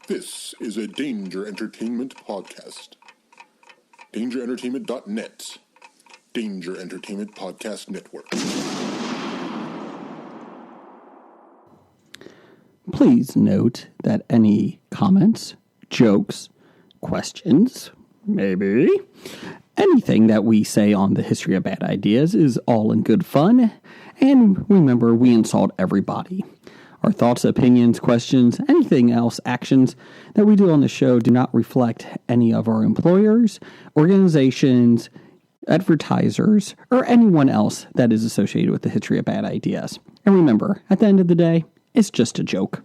This is a Danger Entertainment podcast. DangerEntertainment.net. Danger Entertainment Podcast Network. Please note that any comments, jokes, questions, maybe, anything that we say on the History of Bad Ideas is all in good fun. And remember, we insult everybody. Our thoughts, opinions, questions, anything else, actions that we do on the show do not reflect any of our employers, organizations, advertisers, or anyone else that is associated with the History of Bad Ideas. And remember, at the end of the day, it's just a joke.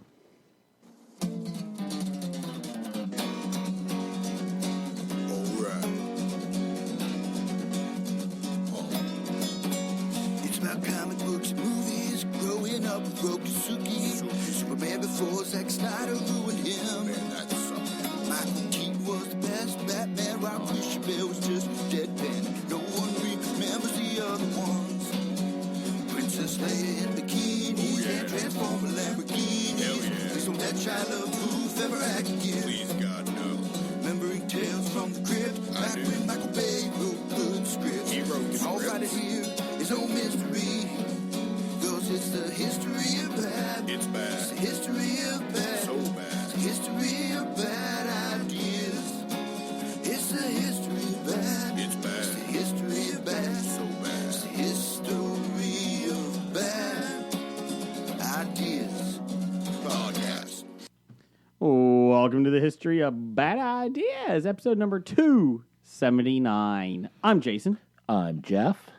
Welcome to the History of Bad Ideas, episode number 279. I'm Jason. I'm Jeff.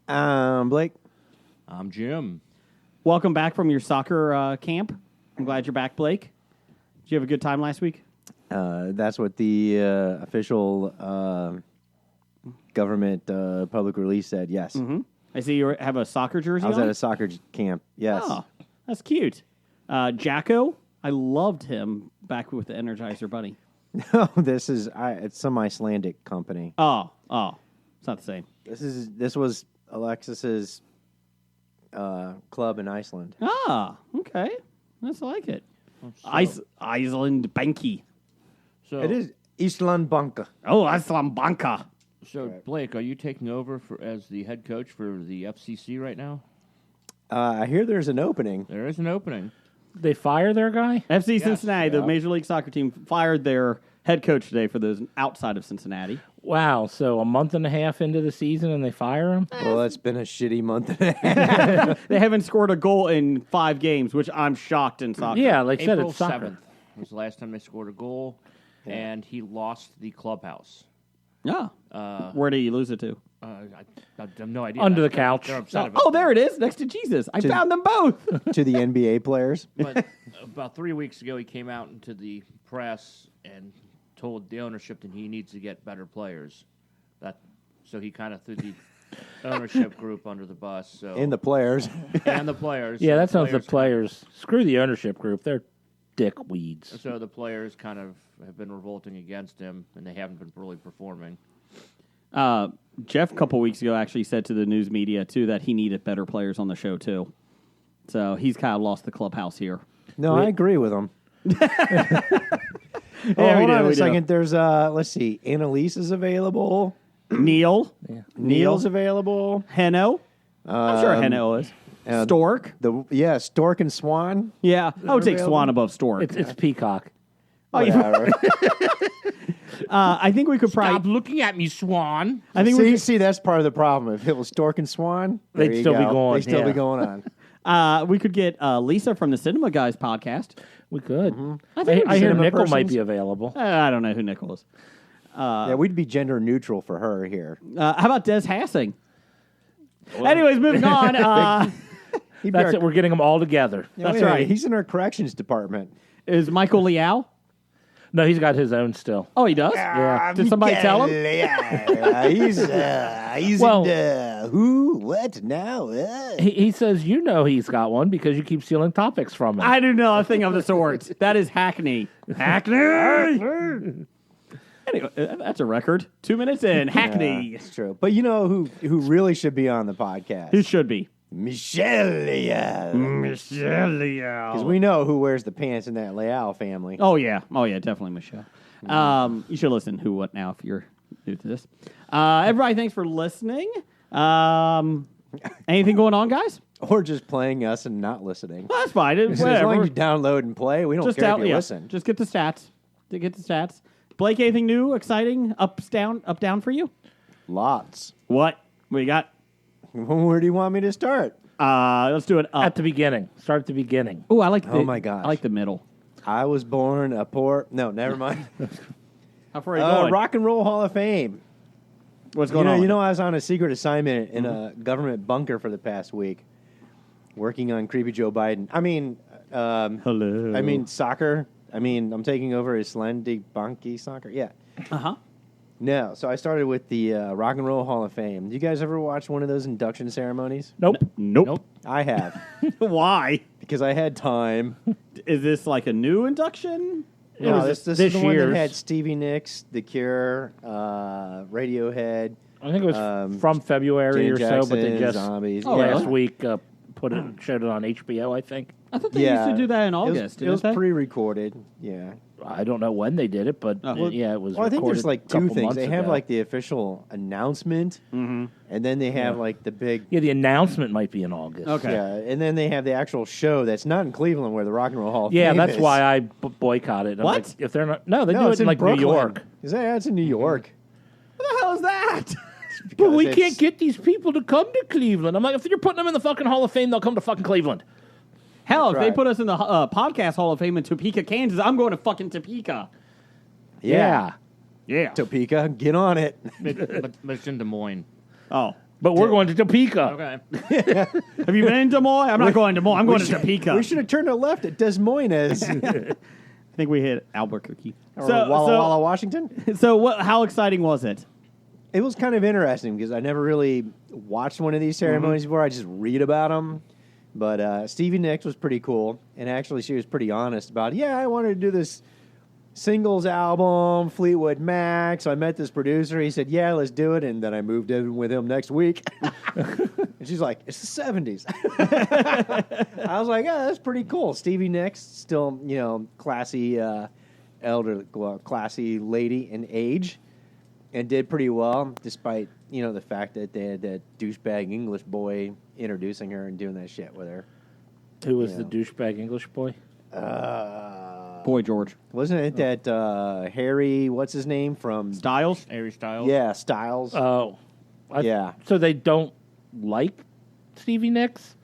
I'm Blake. I'm Jim. Welcome back from your soccer camp. I'm glad you're back, Blake. Did you have a good time last week? That's what the official government public release said, yes. Mm-hmm. I see you have a soccer jersey I was on? at a soccer camp, yes. Oh, that's cute. Jacko, I loved him back with the Energizer Bunny. No, it's some Icelandic company. Oh, it's not the same. This was Alexis's club in Iceland. Ah, okay. That's like it. So, Iceland Banky. So, It is Island Banka. Oh, Iceland Banka. So, Blake, are you taking over as the head coach for the FCC right now? I hear there's an opening. There is an opening. They fire their guy? FC Cincinnati, the yeah. Major League Soccer team, fired their head coach today for those outside of Cincinnati. Wow, so a month and a half into the season and they fire him? Well, it's been a shitty month and a half. They haven't scored a goal in 5 games, which I'm shocked in soccer. Yeah, like said, April it's soccer. 7th was the last time they scored a goal, and he lost the clubhouse. Yeah. Where did you lose it to? I have no idea. Under the couch. They're upset about Oh, there it is, next to Jesus. I found them both. To the NBA players. But about 3 weeks ago, he came out into the press and told the ownership that he needs to get better players. So he kind of threw the ownership group under the bus. So And the players. and the players. Yeah, So that sounds the players. Screw the ownership group. They're dickweeds. So the players kind of have been revolting against him, and they haven't been really performing. Jeff, a couple weeks ago, actually said to the news media, too, that he needed better players on the show, too. So he's kind of lost the clubhouse here. No, I agree with him. Hold on a second. There's, let's see, Annalise is available. Neil. Yeah. Neil's available. Heno. I'm sure Heno is. Stork. Stork and Swan. Yeah, I would take available. Swan above Stork. It's Peacock. Whatever. I think we could Stop probably... looking at me, Swan. I think we see, that's part of the problem. If it was Stork and Swan, They'd there you still be go. going, They'd still yeah. be going on. we could get Lisa from the Cinema Guys podcast. We could. I think I hear cinema Nickel might persons. be available. I don't know who Nickel is. Yeah, we'd be gender neutral for her here. How about Des Hassing? Anyways, moving on. That's it. We're getting them all together. That's right. He's in our corrections department. Is Michael Liao? No, he's got his own still. Oh, he does? Yeah. Did somebody tell him? Yeah, he's Well- in who? What? Now? He says you know he's got one because you keep stealing topics from him. I do nothing of the sort. That is Hackney. Hackney! Anyway, that's a record. 2 minutes in. Hackney. It's true. But you know who really should be on the podcast? Who should be? Michelle Leal. Because we know who wears the pants in that Leal family. Oh yeah, definitely Michelle. You should listen. Who, what now? If you're new to this, everybody, thanks for listening. Anything going on, guys? Or just playing us and not listening. Well, that's fine. As long as you download and play, we don't care if you listen. Just get the stats. Blake, anything new, exciting, up, down for you? Lots. What you got? Where do you want me to start? Let's do it up. At the beginning. Start at the beginning. Oh, I like. Oh my gosh. I like the middle. I was born a poor... No, never mind. How far are you going? Rock and Roll Hall of Fame. What's going on? You know, I was on a secret assignment in a government bunker for the past week, working on creepy Joe Biden. I mean, hello. I mean soccer. I mean, I'm taking over his Slendy Bonky soccer. Yeah. Uh-huh. No, so I started with the Rock and Roll Hall of Fame. Do you guys ever watch one of those induction ceremonies? Nope. Nope. I have, Why? because I had time. Is this like a new induction? No, this is this the one that year's. had Stevie Nicks, The Cure, Radiohead, I think it was from February Janet or so, but they Jackson, just Zombies. Oh, last really? week showed it on HBO, I think. I thought they used to do that in August. It was didn't they? pre-recorded. Yeah. I don't know when they did it, but yeah, it was Well, I think there's recorded like a two couple things. months They have ago. like the official announcement, and then they have like the big. Yeah, the announcement might be in August. Okay. Yeah, and then they have the actual show that's not in Cleveland, where the Rock and Roll Hall of Yeah, Fame that's is. why I boycotted. I'm What? like, if they're not, no, they No, do it's it in like Brooklyn. New York. It's in New York. What the hell is that? But we it's- can't get these people to come to Cleveland. I'm like, if you're putting them in the fucking Hall of Fame, they'll come to fucking Cleveland. Hell, That's if they right. put us in the podcast Hall of Fame in Topeka, Kansas, I'm going to fucking Topeka. Yeah. Yeah. Topeka, get on it. but it's in Des Moines. Oh. But we're going to Topeka. Okay. Have you been in Des Moines? I'm not going to Des Moines. I'm going to Topeka. We should have turned to left at Des Moines, I think we hit Albuquerque. or Walla Walla, Washington. So how exciting was it? It was kind of interesting because I never really watched one of these ceremonies before. I just read about them. But Stevie Nicks was pretty cool, and actually she was pretty honest about, I wanted to do this singles album, Fleetwood Mac. So I met this producer. He said, yeah, let's do it. And then I moved in with him next week. And she's like, it's the 70s. I was like, that's pretty cool. Stevie Nicks, still, classy, classy lady in age, and did pretty well, despite, the fact that they had that douchebag English boy introducing her and doing that shit with her. Who was the douchebag English boy? Boy George. Wasn't it that Harry, what's his name from? Styles? Harry Styles. Yeah, Styles. Oh. Yeah. So they don't like Stevie Nicks?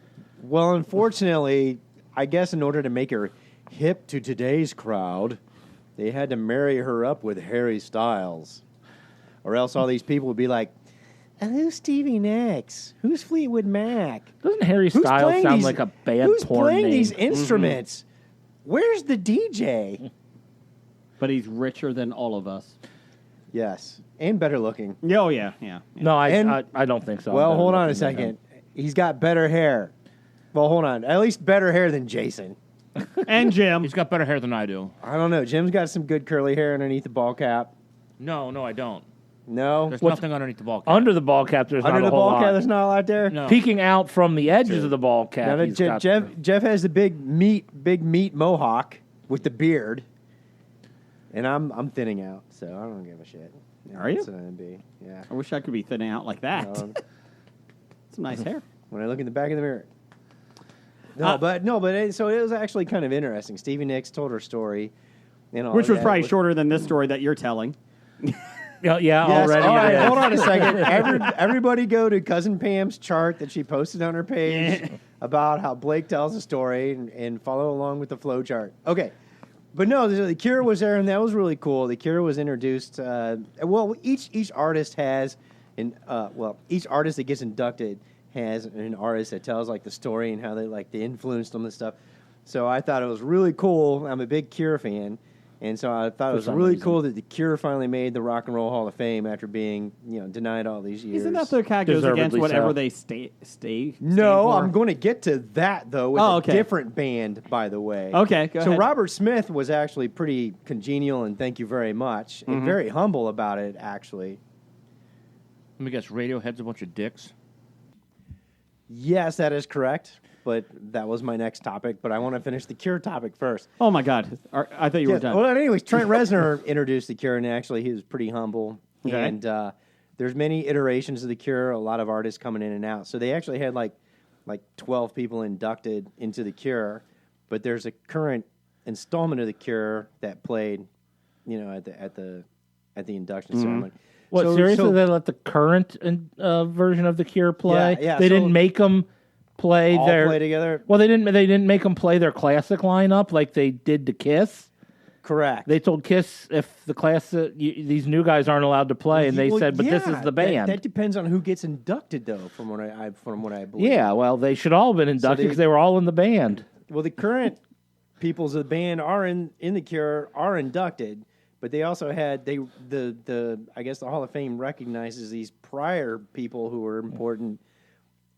Well, unfortunately, I guess in order to make her hip to today's crowd, they had to marry her up with Harry Styles. Or else all these people would be like, who's Stevie Nicks? Who's Fleetwood Mac? Doesn't Harry Who's Styles playing sound these- like a bad Who's porn playing name? these instruments? Where's the DJ? But he's richer than all of us. Yes, and better looking. Oh, yeah. No, And- I don't think so. Well, I'm hold on a looking at him. second. He's got better hair. Well, hold on. At least better hair than Jason. And Jim. He's got better hair than I do. I don't know. Jim's got some good curly hair underneath the ball cap. No, I don't. No? There's nothing underneath the ball cap. Under the ball cap, there's Under not a the whole ball lot. cap, there's not a lot there? No. Peeking out from the edges of the ball cap, Now, he's got- Jeff has the big meat mohawk with the beard, and I'm thinning out, so I don't give a shit. Are you? That's what I'm gonna be. Yeah. I wish I could be thinning out like that. Um, Some nice hair. when I look in the back of the mirror. So it was actually kind of interesting. Stevie Nicks told her story, Which was probably shorter than this story that you're telling. Yeah, Yes. already. All right, it is. hold on a second. Everybody go to Cousin Pam's chart that she posted on her page about how Blake tells a story and follow along with the flow chart. Okay. But no, the Cure was there, and that was really cool. The Cure was introduced. Each artist has, each artist that gets inducted has an artist that tells like the story and how they influenced them and stuff. So I thought it was really cool. I'm a big Cure fan, and so I thought it was some really reason. cool that the Cure finally made the Rock and Roll Hall of Fame after being denied all these years. Isn't that the kind of goes against Deservedly whatever so. they stay No, for? I'm going to get to that, though, with Oh, a okay. different band, by the way. Okay, go so ahead. Robert Smith was actually pretty congenial, and thank you very much, Mm-hmm. and very humble about it, actually. Let me guess. Radiohead's a bunch of dicks. Yes, that is correct. But that was my next topic. But I want to finish the Cure topic first. Oh my God! I thought you were done. Well, anyways, Trent Reznor introduced the Cure, and actually he was pretty humble. Okay. And there's many iterations of the Cure. A lot of artists coming in and out. So they actually had like 12 people inducted into the Cure. But there's a current installment of the Cure that played, at the induction ceremony. What, seriously? They let the current version of the Cure play? Yeah, They so didn't make them play all their... play together? Well, they didn't make them play their classic lineup like they did to Kiss. Correct. They told Kiss if the classic... these new guys aren't allowed to play, and they said, but this is the band. That depends on who gets inducted, though, from what I believe. Yeah, well, they should all have been inducted because they were all in the band. Well, the current peoples of the band are in the Cure, are inducted, but they also had I guess the Hall of Fame recognizes these prior people who were important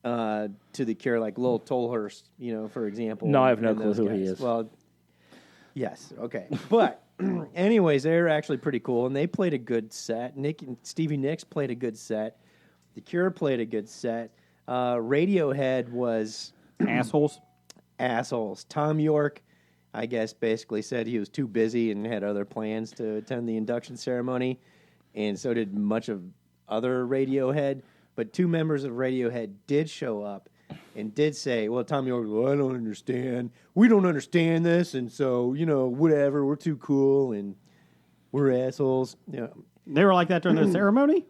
to the Cure, like Lil Tolhurst, for example. No, I have no and clue those who guys. he is. Well, yes, okay, but anyways, they're actually pretty cool, and they played a good set. Stevie Nicks played a good set. The Cure played a good set. Radiohead was assholes. Tom York, I guess, basically said he was too busy and had other plans to attend the induction ceremony, and so did much of other Radiohead. But two members of Radiohead did show up and did say, well, Tom York, well, I don't understand. We don't understand this, and so, whatever, we're too cool, and we're assholes. They were like that during their ceremony?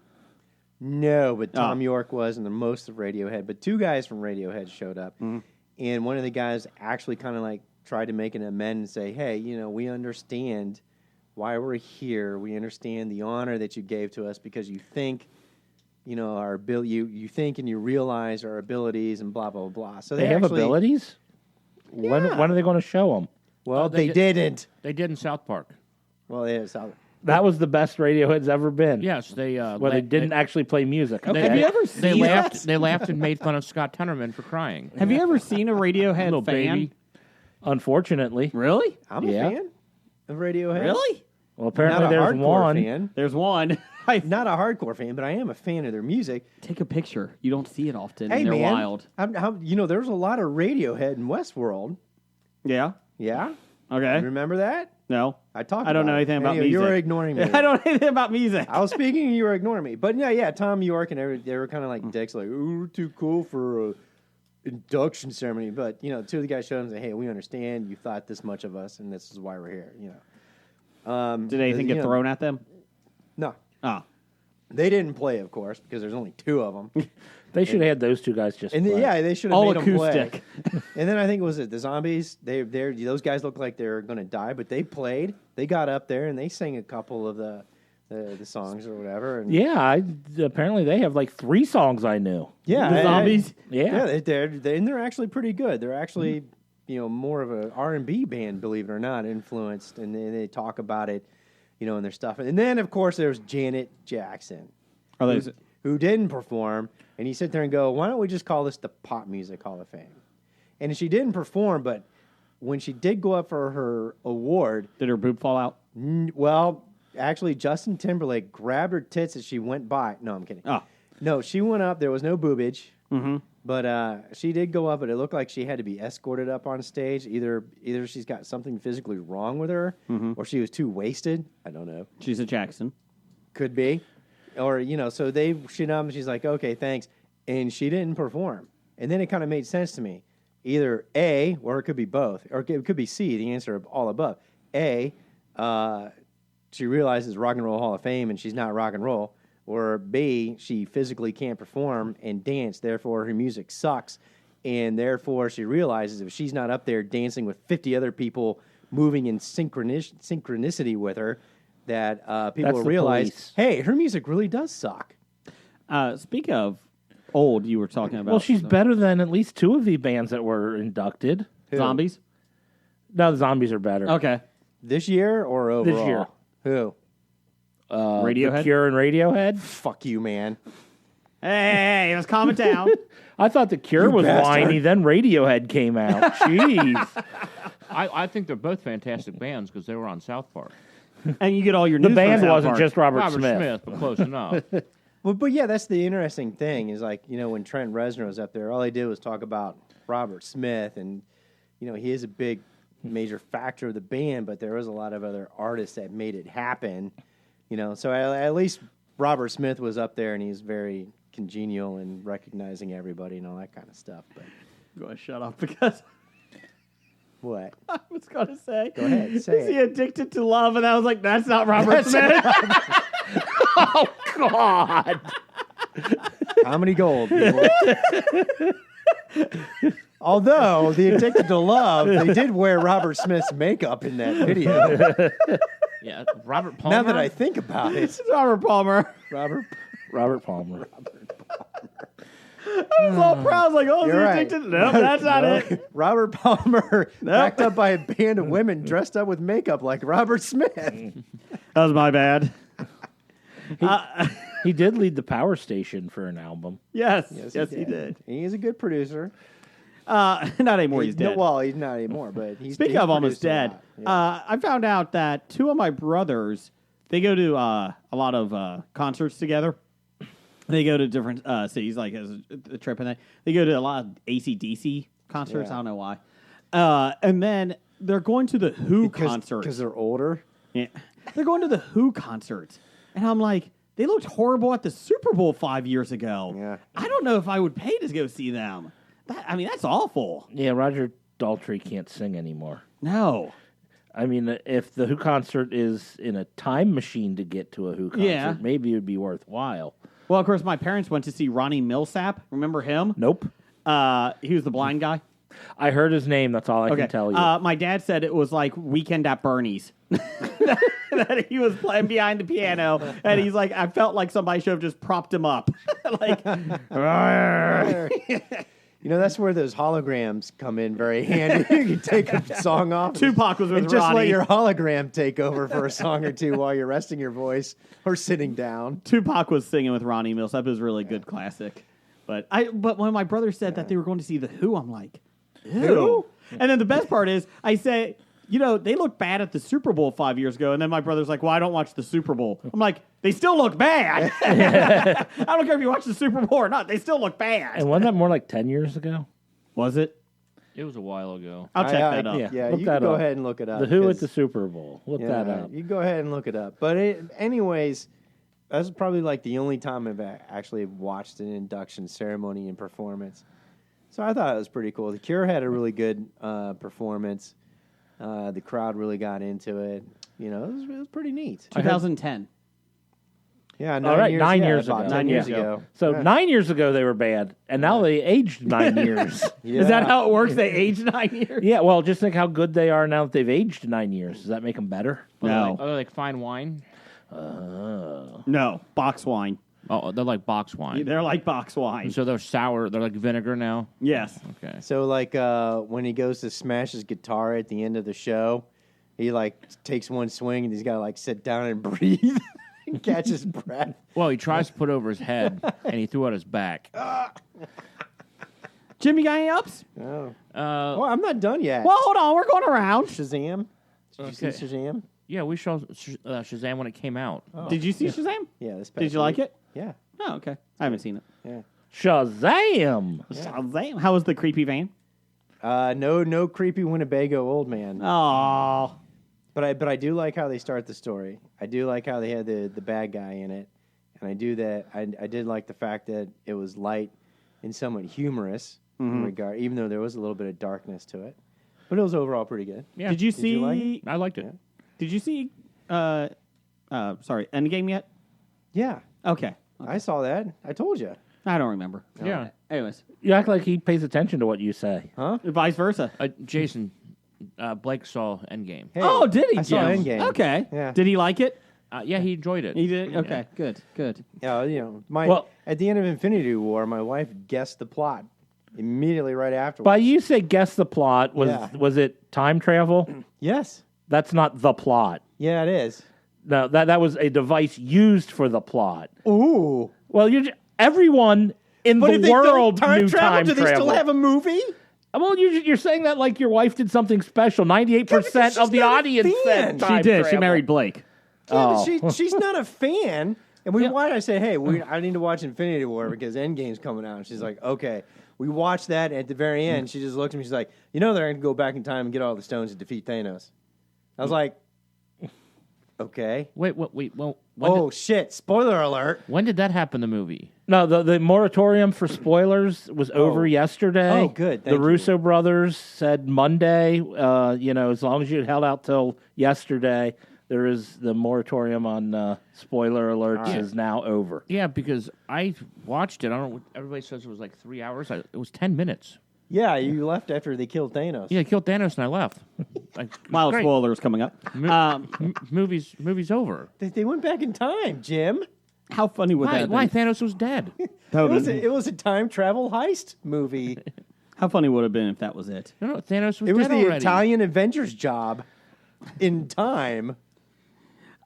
No, but Tom York was, and the most of Radiohead. But two guys from Radiohead showed up, and one of the guys actually kind of like tried to make an amend and say, hey, we understand why we're here. We understand the honor that you gave to us because you think, our ability. You think and you realize our abilities and blah blah blah. So They have abilities? Yeah. When are they going to show them? Well, they didn't. They did in South Park. Well, yeah, That was the best Radiohead's ever been. Yes, they. Where they didn't actually play music. Okay. Have you ever seen They laughed. that? They laughed and made fun of Scott Tenorman for crying. Have you ever seen a Radiohead Little fan? baby. Unfortunately. Really? I'm a fan of Radiohead. Really? Well, apparently Not a there's hardcore one. fan. There's one. Not a hardcore fan, but I am a fan of their music. Take a picture. You don't see it often. Hey, and they're man, wild. There's a lot of Radiohead in Westworld. Yeah. Yeah, Okay. remember that? No. I talked. I don't know about it. anything about Anyway, music. You were ignoring me. I don't know anything about music. I was speaking, and you were ignoring me. But yeah, Tom York and they were kind of like dicks, like, "Ooh, we're too cool for a induction ceremony." But two of the guys showed up and said, "Hey, we understand. You thought this much of us, and this is why we're here." Did anything get thrown at them? No, Oh. they didn't play, of course, because there's only two of them. They should have had those two guys just And play. they should have All made them play. acoustic. And then I think the zombies. Those guys look like they're going to die, but they played. They got up there and they sang a couple of the songs or whatever. And Yeah, apparently they have like 3 songs I knew. yeah, The zombies? Yeah. they're actually pretty good. They're actually more of an R&B band, believe it or not, influenced, and they talk about it, in their stuff. And then of course there's Janet Jackson, who didn't perform, and you sit there and go, why don't we just call this the Pop Music Hall of Fame? And she didn't perform, but when she did go up for her award, Did her boob fall out? well, actually Justin Timberlake grabbed her tits as she went by. No, I'm kidding. Oh. No, she went up. There was no boobage. Mm-hmm. But she did go up, but it looked like she had to be escorted up on stage. Either she's got something physically wrong with her, or she was too wasted. I don't know. She's a Jackson. Could be. Or, so she's like, okay, thanks. And she didn't perform. And then it kind of made sense to me. Either A, or it could be both, or it could be C, the answer of all above. A, she realizes Rock and Roll Hall of Fame and she's not rock and roll. Or B, she physically can't perform and dance, therefore her music sucks. And therefore she realizes if she's not up there dancing with 50 other people moving in synchronicity with her, that people That's will the realize, police. hey, her music really does suck. Speak of old, you were talking about. Well, she's better than at least 2 of the bands that were inducted. Zombies? No, the Zombies are better. Okay. This year or overall? year. Who? Radiohead? The Cure and Radiohead. Fuck you, man. Hey, let's calm it down. I thought the Cure was bastard. whiny, then Radiohead came out. Jeez. I think they're both fantastic bands because they were on South Park. And you get all your The news band from South wasn't Park. just Robert Smith. but close enough. But yeah, that's the interesting thing is like, when Trent Reznor was up there, all he did was talk about Robert Smith, and he is a big major factor of the band, but there was a lot of other artists that made it happen. So at least Robert Smith was up there, and he's very congenial and recognizing everybody and all that kind of stuff. But I'm going to shut up because what? I was going to say. Go ahead, say Is he it. addicted to love? And I was like, that's not Robert Smith. Oh, God. Comedy gold, people. Although the Addicted to Love, they did wear Robert Smith's makeup in that video. Yeah, Robert Palmer. Now that I think about it, It's Robert Palmer. Robert Palmer. I was all proud. I was like, oh, is he You're right. addicted? Nope, that's not it. Robert Palmer backed up by a band of women dressed up with makeup like Robert Smith. That was my bad. He did lead the Power Station for an album. Yes, he did. He's a good producer. Not anymore. He's dead. Well, he's not anymore, but he's Speaking of almost produced a dead, lot. Yeah. I found out that two of my brothers, they go to a lot of concerts together. They go to different cities, like as a trip, and they go to a lot of AC/DC concerts. Yeah. I don't know why. And then they're going to the Who concert. Because they're older. Yeah. They're going to the Who concert. And I'm like, they looked horrible at the Super Bowl 5 years ago. Yeah. I don't know if I would pay to go see them. That's awful. Yeah, Roger Daltrey can't sing anymore. No. I mean, if the Who concert is in a time machine to get to a Who concert, maybe it would be worthwhile. Well, of course, my parents went to see Ronnie Millsap. Remember him? Nope. He was the blind guy. I heard his name. That's all I can tell you. My dad said it was like Weekend at Bernie's. that he was playing behind the piano, and he's like, I felt like somebody should have just propped him up. Like, that's where those holograms come in very handy. You can take a song off. Tupac was with and just Ronnie. let your hologram take over for a song or two while you're resting your voice or sitting down. Tupac was singing with Ronnie Millsap. It was a really good classic. But when my brother said that they were going to see the Who, I'm like, Who? And then the best part is, I say, they look bad at the Super Bowl 5 years ago. And then my brother's like, well, I don't watch the Super Bowl. I'm like, they still look bad. I don't care if you watch the Super Bowl or not. They still look bad. And wasn't that more like 10 years ago? Was it? It was a while ago. I'll check that up. Yeah, Look you that can go up. ahead and look it up. The Who at the Super Bowl. Look that up. You go ahead and look it up. But anyways, that's probably like the only time I've actually watched an induction ceremony and performance. So I thought it was pretty cool. The Cure had a really good performance. The crowd really got into it. It was pretty neat. 2010. Yeah, All right, 9 years about ago. 9 years ago. So Yeah. 9 years ago they were bad, and now they aged 9 years. Yeah. Is that how it works? They age 9 years? Yeah, well, just think how good they are now that they've aged 9 years. Does that make them better? No. Oh, they're like fine wine. No. Box wine. Oh, they're like box wine. They're like box wine. So they're sour. They're like vinegar now. Yes. Okay. So like when he goes to smash his guitar at the end of the show, he like takes one swing and he's got to like sit down and breathe and catch his breath. Well, he tries to put it over his head, and he threw out his back. Jimmy, got any ups? Oh. Well, I'm not done yet. Well, hold on. We're going around. Shazam? Did you see Okay. Shazam? Yeah, we saw Shazam when it came out. Did you see Shazam? Yeah, this past Did you like week. it? Yeah. Oh, okay. I haven't seen it. Yeah. Shazam! Shazam. How was the creepy van? No creepy Winnebago old man. Oh. But I do like how they start the story. I do like how they had the bad guy in it, and I did like the fact that it was light and somewhat humorous in regard, even though there was a little bit of darkness to it. But it was overall pretty good. Yeah. Did you see? you like it? I liked it. Yeah. Did you see? Endgame yet? Yeah, Okay. I saw that. I told you. I don't remember. Yeah. Anyways, You act like he pays attention to what you say. Huh? vice versa. Jason, Blake saw Endgame. Hey, Oh, did he? I saw Jim? Endgame. Okay. Yeah. Did he like it? Yeah, he enjoyed it. He did. Okay. Good. Yeah, Well- at the end of Infinity War, my wife guessed the plot immediately right afterwards. By you say guess the plot, Yeah. was it time travel? Yes. That's not the plot. Yeah, it is. No, that was a device used for the plot. Ooh. Well, everyone in But if the they world don't knew time do they travel. still have a movie? Well, you're saying that like your wife did something special. 98% she's of the not a audience fan. said time She did. travel. She married Blake. Yeah, Oh. but she's not a fan. And we watched. I said, "Hey, I need to watch Infinity War because Endgame's coming out." And she's like, "Okay." We watched that. And at the very end, she just looked at me. She's like, "You know, they're going to go back in time and get all the stones to defeat Thanos." I was like, "Okay." Wait. Well, Shit! Spoiler alert. when did that happen? The movie. No, the moratorium for spoilers was over yesterday. Oh, good. The Thank you. Russo brothers said Monday. As long as you held out till yesterday, there is the moratorium on spoiler alerts is now over. Yeah, because I watched it. I don't know. Everybody says it was like 3 hours. It was 10 minutes. Yeah, you left after they killed Thanos. Yeah, I killed Thanos and I left. Mild great. spoilers coming up. Movie's over. They went back in time, Jim. How funny would that Why be? Thanos was dead? It was a time travel heist movie. How funny would it have been if that was it? No, Thanos was It was dead the already. Italian Avengers job in time.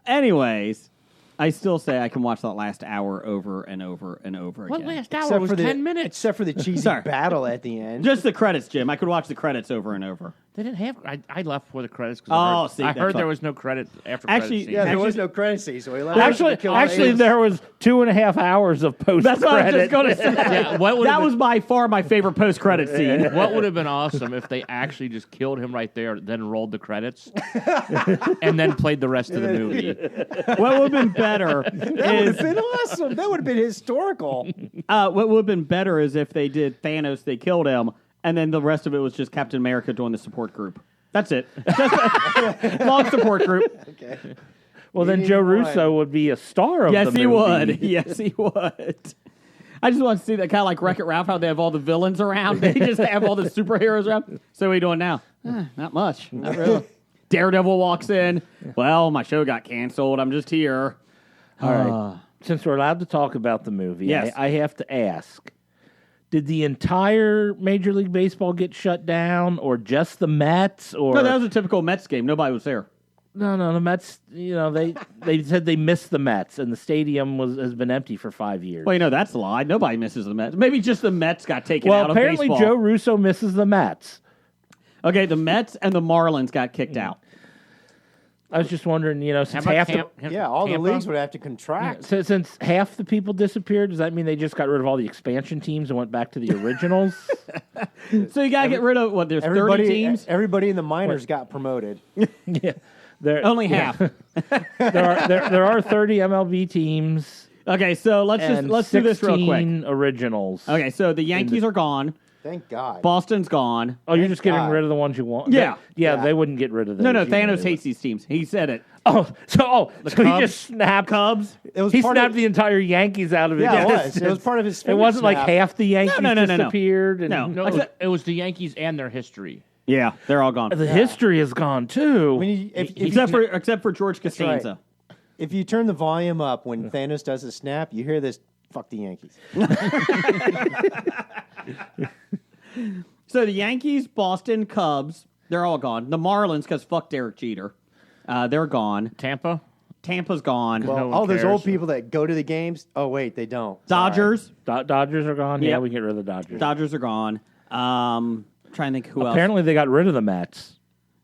Anyways, I still say I can watch that last hour over and over and over What again. last hour was 10 minutes? Except for the cheesy Sorry. battle at the end. Just the credits, Jim. I could watch the credits over and over. They didn't have. I left before the credits. Oh, Cause see, I that's heard there why. was no credit after. Actually, credit scene. yeah, there Actually- was no credit scene, so he left. Actually, there was 2.5 hours of post That's what I was just credit. going to say. Yeah, what would That have was by far my favorite post-credit scene. been, what would have been awesome if they actually just killed him right there, then rolled the credits, and then played the rest of the movie. What would have been better That would is have been awesome. That would have been historical. what would have been better is if they did Thanos, they killed him, and then the rest of it was just Captain America doing the support group. That's it. Just a long support group. Okay. Well, then Joe Russo would be a star of Yes, the movie. he would. Yes, he would. I just want to see that kind of like Wreck-It Ralph, how they have all the villains around. They just have all the superheroes around. So what are you doing now? Not much. Not really. Daredevil walks in. Well, my show got canceled. I'm just here. All right. Since we're allowed to talk about the movie, Yes. I have to ask. Did the entire Major League Baseball get shut down, or just the Mets? Or No, that was a typical Mets game. Nobody was there. no, the Mets. They said they missed the Mets, and the stadium has been empty for 5 years. Well, that's a lie. Nobody misses the Mets. Maybe just the Mets got taken out of apparently baseball. Joe Russo misses the Mets. Okay, the Mets and the Marlins got kicked out. I was just wondering, since How about half Yeah, all the Tampa? leagues would have to contract. since half the people disappeared, does that mean they just got rid of all the expansion teams and went back to the originals? So you got to get rid of, there's 30 teams? Everybody in the minors got promoted. Yeah, Only half. there are 30 MLB teams. Okay, so let's do this real quick. 16 originals. Okay, so the Yankees are gone. Thank God. Boston's gone. Oh, you're just getting God. rid of the ones you want? Yeah. Yeah, Yeah. they wouldn't get rid of those. No, You Thanos know. hates these teams. He said it. So he Cubs? just snapped. Cubs. It was He part snapped of, the entire Yankees out of Yeah, it was. existence. It was part of his It wasn't like snap. half the Yankees No. disappeared. And No. No, it was the Yankees and their history. Yeah, they're all gone. The history is gone too. When you, if Except for George right. Costanza. if you turn the volume up when Thanos does a snap, you hear this, fuck the Yankees. So the Yankees, Boston, Cubs, they're all gone. The Marlins, because fuck Derek Jeter, they're gone. Tampa. Tampa's gone. Well, No one all those cares. old people that go to the games, oh, wait, they don't. Dodgers. Dodgers are gone. Yeah, Yep. we get rid of the Dodgers. Dodgers are gone. Trying to think who else. Apparently, they got rid of the Mets.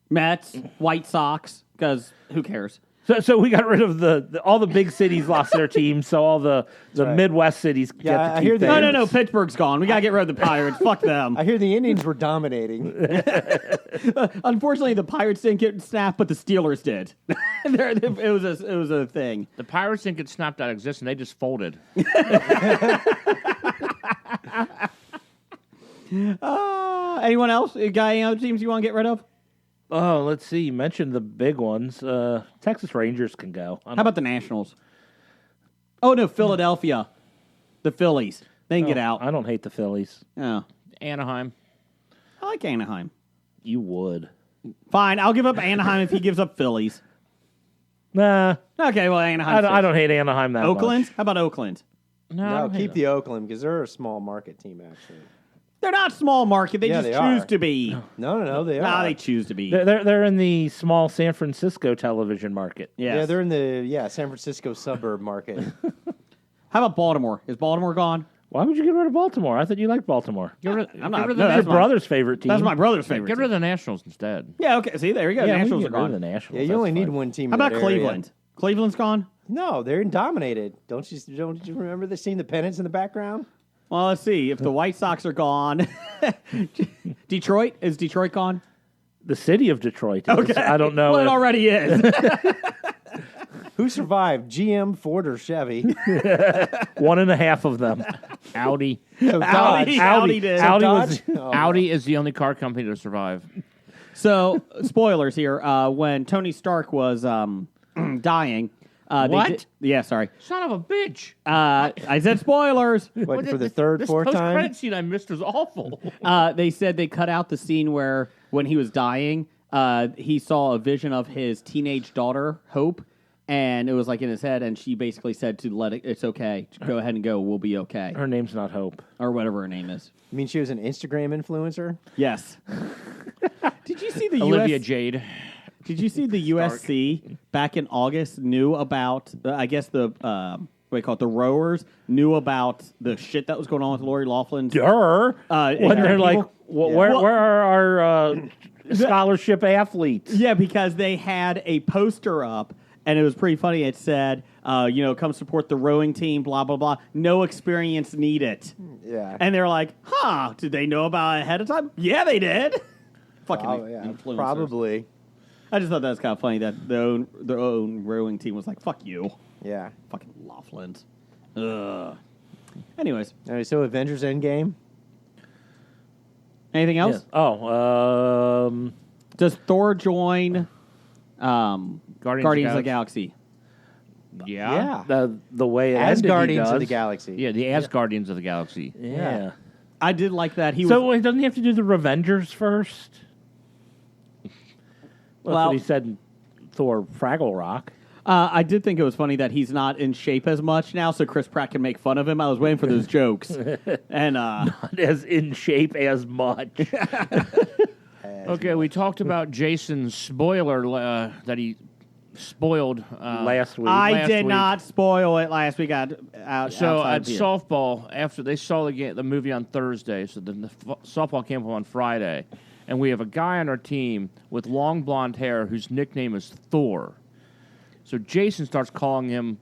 Mets, White Sox, because who cares? So we got rid of all the big cities lost their teams. So all the right. Midwest cities get Yeah, to I keep hear the- theirs. No. Pittsburgh's gone. We got to get rid of the Pirates. Fuck them. I hear the Indians were dominating. Unfortunately, the Pirates didn't get snapped, but the Steelers did. It was a thing. The Pirates didn't get snapped out of existence. They just folded. Anyone else? Got any other teams you want to get rid of? Oh, let's see. You mentioned the big ones. Texas Rangers can go. How about the Nationals? Oh no, Philadelphia, the Phillies. They can get out. I don't hate the Phillies. Oh, Anaheim. I like Anaheim. You would. Fine, I'll give up Anaheim if he gives up Phillies. Nah. Okay, well Anaheim. I don't hate Anaheim that Oakland. much. How about Oakland? No, keep the Oakland because they're a small market team, actually. They're not small market. They Yeah, just they choose are. to be. No, they Nah, are. they choose to be. They're in the small San Francisco television market. Yes. Yeah, they're in the San Francisco suburb market. How about Baltimore? Is Baltimore gone? Why would you get rid of Baltimore? I thought you liked Baltimore. Get rid, I'm get not- rid of no, the, That's that's your my- brother's favorite team. That's my brother's favorite. get rid team. of the Nationals instead. Yeah. Okay. See, there you go. Yeah, Nationals we are can get rid of gone. the Nationals. Yeah, you That's only need fine. one team. How in about that area. Cleveland? Cleveland's gone? No, they're dominated. Don't you remember the scene, the pennants in the background? Well, let's see. If the White Sox are gone, Detroit, is Detroit gone? The city of Detroit. Is. Okay. I don't know. Well, it already is. Who survived? GM, Ford, or Chevy? 1.5 of them. Audi. So Dodge. Audi did. Audi Dodge? was. Oh, Audi is the only car company to survive. So, spoilers here. When Tony Stark was dying. What? Yeah, sorry. Son of a bitch. I said spoilers. What, for the This third, fourth time? post-credit scene I missed was awful. They said they cut out the scene where, when he was dying, he saw a vision of his teenage daughter, Hope, and it was like in his head, and she basically said to let it, it's okay. Go ahead and go. We'll be okay. Her name's not Hope. Or whatever her name is. You mean she was an Instagram influencer? Yes. Did you see the Olivia Jade. Did you see the USC back in August knew about, I guess the, what do you call it, the rowers knew about the shit that was going on with Lori Loughlin's. When they're like, people? where are our scholarship athletes? Yeah, because they had a poster up, and it was pretty funny. It said, come support the rowing team, blah, blah, blah. No experience needed. Yeah. And they're like, did they know about it ahead of time? Yeah, they did. Fucking influencers. Probably. I just thought that was kind of funny that their own rowing team was like, fuck you. Yeah. Fucking Loughlin's. Ugh. Anyways. All right, so Avengers Endgame. Anything else? Yeah. Oh, Does Thor join Guardians of the Galaxy? Yeah. the way it As ended, he Guardians of does. the Galaxy. Yeah, the Asgardians of the Galaxy. Yeah. I did like that. He So was. wait, doesn't he have to do the Revengers first? Well, that's Well- what he said in Thor Fraggle Rock. I did think it was funny that he's not in shape as much now, so Chris Pratt can make fun of him. I was waiting for those jokes, and Not as in shape as much. Okay, we talked about Jason's spoiler that he spoiled Last week. I last did week. not spoil it last week. Out So outside at of here. softball, after they saw the movie on Thursday, so then the softball came up on Friday, and we have a guy on our team with long blonde hair whose nickname is Thor. So Jason starts calling him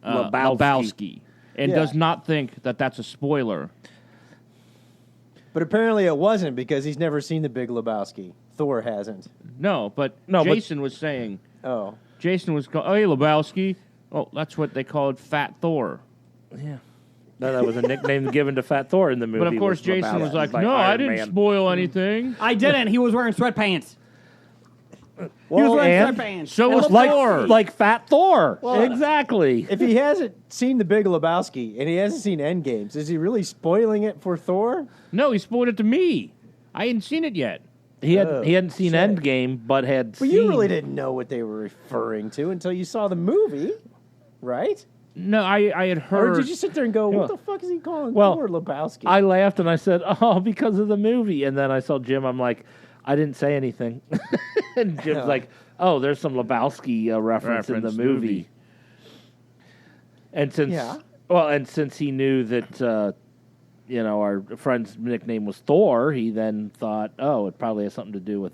Lebowski, and Yeah. does not think that that's a spoiler. But apparently it wasn't because he's never seen The Big Lebowski. Thor hasn't. No, but No, but- Jason was saying, Oh. Jason was oh, hey, Lebowski. Oh, that's what they called Fat Thor. Yeah. No, that was a nickname given to Fat Thor in the movie. But of course, was Jason was Lebowski like, by no, I Iron didn't Man." spoil anything. I didn't. He was wearing sweatpants. He was Well, wearing and sweatpants. So was like, Thor. like Fat Thor. Well, exactly. If he hasn't seen The Big Lebowski and he hasn't seen Endgames, is he really spoiling it for Thor? No, he spoiled it to me. I hadn't seen it yet. He hadn't seen shit. Endgame, but had But seen. you really didn't know what they were referring to until you saw the movie, right? No, I had heard. Or did you sit there and go, Well- what the fuck is he calling well, Thor Lebowski? I laughed and I said, "Oh, because of the movie." And then I saw Jim. I'm like, I didn't say anything. And Jim's like, "Oh, there's some Lebowski reference in the movie." And since since he knew that our friend's nickname was Thor, he then thought, "Oh, it probably has something to do with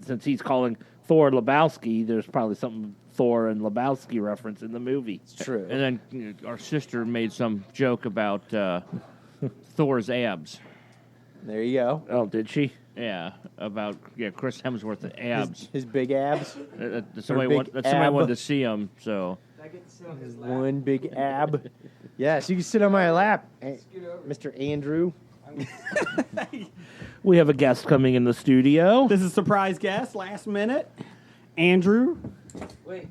since he's calling Thor Lebowski. There's probably something Thor and Lebowski reference in the movie." It's true. And then our sister made some joke about Thor's abs. There you go. Oh, did she? Yeah, about Chris Hemsworth's abs. His big abs. Somebody big ab. wanted to see him, so One big ab. Yes, you can sit on my lap, Mr. Andrew. We have a guest coming in the studio. This is a surprise guest, last minute. Andrew, Wait.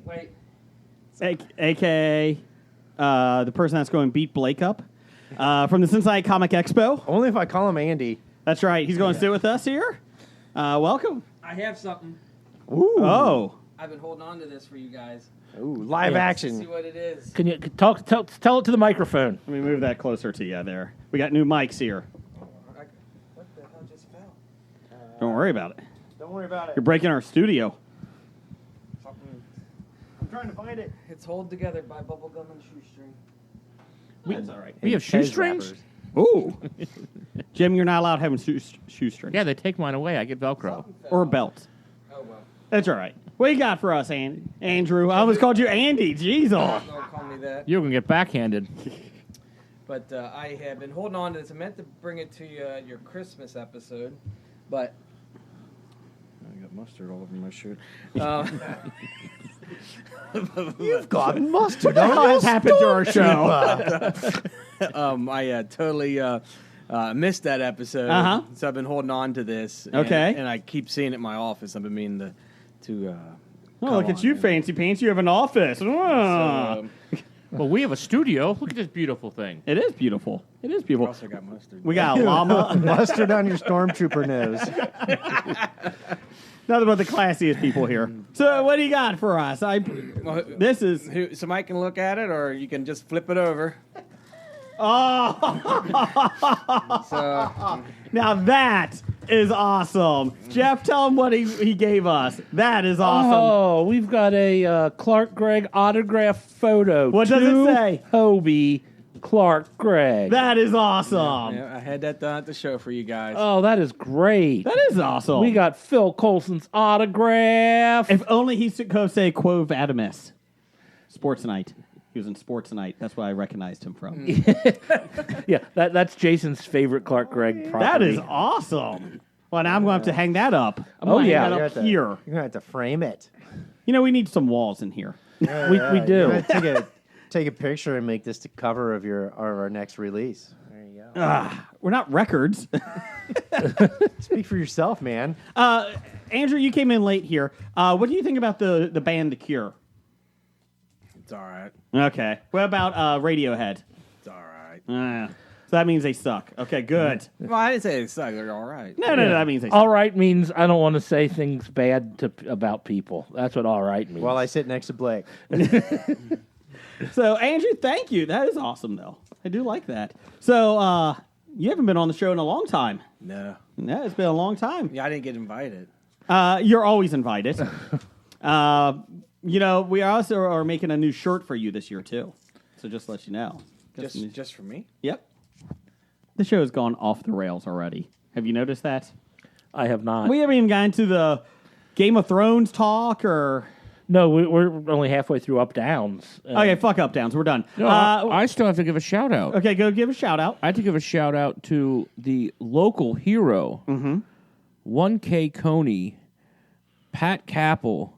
a.k.a. The person that's going to beat Blake up from the Cincinnati Comic Expo. Only if I call him Andy. That's right. He's going to sit with us here. Welcome. I have something. Ooh. Oh. I've been holding on to this for you guys. Ooh, live Yeah. See action. what it is. Can you tell it to the microphone? Let me move that closer to you there. We got new mics here. What the hell just fell? Don't worry about it. Don't worry about You're breaking our studio. Something. I'm trying to find it. It's held together by bubblegum and shoestring. That's all right. we have shoestrings. Ooh. Jim, you're not allowed having shoestrings. Yeah, they take mine away. I get Velcro. Something fell. Or a belt. Oh well. That's all right. What you got for us, Andrew? I almost called you Andy. Jeez, Don't call me that. You're going to get backhanded. But I have been holding on to this. I meant to bring it to you your Christmas episode, but I got mustard all over my shirt. You've got mustard. What the hell has happened to our show? I totally missed that episode. Uh-huh. So I've been holding on to this. Okay. And I keep seeing it in my office. I've been meaning to Oh, look at you, fancy pants. You have an office. Ah. Well, we have a studio. Look at this beautiful thing. It is beautiful. It is I beautiful. also got mustard. We got a llama. Mustard on your stormtrooper nose. Nothing but the classiest people here. So, what do you got for us? This is. Somebody can look at it, or you can just flip it over. Oh, So, now that is awesome. Jeff, tell him what he gave us. That is awesome. Oh, we've got a Clark Gregg autograph photo. What does it To say? Hobie Clark Gregg. That is awesome. yeah, I had that done at the show for you guys. Oh, that is great. That is awesome. We got Phil Coulson's autograph. If only he could say Quo Vadimus. Sports Night. He was in Sports Night. That's what I recognized him from. Yeah, that's Jason's favorite Clark Gregg property. That is awesome. Well, now I'm going to have to hang that up. I'm Oh, going to yeah. hang You're that up gonna here. You're going to have to frame it. You know, we need some walls in here. we You're do. gonna take a picture and make this the cover of our next release. There you go. We're not records. Speak for yourself, man. Andrew, you came in late here. What do you think about the band The Cure? It's all right. Okay. What about Radiohead? It's all right. So that means they suck. Okay, good. Well, I didn't say it sucked. They're all right. No, that means they suck. All right means I don't want to say things bad about people. That's what all right means. While I sit next to Blake. So, Andrew, thank you. That is awesome, though. I do like that. So, you haven't been on the show in a long time. No. Yeah, it's been a long time. Yeah, I didn't get invited. You're always invited. You know, we also are making a new shirt for you this year, too. So just to let you know. Just for me? Yep. The show has gone off the rails already. Have you noticed that? I have not. We haven't even gotten to the Game of Thrones talk or... No, we're only halfway through Up Downs. Okay, fuck Up Downs. We're done. No, I still have to give a shout out. Okay, go give a shout out. I have to give a shout out to the local hero, 1K Coney, Pat Capel,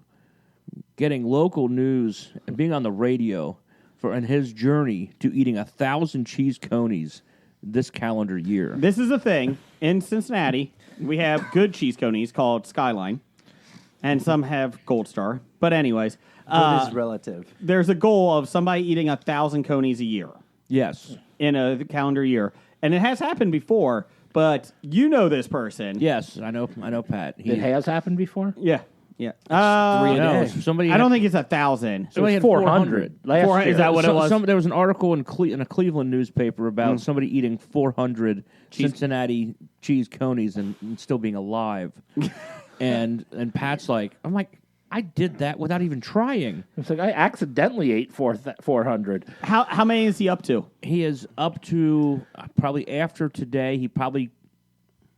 getting local news and being on the radio in his journey to eating 1,000 cheese conies this calendar year. This is a thing. In Cincinnati, we have good cheese conies called Skyline, and some have Gold Star. But anyways, Good is relative. there's a goal of somebody eating 1,000 conies a year Yes. in a calendar year. And it has happened before, but you know this person. Yes, I know Pat. It has happened before? Yeah. Yeah. No, somebody I don't think it's 1,000. Somebody had 400. Last 400, year. is that what it was? There was an article in a Cleveland newspaper about somebody eating 400 Cincinnati cheese conies and still being alive. and Pat's like, I'm like, I did that without even trying. It's like I accidentally ate 400. How many is he up to? He is up to probably after today. He probably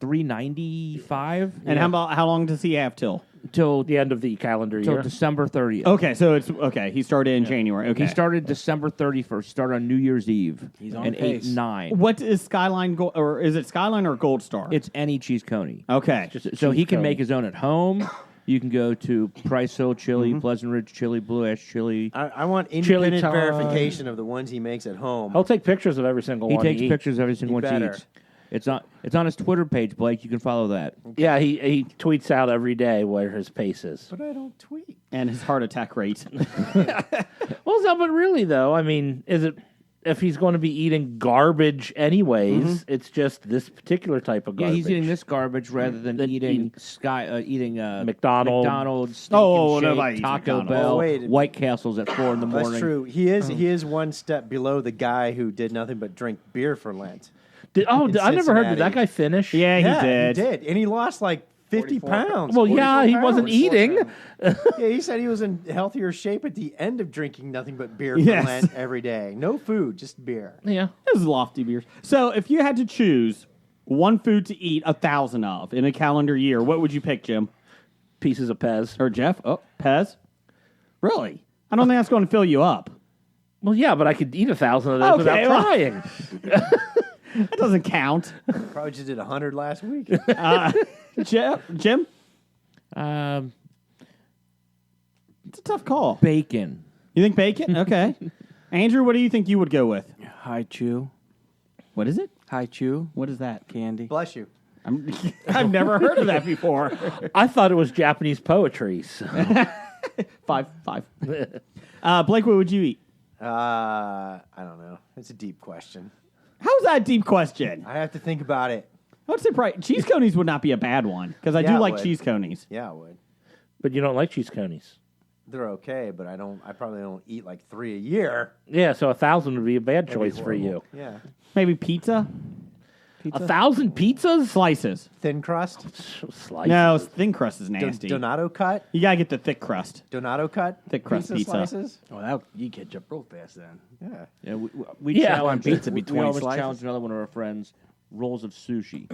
395. And how long does he have till? till The end of the calendar till year. December 30th. Okay, so it's okay. He started in January. Okay. He started December 31st. Started on New Year's Eve. He's on and pace. 8-9. What is Skyline or is it Skyline or Gold Star? It's any cheese coney. okay. So he can coney. make his own at home. You can go to Price Hill Chili, Pleasant Ridge Chili, Blue Ash Chili. I want Chili independent time. verification of the ones he makes at home. I'll take pictures of every single He one. takes eats. pictures of every single one he better. eats. It's on his Twitter page, Blake. You can follow that. Yeah, he tweets out every day where his pace is. But I don't tweet. And his heart attack rate. Well, no, but really though, I mean, is it if he's going to be eating garbage anyways? It's just this particular type of Yeah, garbage. he's eating this garbage rather than eating McDonald's. Steak Oh, and nobody Shake, eats Taco McDonald's. Bell, Oh, wait. White Castles at 4 in the morning. That's true. He is one step below the guy who did nothing but drink beer for Lent. I never heard. Did Cincinnati. that guy finish? Yeah, Yeah, he did. He did, and he lost like 50 pounds. Well, yeah, 44 he wasn't pounds. eating. Yeah, he said he was in healthier shape at the end of drinking nothing but beer for Yes. Lent every day. No food, just beer. Yeah. This is lofty beers. So if you had to choose one food to eat 1,000 of in a calendar year, what would you pick, Jim? pieces of Pez. Or Jeff? Oh, Pez? Really? I don't think that's going to fill you up. Well, yeah, but I could eat 1,000 of those Okay, without well- trying. That doesn't count. Probably just did 100 last week. Jim? It's a tough call. Bacon. You think bacon? Okay. Andrew, what do you think you would go with? Hi Chew. What is it? Hi Chew. What is that? Candy. Bless you. I've never heard of that before. I thought it was Japanese poetry. So. Five. Blake, what would you eat? I don't know. It's a deep question. How's that a deep question? I have to think about it. I would say probably cheese conies would not be a bad one because I Yeah, do it like would. cheese conies. Yeah, I would. But you don't like cheese conies. They're okay, but I probably don't eat like 3 a year. Yeah, so 1,000 would be a bad That'd be choice for you. horrible. Yeah. Maybe pizza? 1,000 pizzas? Slices. Thin crust. Slice. No, thin crust is nasty. Donato cut. You gotta get the thick crust. Donato cut. Thick crust pizza. slices. Oh, you catch up real fast then. Yeah. Yeah, we Yeah. challenged One pizza be we 20 almost slices? challenged another one of our friends. Rolls of sushi.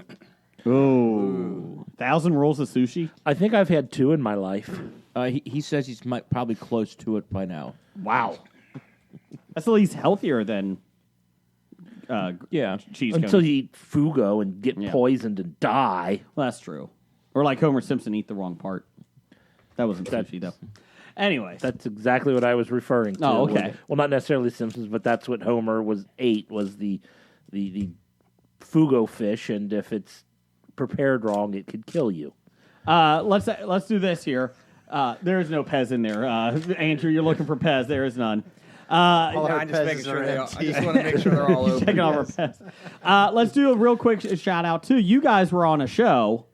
Ooh. 1,000 rolls of sushi? I think I've had 2 in my life. He says he's probably close to it by now. Wow. That's at least healthier than Yeah. cheese Until conies. you eat fugo and get Yeah. poisoned and die. Well, that's true. Or like Homer Simpson, eat the wrong part. That wasn't sushi, though. Anyways. That's exactly what I was referring to. Oh, okay. Well, not necessarily Simpsons, but that's what Homer ate was the fugo fish, and if it's prepared wrong, it could kill you. Let's do this here. There is no Pez in there. Andrew, you're looking for Pez. There is none. I'm just making sure they all, I just want to make sure they're all open. Checking over Pez. Let's do a real quick shout out too. You guys were on a show.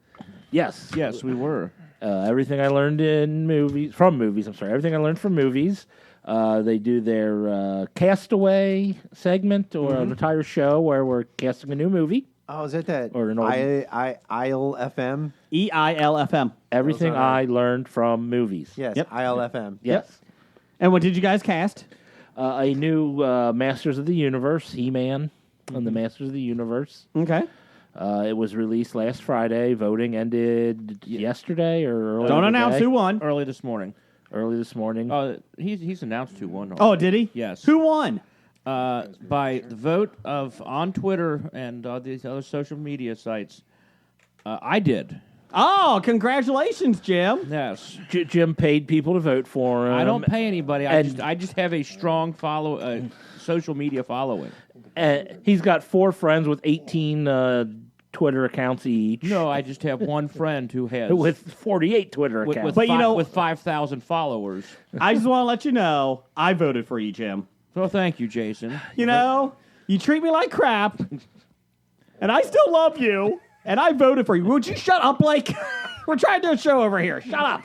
Yes. Yes, we were. Everything I learned from movies. Everything I learned from movies. They do their Castaway segment or an entire show where we're casting a new movie. Oh, is that Or an old- IL FM? EILFM. Everything Those are- I learned from movies. Yes, Yep. ILFM. Yes. And what did you guys cast? A new Masters of the Universe, He-Man, and the Masters of the Universe. Okay. It was released last Friday. Voting ended yesterday or early Don't today. announce who won. Early this morning. Early this morning. He's announced who won. Oh, did he? Yes. Who won? By the vote of on Twitter and these other social media sites, I did. Oh, congratulations, Jim. Yes. Jim paid people to vote for him. I don't pay anybody. and- I just have a strong social media following. He's got 4 friends with 18 Twitter accounts each. No, I just have one friend who has With 48 Twitter with, accounts. But you know- with 5,000 followers. I just want to let you know I voted for you, Jim. So thank you, Jason. You know, you treat me like crap, and I still love you, and I voted for you. Would you shut up, Blake? We're trying to do a show over here. Shut up.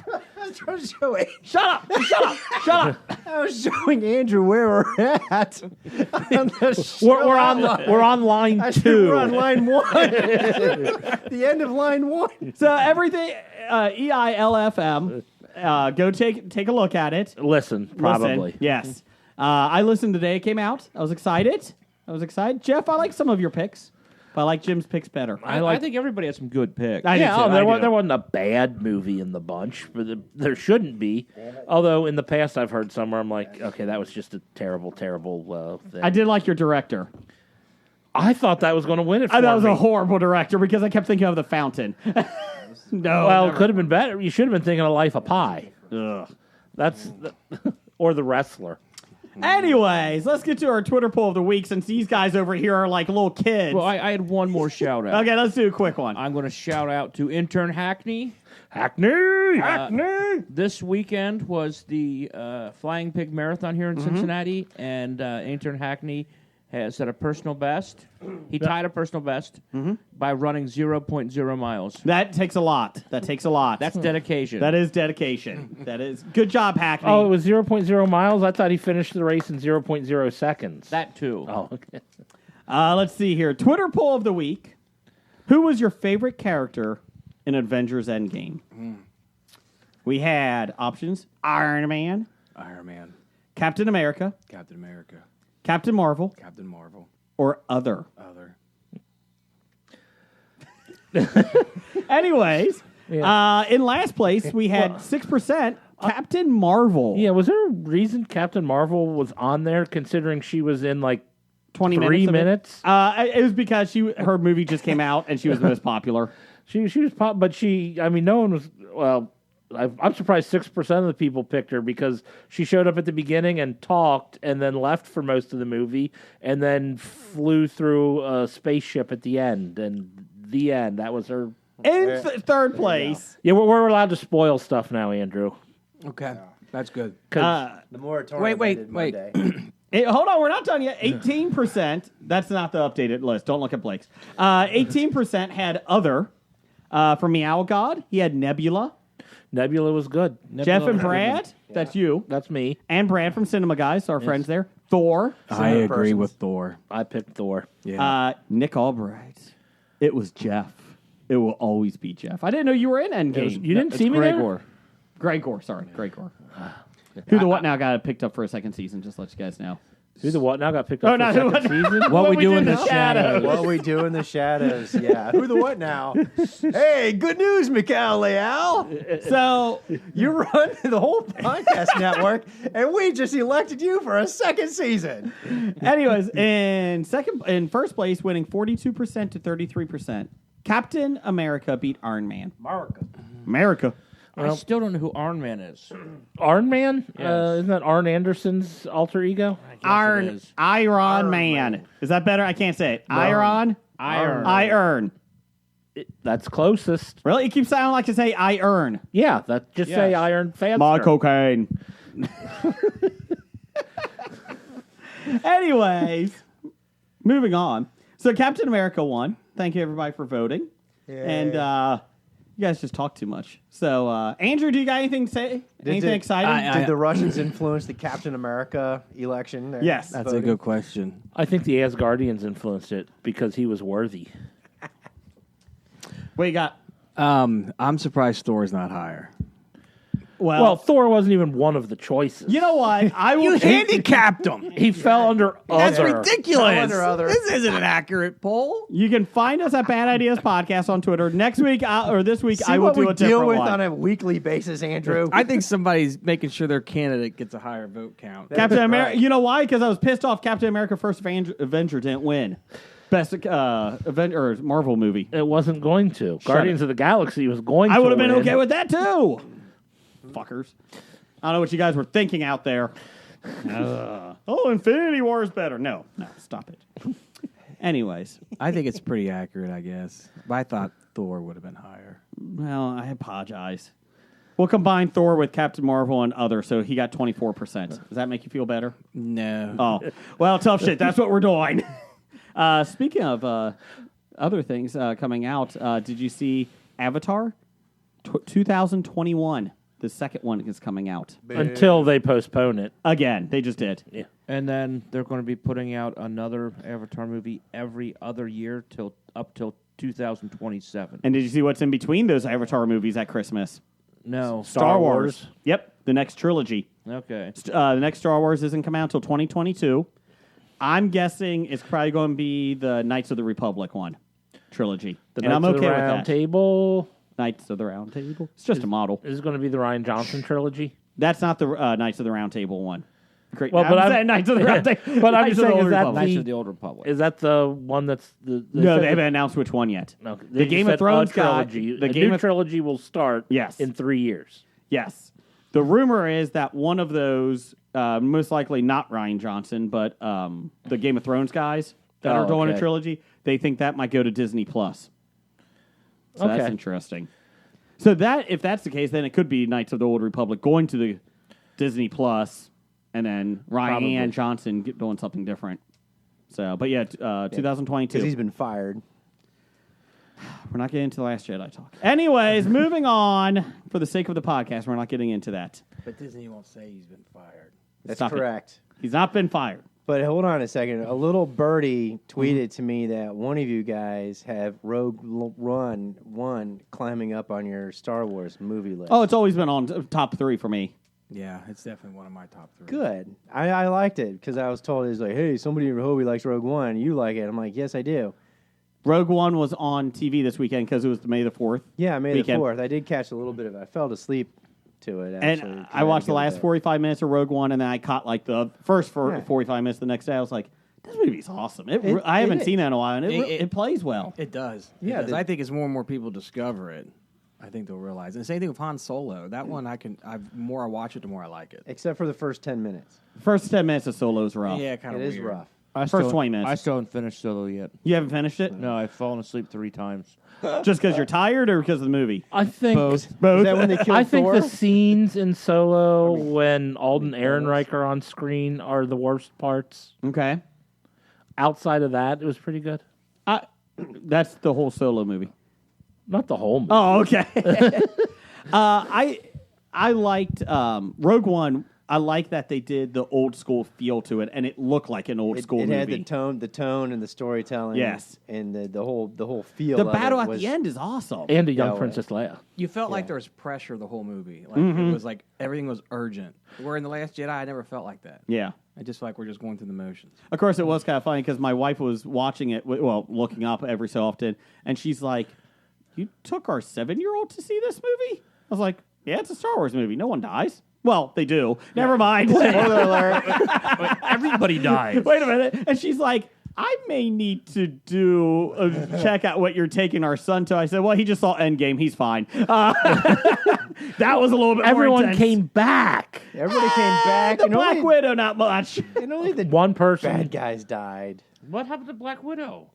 I was showing, Shut up. Shut up. Shut up. I was showing Andrew where we're at. On the we're show. on line I 2. said we're on line 1. The end of line 1. So everything, EILFM, go take a look at it. Listen, probably. Listen, yes. I listened today. It came out. I was excited. Jeff, I like some of your picks, but I like Jim's picks better. I think everybody has some good picks. I do Yeah, too. there wasn't a bad movie in the bunch, but there shouldn't be. Although in the past I've heard somewhere I'm like, okay, that was just a terrible thing. I did like your director. I thought that was going to win it for I thought it was me. a horrible director because I kept thinking of The Fountain. No. Well, never. it could have been better. You should have been thinking of Life of Pi. Ugh. Or The Wrestler. Anyways, let's get to our Twitter poll of the week since these guys over here are like little kids. Well, I had one more shout out. Okay, let's do a quick one. I'm going to shout out to intern Hackney. Hackney! This weekend was the Flying Pig Marathon here in Cincinnati, and intern Hackney has set a personal best. He tied a personal best by running 0.0 miles. That takes a lot. That's dedication. That is dedication. That is good job, Hackney. Oh, it was 0.0 miles? I thought he finished the race in 0.0 seconds. that too. Oh, okay. Let's see here. Twitter poll of the week. Who was your favorite character in Avengers Endgame? We had options: Iron Man, Iron Man, Captain America, Captain America, Captain Marvel, Captain Marvel, or other. other. Anyways, Yeah. In last place, we had 6% Captain Marvel. Yeah, was there a reason Captain Marvel was on there, considering she was in like 20 3 minutes. minutes? It was because her movie just came out and she was the most popular. She was but no one was. Well, I'm surprised 6% of the people picked her because she showed up at the beginning and talked, and then left for most of the movie, and then flew through a spaceship at the end. And the end, that was her. In third place, Yeah, we're allowed to spoil stuff now, Andrew. Okay, that's good. 'Cause The moratorium Wait. ended Monday. hold on, we're not done yet. 18%. That's not the updated list. Don't look at Blake's. 18% had other. From Meow God, he had Nebula. Nebula was good. Jeff and Brad, that's you. That's me. And Brad from Cinema Guys, our friends there. Thor. I agree with Thor. I picked Thor. Yeah. Nick Albright. It was Jeff. It will always be Jeff. I didn't know you were in Endgame. You didn't see me there? Gregor, sorry. Gregor. Who the What Now got picked up for a second season, just to let you guys know. Who the What Now got picked up for no, second season? What we do in the shadows. What we do in the shadows. Yeah. Who the what now? Hey, good news, Mikhail Leal. So, You run the whole podcast network, and we just elected you for a second season. anyways, in first place, winning 42% to 33%, Captain America beat Iron Man. America. I still don't know who Iron Man is. Arn Man? Yes. Isn't that Arn Anderson's alter ego? Iron Man. Is that better? I can't say it. Iron. That's closest. Really? It keeps sounding like to say I earn. Yeah, just say Yes. Iron faster. My cocaine. Anyways, moving on. So Captain America won. Thank you everybody for voting. And you guys just talk too much. So Andrew, do you got anything to say? Anything exciting? Did the Russians influence the Captain America election? Yes. That's a good question. I think the Asgardians influenced it because he was worthy. What you got? I'm surprised Thor's not higher. Well, Thor wasn't even one of the choices. you know what? I will handicapped him. He fell under That's other. ridiculous. Under other. This isn't an accurate poll. You can find us at Bad Ideas Podcast on Twitter. Next week or this week, See I will what do we a different deal with one. on a weekly basis, Andrew. I think somebody's making sure their candidate gets a higher vote count. Captain That's America. right. You know why? Because I was pissed off. Captain America: First Avenger didn't win. Best Marvel movie. It wasn't going to. Guardians of the Galaxy was going to. I would have been win. okay with that too. Fuckers. I don't know what you guys were thinking out there. Infinity War is better. No, stop it. Anyways, I think it's pretty accurate, I guess. But I thought Thor would have been higher. well, I apologize. We'll combine Thor with Captain Marvel and other, so he got 24%. Does that make you feel better? No. Oh, well, tough shit. That's what we're doing. Speaking of other things coming out, did you see Avatar 2021? The second one is coming out. Until they postpone it. Again, they just did. Yeah. And then they're going to be putting out another Avatar movie every other year up till 2027. And did you see what's in between those Avatar movies at Christmas? No. Star Wars. Yep, the next trilogy. Okay. The next Star Wars isn't come out until 2022. I'm guessing it's probably going to be the Knights of the Republic one trilogy. The and I'm Knights of okay the with Round that. Table. Knights of the Round Table. It's just a model. Is it going to be the Ryan Johnson trilogy? That's not the Knights of the Round Table one. Great. Well, but I'm I'm- saying Knights of the Round Table. But I'm Knights just of the saying, Old is that Republic. Knights of the Old Republic. Is that the one that's the? No, they haven't announced which one yet. No, The Game of Thrones got trilogy. the A Game new of trilogy will start. Yes. in 3 years. Yes. The rumor is that one of those, most likely not Ryan Johnson, but the Game of Thrones guys that are doing a okay. trilogy, they think that might go to Disney Plus. So Okay. that's interesting. So that if that's the case, then it could be Knights of the Old Republic going to the Disney Plus, and then Ryan Johnson doing something different. So, but yeah, 2022. Because he's been fired. We're not getting into the Last Jedi talk. Anyways, moving on. For the sake of the podcast, we're not getting into that. But Disney won't say he's been fired. That's Stop it. correct. He's not been fired. But hold on a second. A little birdie tweeted to me that one of you guys have Rogue One climbing up on your Star Wars movie list. Oh, it's always been on top 3 for me. Yeah, it's definitely one of my top 3. Good. I liked it because I was told, it's like, hey, somebody in Hobie likes Rogue One. You like it. I'm like, yes, I do. Rogue One was on TV this weekend because it was May the 4th. Yeah, May the weekend. 4th. I did catch a little bit of it. I fell asleep to it, actually. And I watched the last 45 minutes of Rogue One, and then I caught like the first 45 minutes the next day. I was like, this movie's awesome. I haven't seen that in a while, and it plays well. It does. Yeah, It does. I think as more and more people discover it, I think they'll realize. And the same thing with Han Solo. That one, the more I watch it, the more I like it. Except for the first 10 minutes. First 10 minutes of Solo's rough. Yeah, kind It of is rough. First 20 minutes. I still haven't finished Solo yet. You haven't finished it? No, I've fallen asleep 3 times. Just because you're tired or because of the movie? I think Both. Is that when they killed I think Thor? the scenes in Solo when Alden Ehrenreich are on screen are the worst parts. Okay. Outside of that, it was pretty good. That's the whole Solo movie. Not the whole movie. Oh, okay. I liked Rogue One. I like that they did the old school feel to it, and it looked like an old school movie. It had the tone and the storytelling. Yes. And the whole feel The of battle it at was, the end is awesome. And a young Yeah, Princess Leia. You felt like there was pressure the whole movie. Like it was like everything was urgent. Where in The Last Jedi, I never felt like that. Yeah. I just feel like we're just going through the motions. Of course, it was kind of funny because my wife was watching it, looking up every so often, and she's like, "You took our 7-year-old to see this movie?" I was like, "Yeah, it's a Star Wars movie. No one dies." Well, they do. Never mind. Everybody dies. Wait a minute. And she's like, I may need to do check out what you're taking our son to. I said, well, he just saw Endgame. He's fine. That was a little bit more Everyone intense. came back. Everybody came back. The and Black only, Widow, not much. and only the One person. bad guys died. What happened to Black Widow?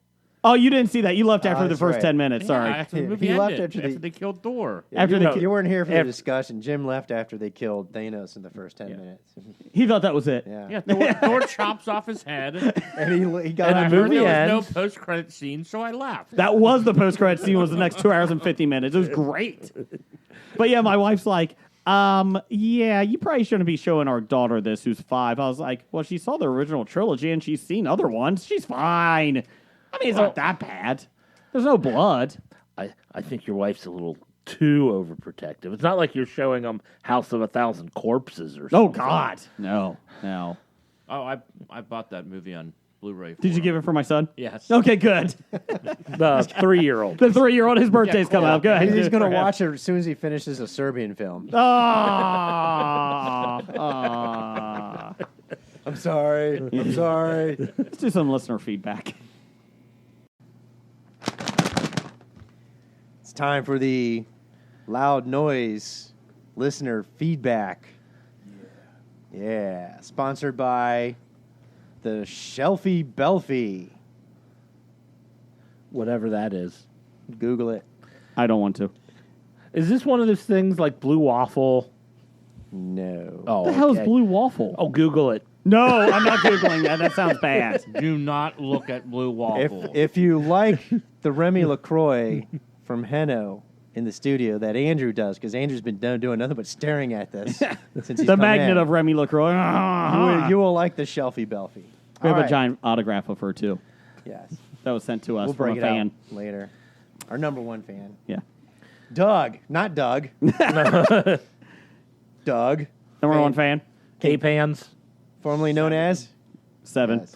Oh, you didn't see that. You left after the that's first right. 10 minutes. Sorry. Yeah, after the He movie left ended, after after the- they killed Thor. After you, the- you weren't here for the Af- discussion. Jim left after they killed Thanos in the first 10 minutes. He thought that was it. Yeah. Yeah, Thor chops off his head. And he got And I the heard movie there was ends. no post-credit scene, so I laughed. That was the post-credit scene. Was the next 2 hours and 50 minutes. It was great. But yeah, my wife's like, yeah, you probably shouldn't be showing our daughter this, who's 5. I was like, well, she saw the original trilogy and she's seen other ones. She's fine. I mean, it's not that bad. There's no blood. I think your wife's a little too overprotective. It's not like you're showing them House of 1,000 Corpses or something. Oh God, no. Oh, I bought that movie on Blu-ray. Did you give it for my son? Yes. Okay, good. The 3-year-old. The 3-year-old, his birthday's coming up. Go ahead. He's going to watch it as soon as he finishes a Serbian film. Ah. I'm sorry. I'm sorry. Let's do some listener feedback. It's time for the loud noise listener feedback. Yeah. Sponsored by the Shelfie Belfie. Whatever that is. Google it. I don't want to. Is this one of those things like Blue Waffle? No. Oh, What the hell is okay. Blue Waffle? Oh, Google it. No, I'm not Googling that. That sounds bad. Do not look at Blue Waffle. If you like the Remy LaCroix from Heno in the studio that Andrew does, because Andrew's been doing nothing but staring at this since he's The come magnet in. of Remy LaCroix. You will like the Shelfie Belfie. We have All a right. giant autograph of her, too. Yes. That was sent to us We'll from break a it fan. out later. Our number one fan. Yeah. Doug. Not Doug. Doug. Number one fan? K-Pans. Formerly known as? 7. Yes.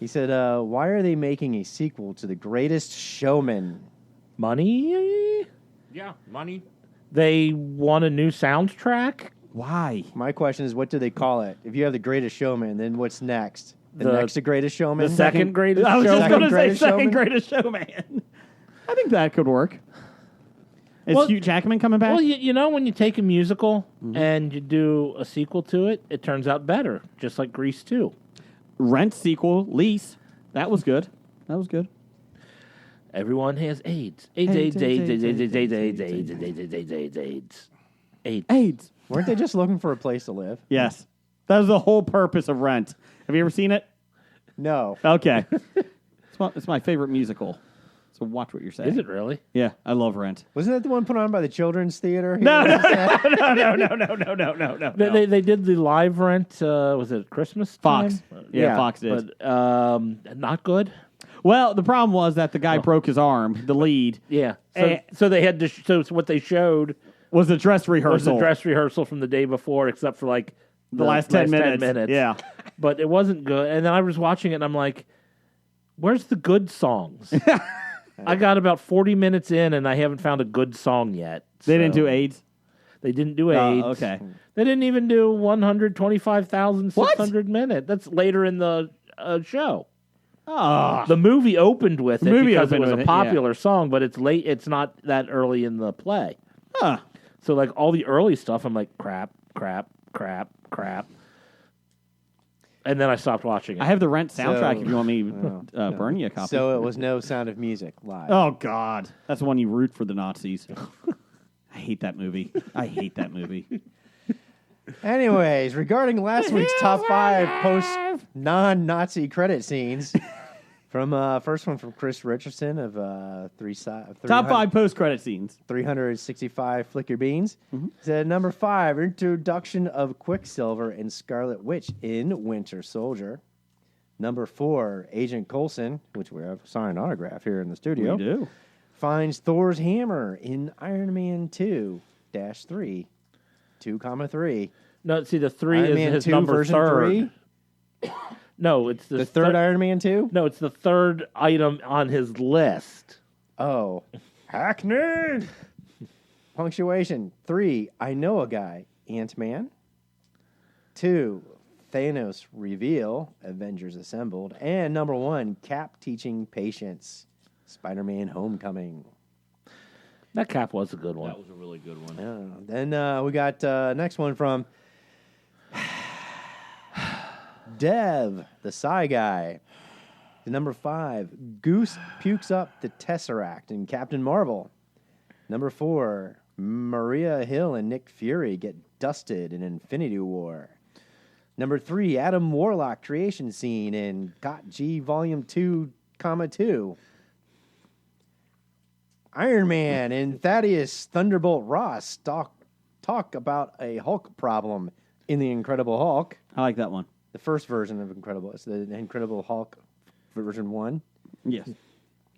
He said, why are they making a sequel to The Greatest Showman? Money? yeah, money. They want a new soundtrack? Why? My question is, what do they call it? If you have The Greatest Showman, then what's next? The The- next to Greatest Showman? The second greatest I was show? just going to say Greatest second Showman? greatest showman. I think that could work. Is Well- Hugh Jackman coming back? Well, you know, when you take a musical and you do a sequel to it, it turns out better, just like Grease 2. Rent sequel, Lease. That was good. That was good. Everyone has AIDS. AIDS. AIDS. Weren't they just looking for a place to live? Yes. That was the whole purpose of Rent. Have you ever seen it? No. Okay. It's my favorite musical. So watch what you're saying. Is it really? Yeah, I love Rent. Wasn't that the one put on by the Children's Theater? No. They did the live Rent, was it Christmas time? Fox. Yeah, Fox did. But not good. Well, the problem was that the guy broke his arm, the lead. Yeah. Eh. So they had to, so what they showed Was a dress was rehearsal. the dress rehearsal from the day before, except for like the last 10 minutes. Yeah. But it wasn't good. And then I was watching it and I'm like, Where's the good songs? I got about 40 minutes in, and I haven't found a good song yet. They didn't so- do AIDS? They didn't do Oh, AIDS. okay. They didn't even do 125,600 minutes. That's later in the show. Oh. The movie opened with it movie because it opened was with a it, popular song, but it's late. It's not that early in the play. Huh. So like all the early stuff, I'm like crap. And then I stopped watching it. I have the Rent soundtrack So- if you want me to burn you a copy. So it was no Sound of Music live. Oh, God. That's the one you root for the Nazis. I hate that movie. Anyways, regarding last week's top 5 post non-Nazi credit scenes, from first one from Chris Richardson of Top 5 post-credit scenes. 365 Flick Your Beans. Said number 5, introduction of Quicksilver and Scarlet Witch in Winter Soldier. Number 4, Agent Coulson, which we have signed autograph here in the studio. We do. Finds Thor's hammer in Iron Man 2-3, 2,3. No, see, the 3 Iron is Man his 2 number version 3rd. 3? No, it's The third Iron Man 2? No, it's the 3rd item on his list. Oh. Hackney! Punctuation. 3, I know a guy. Ant-Man. 2, Thanos reveal. Avengers assembled. And number 1, Cap teaching patience. Spider-Man Homecoming. That Cap was a good one. That was a really good one. Then we got next one from Dev, the Psy guy. The number 5, Goose pukes up the Tesseract in Captain Marvel. Number 4, Maria Hill and Nick Fury get dusted in Infinity War. Number 3, Adam Warlock creation scene in Got G Volume 2, 2. Iron Man and Thaddeus Thunderbolt Ross talk about a Hulk problem in the Incredible Hulk. I like that one. The first version of Incredible. It's the Incredible Hulk version 1. Yes.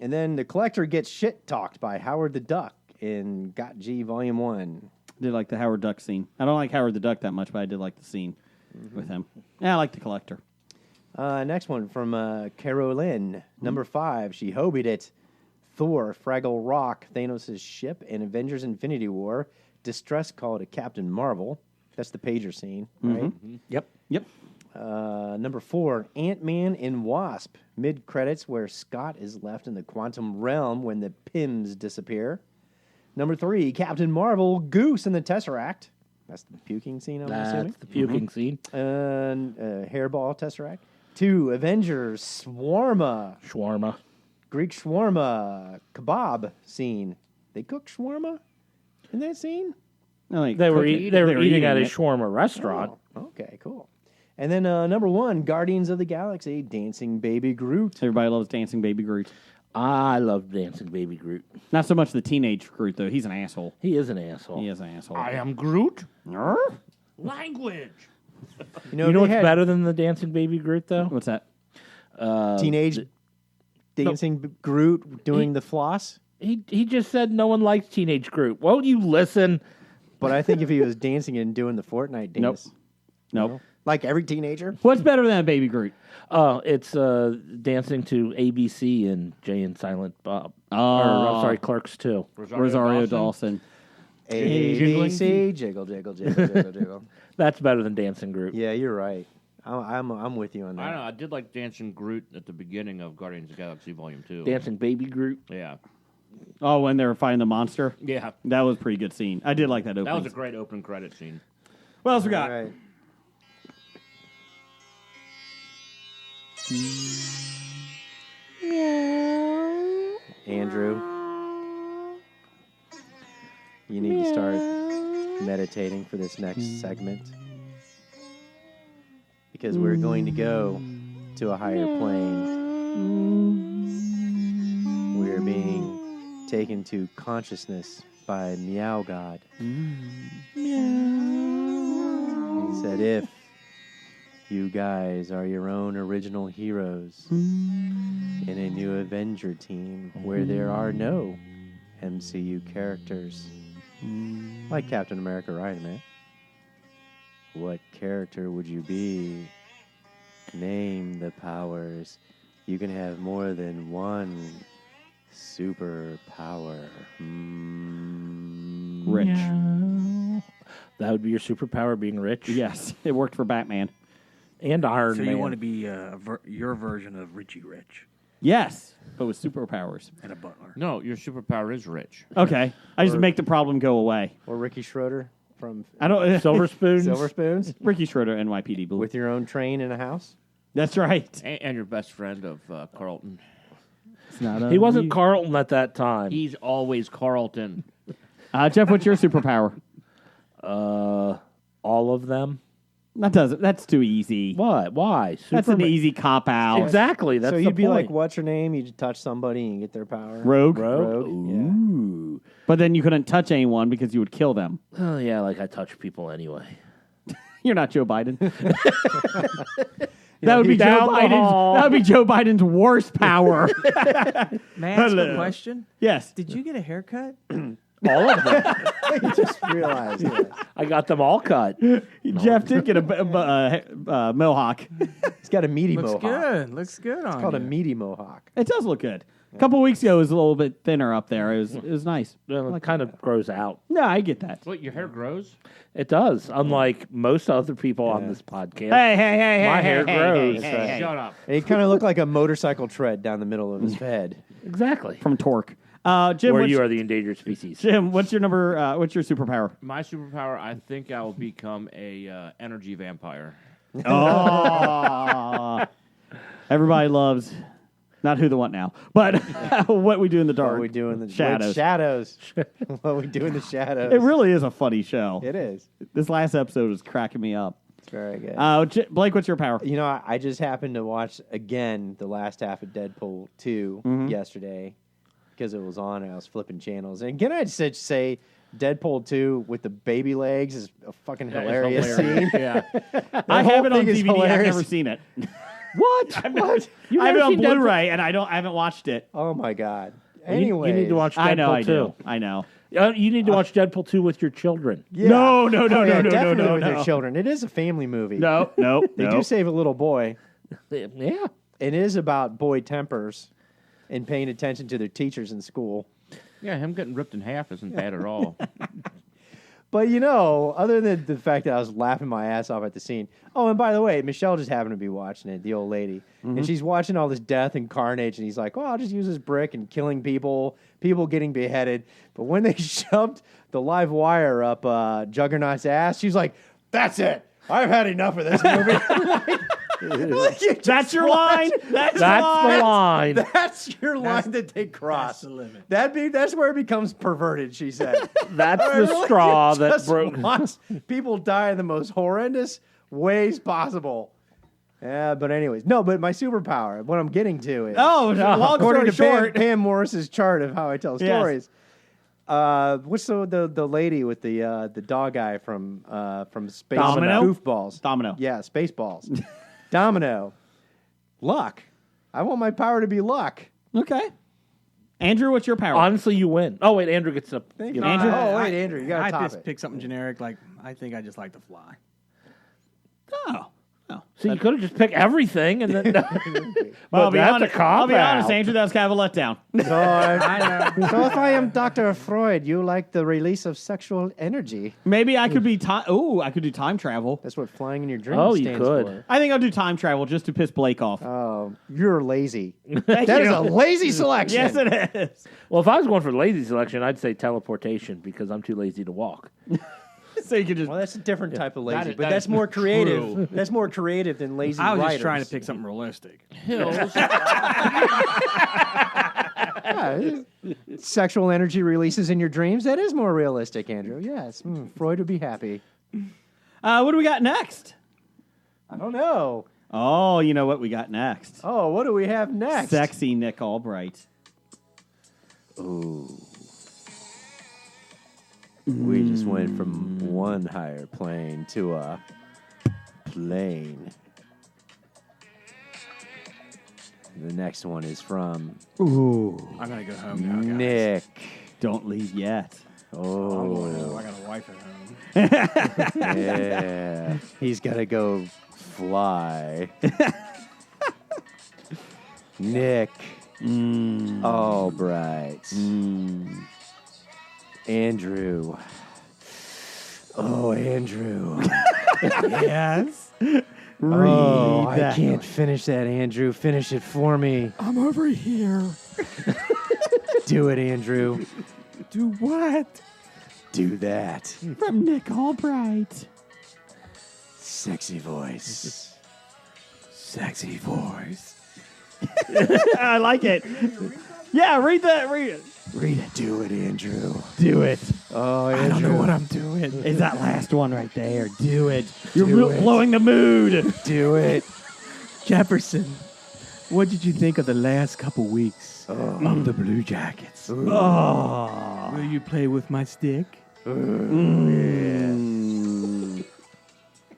And then the Collector gets shit talked by Howard the Duck in Got G Volume 1. I did like the Howard Duck scene. I don't like Howard the Duck that much, but I did like the scene with him. Yeah, I like the Collector. Next one from Carolyn. Number 5, she hobied it. Thor, Fraggle Rock, Thanos' ship, and Avengers Infinity War. Distress call to Captain Marvel. That's the pager scene, right? Yep. Number 4, Ant-Man and Wasp. Mid-credits where Scott is left in the quantum realm when the Pims disappear. Number 3, Captain Marvel, Goose in the Tesseract. That's the puking scene, I'm assuming. That's the puking scene. Hairball Tesseract. 2, Avengers, Shawarma. Greek shawarma kebab scene. They cook shawarma in that scene? I like They were cooking. eating at a it. shawarma restaurant. Oh, okay, cool. And then number 1, Guardians of the Galaxy, Dancing Baby Groot. Everybody loves Dancing Baby Groot. I love Dancing Baby Groot. Not so much the teenage Groot, though. He's an asshole. He is an asshole. He is an asshole. I am Groot. Arr? Language. You know they what's had better than the Dancing Baby Groot, though? What's that? Teenage Dancing Groot doing the floss? He just said no one likes Teenage Groot. Won't you listen? But I think if he was dancing and doing the Fortnite dance. Nope. Like every teenager. What's better than a Baby Groot? It's dancing to ABC and Jay and Silent Bob. Oh. Or, I'm sorry, Clerks 2. Rosario Dawson. ABC, jiggle, jiggle, jiggle, jiggle, jiggle. That's better than Dancing Groot. Yeah, you're right. I'm with you on I that. don't know. I did like Dancing Groot at the beginning of Guardians of the Galaxy Volume 2. Dancing Baby Groot. Yeah. Oh, when they were fighting the monster? Yeah. That was a pretty good scene. I did like that opening. That was a great opening credit scene. What else we got? All right. Andrew, you need to start meditating for this next segment because we're going to go to a higher plane. We're being taken to consciousness by Meow God. He said, if you guys are your own original heroes in a new Avenger team where there are no MCU characters, like Captain America or Iron Man, what character would you be? Name the powers You can have more than one superpower. Rich. That would be your superpower, being rich. Yes, it worked for Batman. And Iron So Man. you want to be your version of Richie Rich Yes, but with superpowers. and a butler. No, your superpower is rich. Okay, I just make the problem go away. Or Ricky Schroeder from I don't. Silver spoons. Silver Spoons Ricky Schroeder, NYPD Blue. with your own train in a house. That's right. And your best friend of Carlton. It's not He wasn't Carlton at that time. He's always Carlton. Jeff, what's your superpower? All of them. That's too easy. What? Why? That's an Superman- easy cop out. Exactly. That's so the you'd be like, point. what's your name? You touch somebody and you get their power. Rogue. Rogue? Ooh. But then you couldn't touch anyone because you would kill them. Oh, yeah, like I touch people anyway. You're not Joe Biden. That would be Joe down the Biden's. hall. That would be Joe Biden's worst power. May I ask Hello. a question? Yes. Did you get a haircut? All of them. You just realized. Yeah. I got them all cut. Jeff did get a mohawk. He's got a meaty Looks mohawk. good. Looks good on It's called you. a meaty mohawk. It does look good. A couple weeks ago, it was a little bit thinner up there. It was nice. Well, it kind of grows out. No, I get that. What, your hair grows? It does. Unlike most other people on this podcast. Hey, My hair grows. Shut up. And he kind of looked like a motorcycle tread down the middle of his head. Exactly. From Torque. Jim, Where what's, you are the endangered species. Jim, what's your number? What's your superpower? My superpower, I think I will become a energy vampire. Oh, everybody loves not who the what now, but what we do in the dark. What we do in the shadows. Shadows. What we do in the shadows. It really is a funny show. It is. This last episode was cracking me up. It's very good. Blake, what's your power? You know, I just happened to watch again the last half of Deadpool 2 yesterday because it was on and I was flipping channels. And again, I'd say Deadpool 2 with the baby legs is a fucking hilarious scene. Yeah. I whole have it on thing is DVD. I've hilarious. never seen it. What? What? You I have it never on seen Deadpool? Blu-ray, and I haven't watched it. Oh my god. You Anyway, need to watch Deadpool I know, I 2. do. I know. You need to watch Deadpool 2 with your children. Yeah. No, Definitely no, with no. your children. It is a family movie. No. They do save a little boy. Yeah. It is about boy tempers and paying attention to their teachers in school. Yeah, him getting ripped in half isn't bad at all. But, you know, other than the fact that I was laughing my ass off at the scene. Oh, and by the way, Michelle just happened to be watching it, the old lady. And she's watching all this death and carnage, and he's like, oh, I'll just use this brick and killing people, people getting beheaded. But when they shoved the live wire up Juggernaut's ass, she's like, that's it. I've had enough of this movie. That's your line. That's That's the line. That's your line that they cross. That's the limit. That's where it becomes perverted, she said. That's I the really straw that just broke. watch people die in the most horrendous ways possible. Yeah, but anyways, no. But my superpower, what I'm getting to is, long according story to short. Pam Morris's chart of how I tell Yes. stories. What's the lady with the dog guy from Space Domino? Goofballs? Domino. Yeah, Spaceballs. Domino. Luck. I want my power to be luck. Okay. Andrew, what's your power? Honestly, you win. Oh, wait, Andrew gets to. Thank give you. it- Andrew? Oh, wait, Andrew, you got to I top just it. pick something generic. Like I think I just like to fly. Oh. So you could have just picked everything and then. Well, But that's a cop I'll be honest, out. Andrew, that was kind of a letdown. So if I am Dr. Freud, you like the release of sexual energy. Maybe I could be time. Oh, I could do time travel. That's what flying in your dreams Oh, you stands could. for. I think I'll do time travel just to piss Blake off. Oh, you're lazy. Thank That you. is a lazy selection. Yes, it is. Well, if I was going for the lazy selection, I'd say teleportation because I'm too lazy to walk. So you could just. Well, that's a different type of lazy, is- but that that's is more creative. true. That's more creative than lazy I was writers. just trying to pick something realistic. Hills. Yeah, sexual energy releases in your dreams. That is more realistic, Andrew. Yes, Freud would be happy. What do we got next? I don't know. Oh, you know what we got next? Oh, what do we have next? Sexy Nick Albright. We just went from one higher plane to a plane. The next one is from Ooh. I'm gonna go home now, guys. Nick. Don't leave yet. Oh, I got a wife at home. yeah. He's got to go fly. Nick. Albright. Andrew. Oh, Andrew. Yes. Oh, I can't finish that, Andrew. Finish it for me. I'm over here. Do it, Andrew. Do what? Do that. From Nick Albright. Sexy voice. Sexy voice. I like it. Yeah, read that. Read it. Read it. Do it, Andrew. Do it. Oh, Andrew. I don't know what I'm doing. Is that last one right there? Do it. You're Do it. blowing the mood. Do it. Jefferson, what did you think of the last couple weeks of the Blue Jackets? Oh. Will you play with my stick?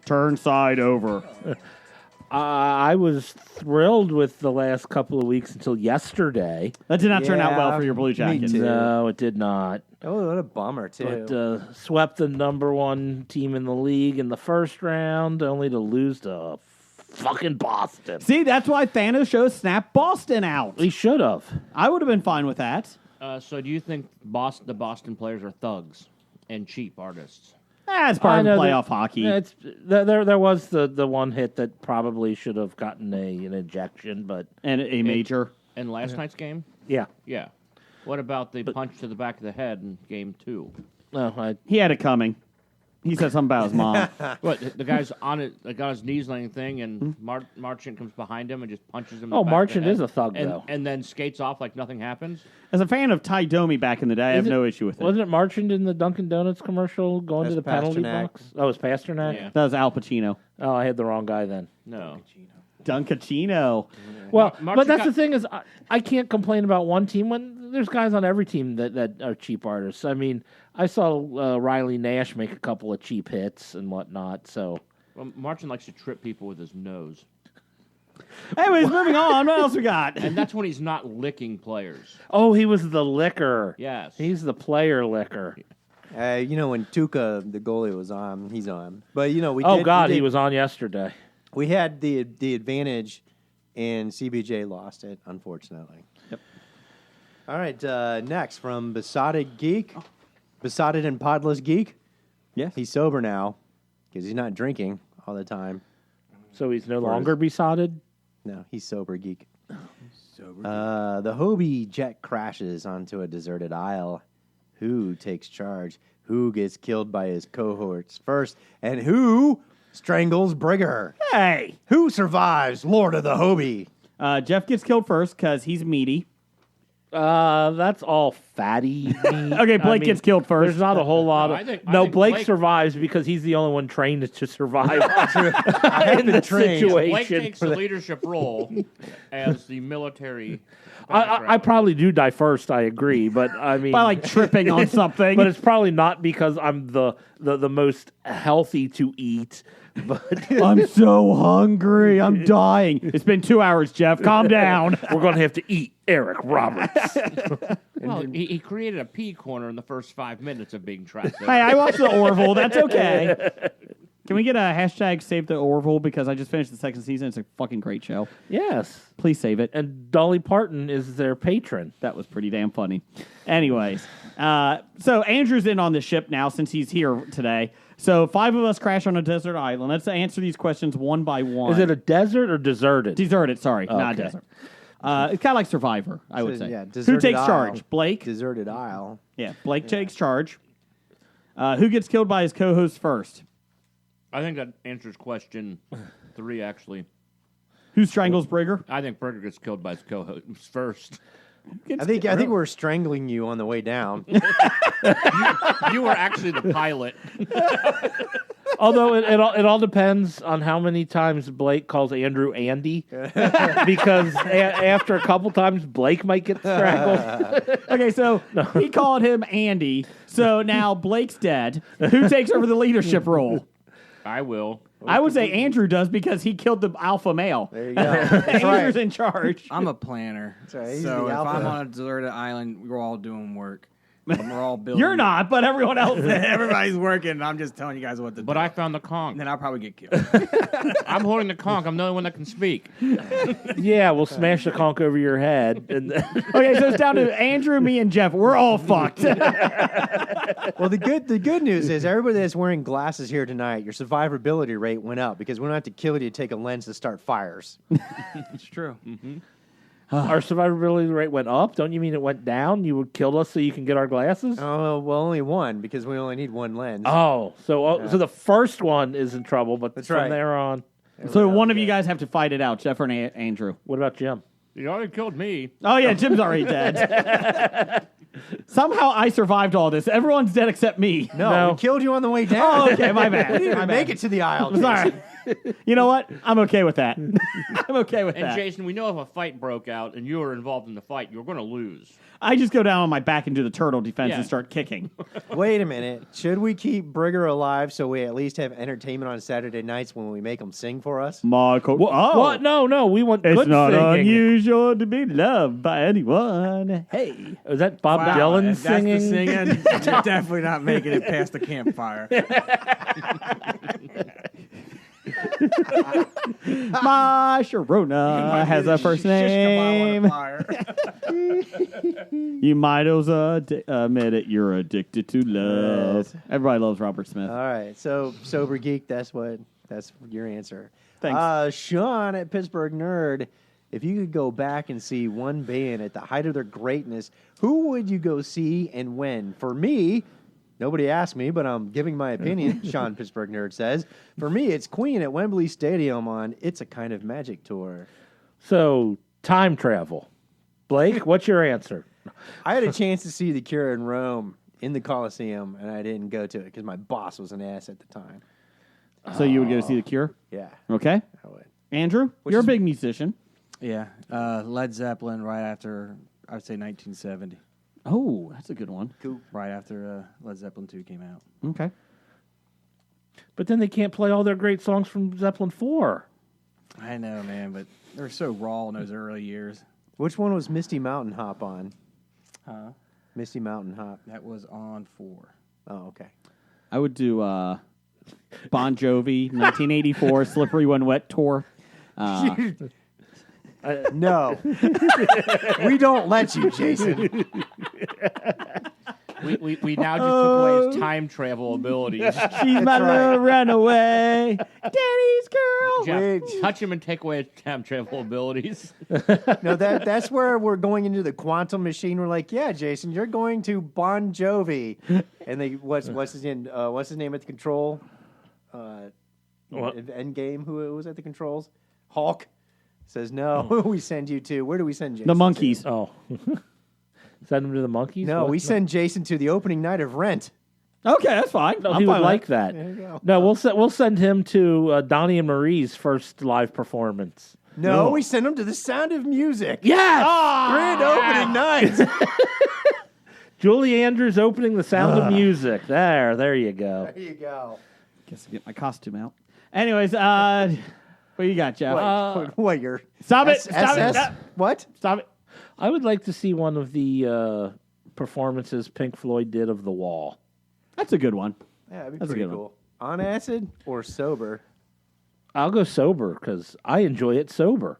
Turn side over. I was thrilled with the last couple of weeks until yesterday. That did not turn out well Yeah, for your Blue me Jackets. too. No, it did not. Oh, what a bummer, too. But swept the number one team in the league in the first round, only to lose to fucking Boston. See, that's why Thanos shows snap Boston out. We should have. I would have been fine with that. So do you think the Boston players are thugs and cheap artists? It's part of know playoff that- hockey. There was the one hit that probably should have gotten an ejection, but And a major. In last night's game? yeah. Yeah. What about the punch to the back of the head in game 2? No, He had it coming. He said something about his mom. What, the guy's on it, like on his knees laying thing, and Marchant comes behind him and just punches him in the back of the Marchant head, is a thug, and, though. and then skates off like nothing happens? As a fan of Ty Domi back in the day, I have no issue with it. Wasn't it Marchand in the Dunkin' Donuts commercial going to the That's penalty Pasternak. box? Oh, it was Pasternak? Yeah. That was Al Pacino. Oh, I had the wrong guy then. No. Dunkachino. Well, Marchand but that's got- the thing is, I can't complain about one team when there's guys on every team that are cheap artists. I mean, I saw Riley Nash make a couple of cheap hits and whatnot. So, Well, Marchant likes to trip people with his nose. Anyways, moving on. What else we got? And that's when he's not licking players. oh, he was the licker. Yes. He's the player licker. When Tuca, the goalie, was on, he's on. But, we Oh did, God, we he did- was on yesterday. We had the advantage, and CBJ lost it, unfortunately. Yep. All right, next from Besotted Geek. Besotted and Podless Geek. Yes. He's sober now because he's not drinking all the time. So he's no longer besotted. No, he's sober geek. The Hobie jet crashes onto a deserted isle. Who takes charge? Who gets killed by his cohorts first? And who strangles Brigger? Hey. Who survives Lord of the Hobie? Jeff gets killed first because he's meaty. That's all fatty. meat. Okay, Blake gets killed first. There's not a whole lot No, of. I think Blake Blake- survives because he's the only one trained to survive I have in been this trained. situation. Blake takes the leadership role as the military. I probably do die first. I agree, but I mean, By like tripping on something. but it's probably not because I'm the most healthy to eat. But I'm so hungry. I'm dying. It's been 2 hours, Jeff. Calm down. we're going to have to eat Eric Roberts. Well, he created a pee corner in the first 5 minutes of being trapped. Hey, I watched the Orville. That's okay. Can we get a hashtag save the Orville? Because I just finished the second season. It's a fucking great show. Yes, Please save it. and Dolly Parton is their patron. That was pretty damn funny. Anyways, so Andrew's in on the ship now since he's here today. So 5 of us crash on a desert island. Let's answer these questions one by one. Is it a desert or deserted? deserted? Sorry, not Okay. desert. It's kind of like Survivor, I would say. Yeah, Who deserted takes isle. charge? Blake? Deserted Isle. Yeah, Blake takes charge. Who gets killed by his co-host first? I think that answers question 3, actually. Who strangles Brigger? I think Berger gets killed by his co-host first. I think we're strangling you on the way down. You were actually the pilot. Although it all depends on how many times Blake calls Andrew Andy, because after a couple times Blake might get strangled. Okay, so he called him Andy. So now Blake's dead. Who takes over the leadership role? I will. I would say Andrew does because he killed the alpha male. There you go. That's Andrew's right. in charge. I'm a planner. right, he's So the if alpha. I'm on a deserted island, we're all doing work. And we're all building. You're not, but everyone else is. Everybody's working. And I'm just telling you guys what to do. But I found the conch. then I'll probably get killed. I'm holding the conch. I'm the only one that can speak. Yeah, we'll smash the conch over your head. And Okay, so it's down to Andrew, me, and Jeff. We're all fucked. Well, the good news is everybody that's wearing glasses here tonight, your survivability rate went up because we don't have to kill you to take a lens to start fires. It's true. our survivability rate went up. Don't you mean it went down? You would kill us so you can get our glasses? Oh, well, only one because we only need one lens. Oh, so the first one is in trouble, but That's from right. there on, So one of you guys have to fight it out, Jeff or Andrew. what about Jim? You already killed me. Oh, yeah, Jim's already dead. Somehow I survived all this. Everyone's dead except me. No, we killed you on the way down. Oh, okay, my bad. We didn't My even bad. make it to the aisle. Sorry. Jason. You know what? I'm okay with that. I'm okay with And that. Jason, we know if a fight broke out and you were involved in the fight, you're going to lose. I just go down on my back and do the turtle defense Yeah. and start kicking. Wait a minute. Should we keep Brigger alive so we at least have entertainment on Saturday nights when we make him sing for us? Michael. What? No, we want It's good not singing. unusual to be loved by anyone. Hey. Is that Bob Wow, Dylan if that's singing? the singing. You're definitely not making it past the campfire. My Sharona has a first name. You might as well admit it. You're addicted to love. Everybody loves Robert Smith. All right. So, Sober Geek, that's your answer. Thanks. Sean at Pittsburgh Nerd, if you could go back and see one band at the height of their greatness, who would you go see and when? For me, nobody asked me, but I'm giving my opinion, Sean Pittsburgh Nerd says. For me, it's Queen at Wembley Stadium on It's a Kind of Magic tour. So, time travel. Blake, what's your answer? I had a chance to see The Cure in Rome in the Coliseum, and I didn't go to it because my boss was an ass at the time. So you would go see The Cure? Yeah, Okay. I would. Andrew, you're a big musician. Yeah. Led Zeppelin right after, I would say 1970. Oh, that's a good one. Right after Led Zeppelin 2 came out. Okay. But then they can't play all their great songs from Zeppelin 4. I know, man, but they're so raw in those early years. Which one was Misty Mountain Hop on? Huh? Misty Mountain Hop. That was on 4. Oh, okay. I would do Bon Jovi, 1984, Slippery When Wet tour. No. We don't let you, Jason. We now just took away his time travel abilities. She's my little runaway, Daddy's girl. Jeff, Wait. touch him and take away his time travel abilities. No, that's where we're going into the quantum machine. We're like, yeah, Jason, you're going to Bon Jovi, and they what's his name? What's his name at the control? What? Endgame. Who was at the controls? Hulk says no. We send you to where do we send Jason? The monkeys. Oh. Send them to the monkeys? No, What? we send Jason to the opening night of Rent. Okay, that's fine. No, I'm he fine would with like that. There you go. No, we'll send him to Donnie and Marie's first live performance. No, we send him to the Sound of Music. Yes! Grand opening night. Julie Andrews opening the Sound of Music. There you go. There you go. Guess I'll get my costume out. Anyways, what you got, Jeff? What you're Stop it! Stop SS? it! What? Stop it! I would like to see one of the performances Pink Floyd did of The Wall. That's a good one. Yeah, that'd be That's a pretty good cool. On acid or sober? I'll go sober because I enjoy it sober.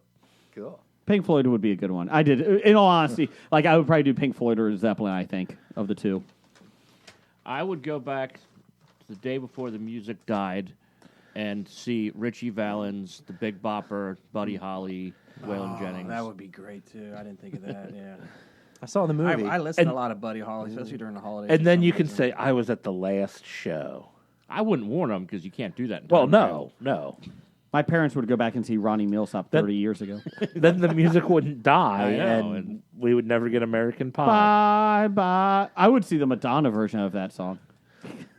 Cool. Pink Floyd would be a good one. I did, in all honesty, like I would probably do Pink Floyd or Zeppelin, I think, of the two. I would go back to the day before the music died and see Richie Valens, the Big Bopper, Buddy Holly, Waylon Jennings. That would be great, too. I didn't think of that, yeah. I saw the movie. I listened And- to a lot of Buddy Holly, especially during the holidays. And for then some you can reason. say, I was at the last show. I wouldn't warn them because you can't do that. In Well, time no, travel. no. My parents would go back and see Ronnie Millsap 30 years ago. Then the music wouldn't die, I know, and and- we would never get American Pie. Bye, bye. I would see the Madonna version of that song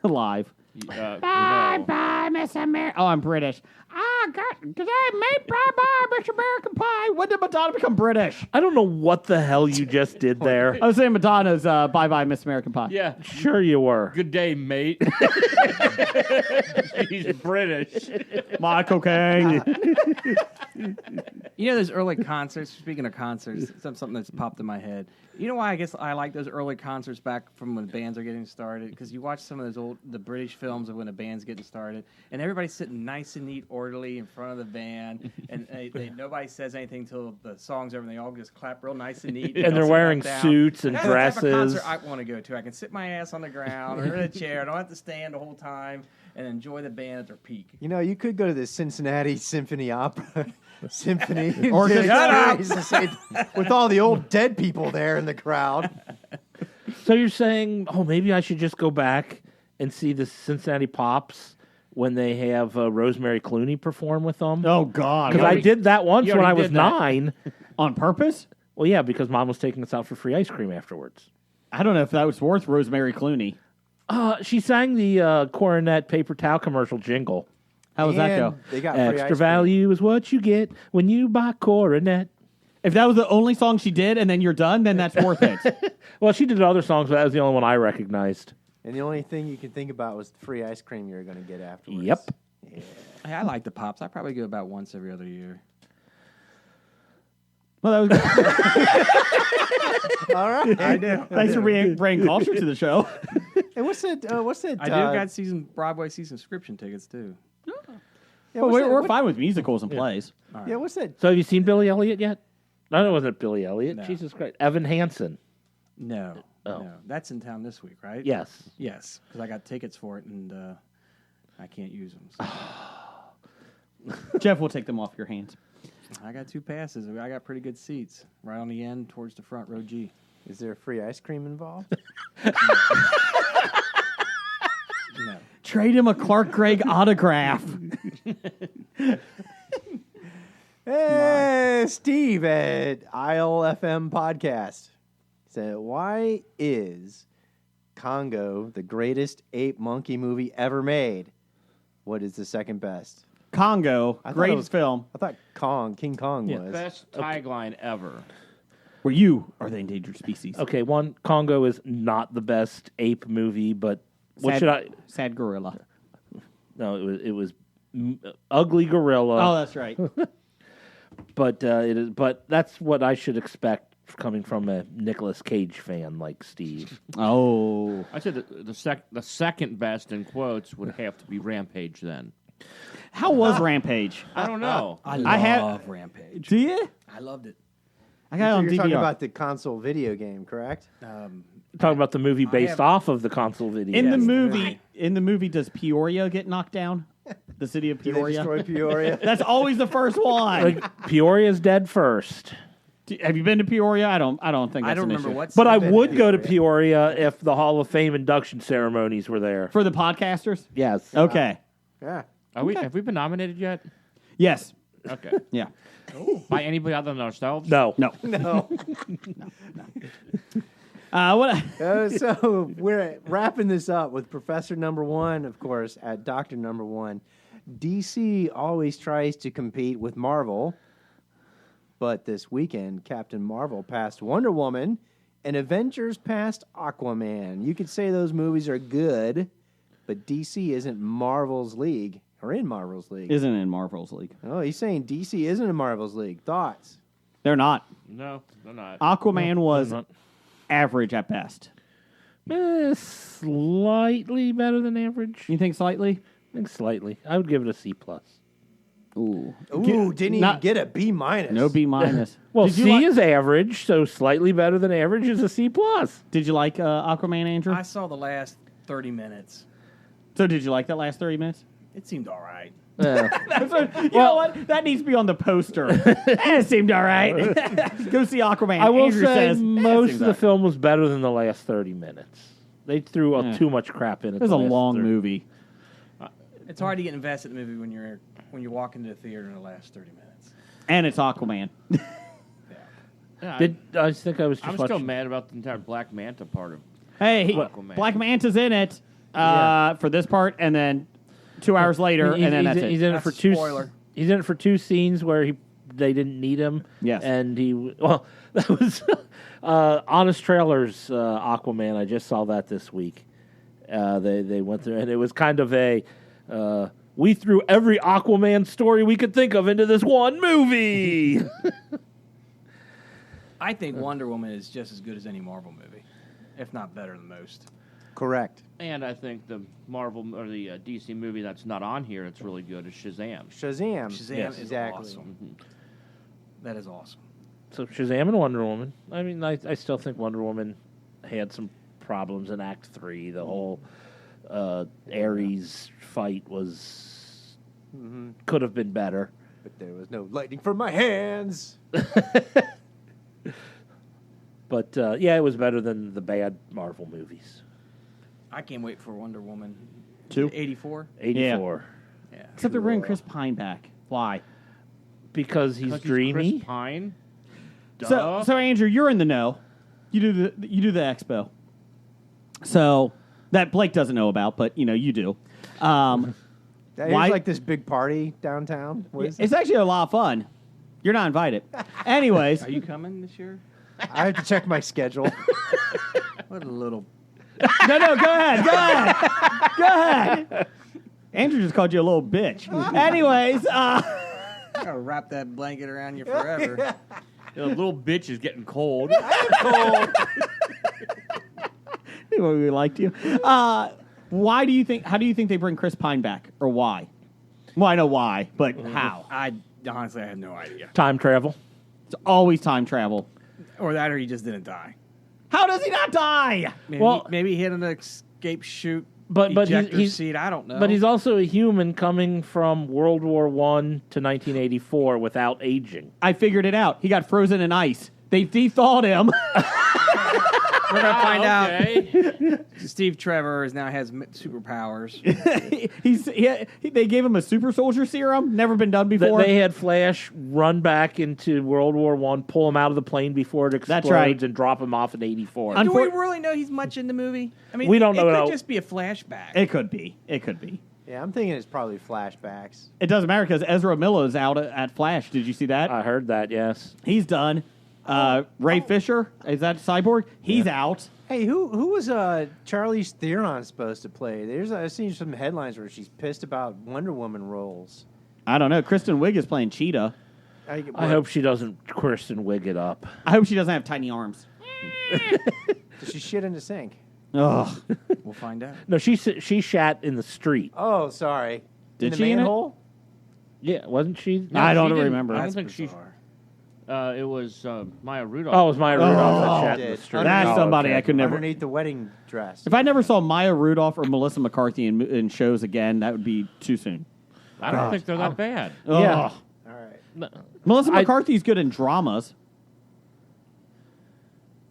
live. No. Bye, Miss America. Oh, I'm British. Because I made bye, Miss American Pie. When did Madonna become British? I don't know what the hell you just did there. I was saying Madonna's Bye, Miss American Pie. Yeah. Sure you were. Good day, mate. He's British. My cocaine. You know those early concerts. Speaking of concerts, something that's popped in my head. You know why I guess I like those early concerts back from when bands are getting started? Because you watch some of those the British films of when a band's getting started, and everybody's sitting nice and neat, orderly in front of the band, and nobody says anything until the song's over, and they all just clap real nice and neat. And they're wearing suits and That's the type of dresses. concert I want to go to. I can sit my ass on the ground or in a chair. I don't have to stand the whole time and enjoy the band at their peak. You know, you could go to the Cincinnati Symphony Opera. Symphony Or Shut up! with all the old dead people there in the crowd. So you're saying, maybe I should just go back and see the Cincinnati Pops when they have Rosemary Clooney perform with them? Oh, God. Because I did that once you when I already was did that. 9. On purpose? Well, yeah, because Mom was taking us out for free ice cream afterwards. I don't know if that was worth Rosemary Clooney. She sang the Coronet paper towel commercial jingle. How does that And go? They got free ice Extra cream. value is what you get when you buy Coronet. If that was the only song she did and then you're done, then that's worth it. Well, she did other songs, but that was the only one I recognized. And the only thing you can think about was the free ice cream you were going to get afterwards. Yep. Yeah. Hey, I like the Pops. I probably go about once every other year. Well, that was All right. I do. Thanks for bringing culture to the show. And what's that? I do got Broadway season subscription tickets too. Yeah, Well, what's that- we're what- fine with musicals and plays. Yeah, what's that? So have you seen Billy Elliot yet? No, it wasn't Billy Elliot. No. Jesus Christ. Evan Hansen. No, Oh. no, that's in town this week, right? Yes. yes, because I got tickets for it and I can't use them. So. Jeff will take them off your hands. I got 2 passes. I got pretty good seats, right on the end towards the front row G. Is there free ice cream involved? No, Trade him a Clark Gregg autograph. Hey, Steve at Isle FM Podcast said, "Why is Congo the greatest ape monkey movie ever made? What is the second best?" Congo, I thought great it was- film, I thought King Kong was. Best tagline ever. where you are the endangered species. Okay, one, Congo is not the best ape movie, but what should I... Sad gorilla. No, it was Ugly Gorilla. Oh, that's right. But it is. But that's what I should expect coming from a Nicolas Cage fan like Steve. Oh, I said the second best in quotes would have to be Rampage. Then how was Rampage? I don't know. I love Rampage. Do you? I loved it. I got it on You're DVR. talking about the console video game, correct? Talking about the movie based have- off of the console video. in the Yes. movie, does Peoria get knocked down? The city of Did they Peoria. destroy Peoria? That's always the first one. like Peoria's dead first. Have you been to Peoria? I don't think that's I don't an remember issue. what. But I been to would go to Peoria. Peoria if the Hall of Fame induction ceremonies were there. For the podcasters. Yes. Okay. Yeah. Have we been nominated yet? Yes. Okay. Yeah. By anybody other than ourselves? No. No. No. What? So we're wrapping this up with Professor Number One, of course, at Doctor Number One. DC always tries to compete with Marvel, but this weekend, Captain Marvel passed Wonder Woman, and Avengers passed Aquaman. You could say those movies are good, but DC isn't Marvel's league, or in Marvel's league. Isn't in Marvel's league. Oh, he's saying DC isn't in Marvel's league. Thoughts? They're not. No, they're not. Aquaman was not. average at best. Slightly better than average. You think slightly? I think slightly. I would give it a C+. Ooh. Ooh, didn't even not- get a B minus. No B minus. Well, Did you C like- is average, so slightly better than average is a C+. Did you like Aquaman, Andrew? I saw the last 30 minutes. So did you like that last 30 minutes? It seemed all right. You know what? That needs to be on the poster. It seemed all right. Go see Aquaman. I will Andrew say says, most seems of the all right. film was better than the last 30 minutes. They threw too much crap in it. It was a long movie. It's hard to get invested in the movie when you walk into the theater in the last 30 minutes. And it's Aquaman. Yeah, I think I was just I'm watching. still mad about the entire Black Manta part of. Hey, Aquaman. Black Manta's in it for this part, and then 2 hours later, and then that's he's it. in it That's for a two. spoiler. He's in it for 2 scenes where they didn't need him. Yes. and that was Honest Trailers Aquaman. I just saw that this week. They went through, and it was kind of a we threw every Aquaman story we could think of into this one movie. I think Wonder Woman is just as good as any Marvel movie, if not better than most. Correct. And I think the Marvel or the DC movie that's not on here, it's really good, is Shazam. Shazam. Shazam is exactly. awesome. That is awesome. So Shazam and Wonder Woman. I mean, I still think Wonder Woman had some problems in Act 3. The whole Ares fight was could have been better. But there was no lightning from my hands. But yeah, it was better than the bad Marvel movies. I can't wait for Wonder Woman. 2? 84? 84. Yeah. Except they're bringing Chris Pine back. Why? Because he's 'Cause dreamy. Chris Pine. So Andrew, you're in the know. You do the expo. So that Blake doesn't know about, but you do. There's Why- like this big party downtown. What is It's actually a lot of fun. You're not invited. Anyways, Are you coming this year? I have to check my schedule. What a little... no, go ahead. Andrew just called you a little bitch. Anyways, I gotta wrap that blanket around you forever. The little bitch is getting cold. we liked you. Why do you think? How do you think they bring Chris Pine back, or why? Well, I know why, but how? Honestly, I have no idea. Time travel. It's always time travel. Or that, or he just didn't die. How does he not die? Maybe he hit an escape chute. But ejector he's seat. I don't know. But he's also a human coming from World War I to 1984 without aging. I figured it out. He got frozen in ice. They thawed him. We're gonna find Okay. out. Steve Trevor now has superpowers. They gave him a super soldier serum. Never been done before. They had Flash run back into World War I, pull him out of the plane before it explodes, right. and drop him off in 84. Do we really know he's much in the movie? I mean, We don't know. It No. could just be a flashback. It could be. Yeah, I'm thinking it's probably flashbacks. It doesn't matter because Ezra Miller is out at Flash. Did you see that? I heard that, yes. He's done. Ray Fisher, is that Cyborg? He's out. Hey, who was Charlize Theron supposed to play? I've seen some headlines where she's pissed about Wonder Woman roles. I don't know. Kristen Wiig is playing Cheetah. I hope she doesn't Kristen Wiig it up. I hope she doesn't have tiny arms. Does she shit in the sink? Ugh. We'll find out. No, she shat in the street. Oh, sorry. Did in the she in it? manhole? Yeah, wasn't she? I don't she didn't. remember. I don't That's think she. bizarre. It was Maya Rudolph. Oh, it was Maya Rudolph that Oh, shat in the did. street. That's Oh, somebody okay. I could never. Underneath the wedding dress. If I never saw Maya Rudolph or Melissa McCarthy in shows again, that would be too soon. I don't think they're that bad. Yeah. Ugh. All right. No. Melissa McCarthy's good in dramas.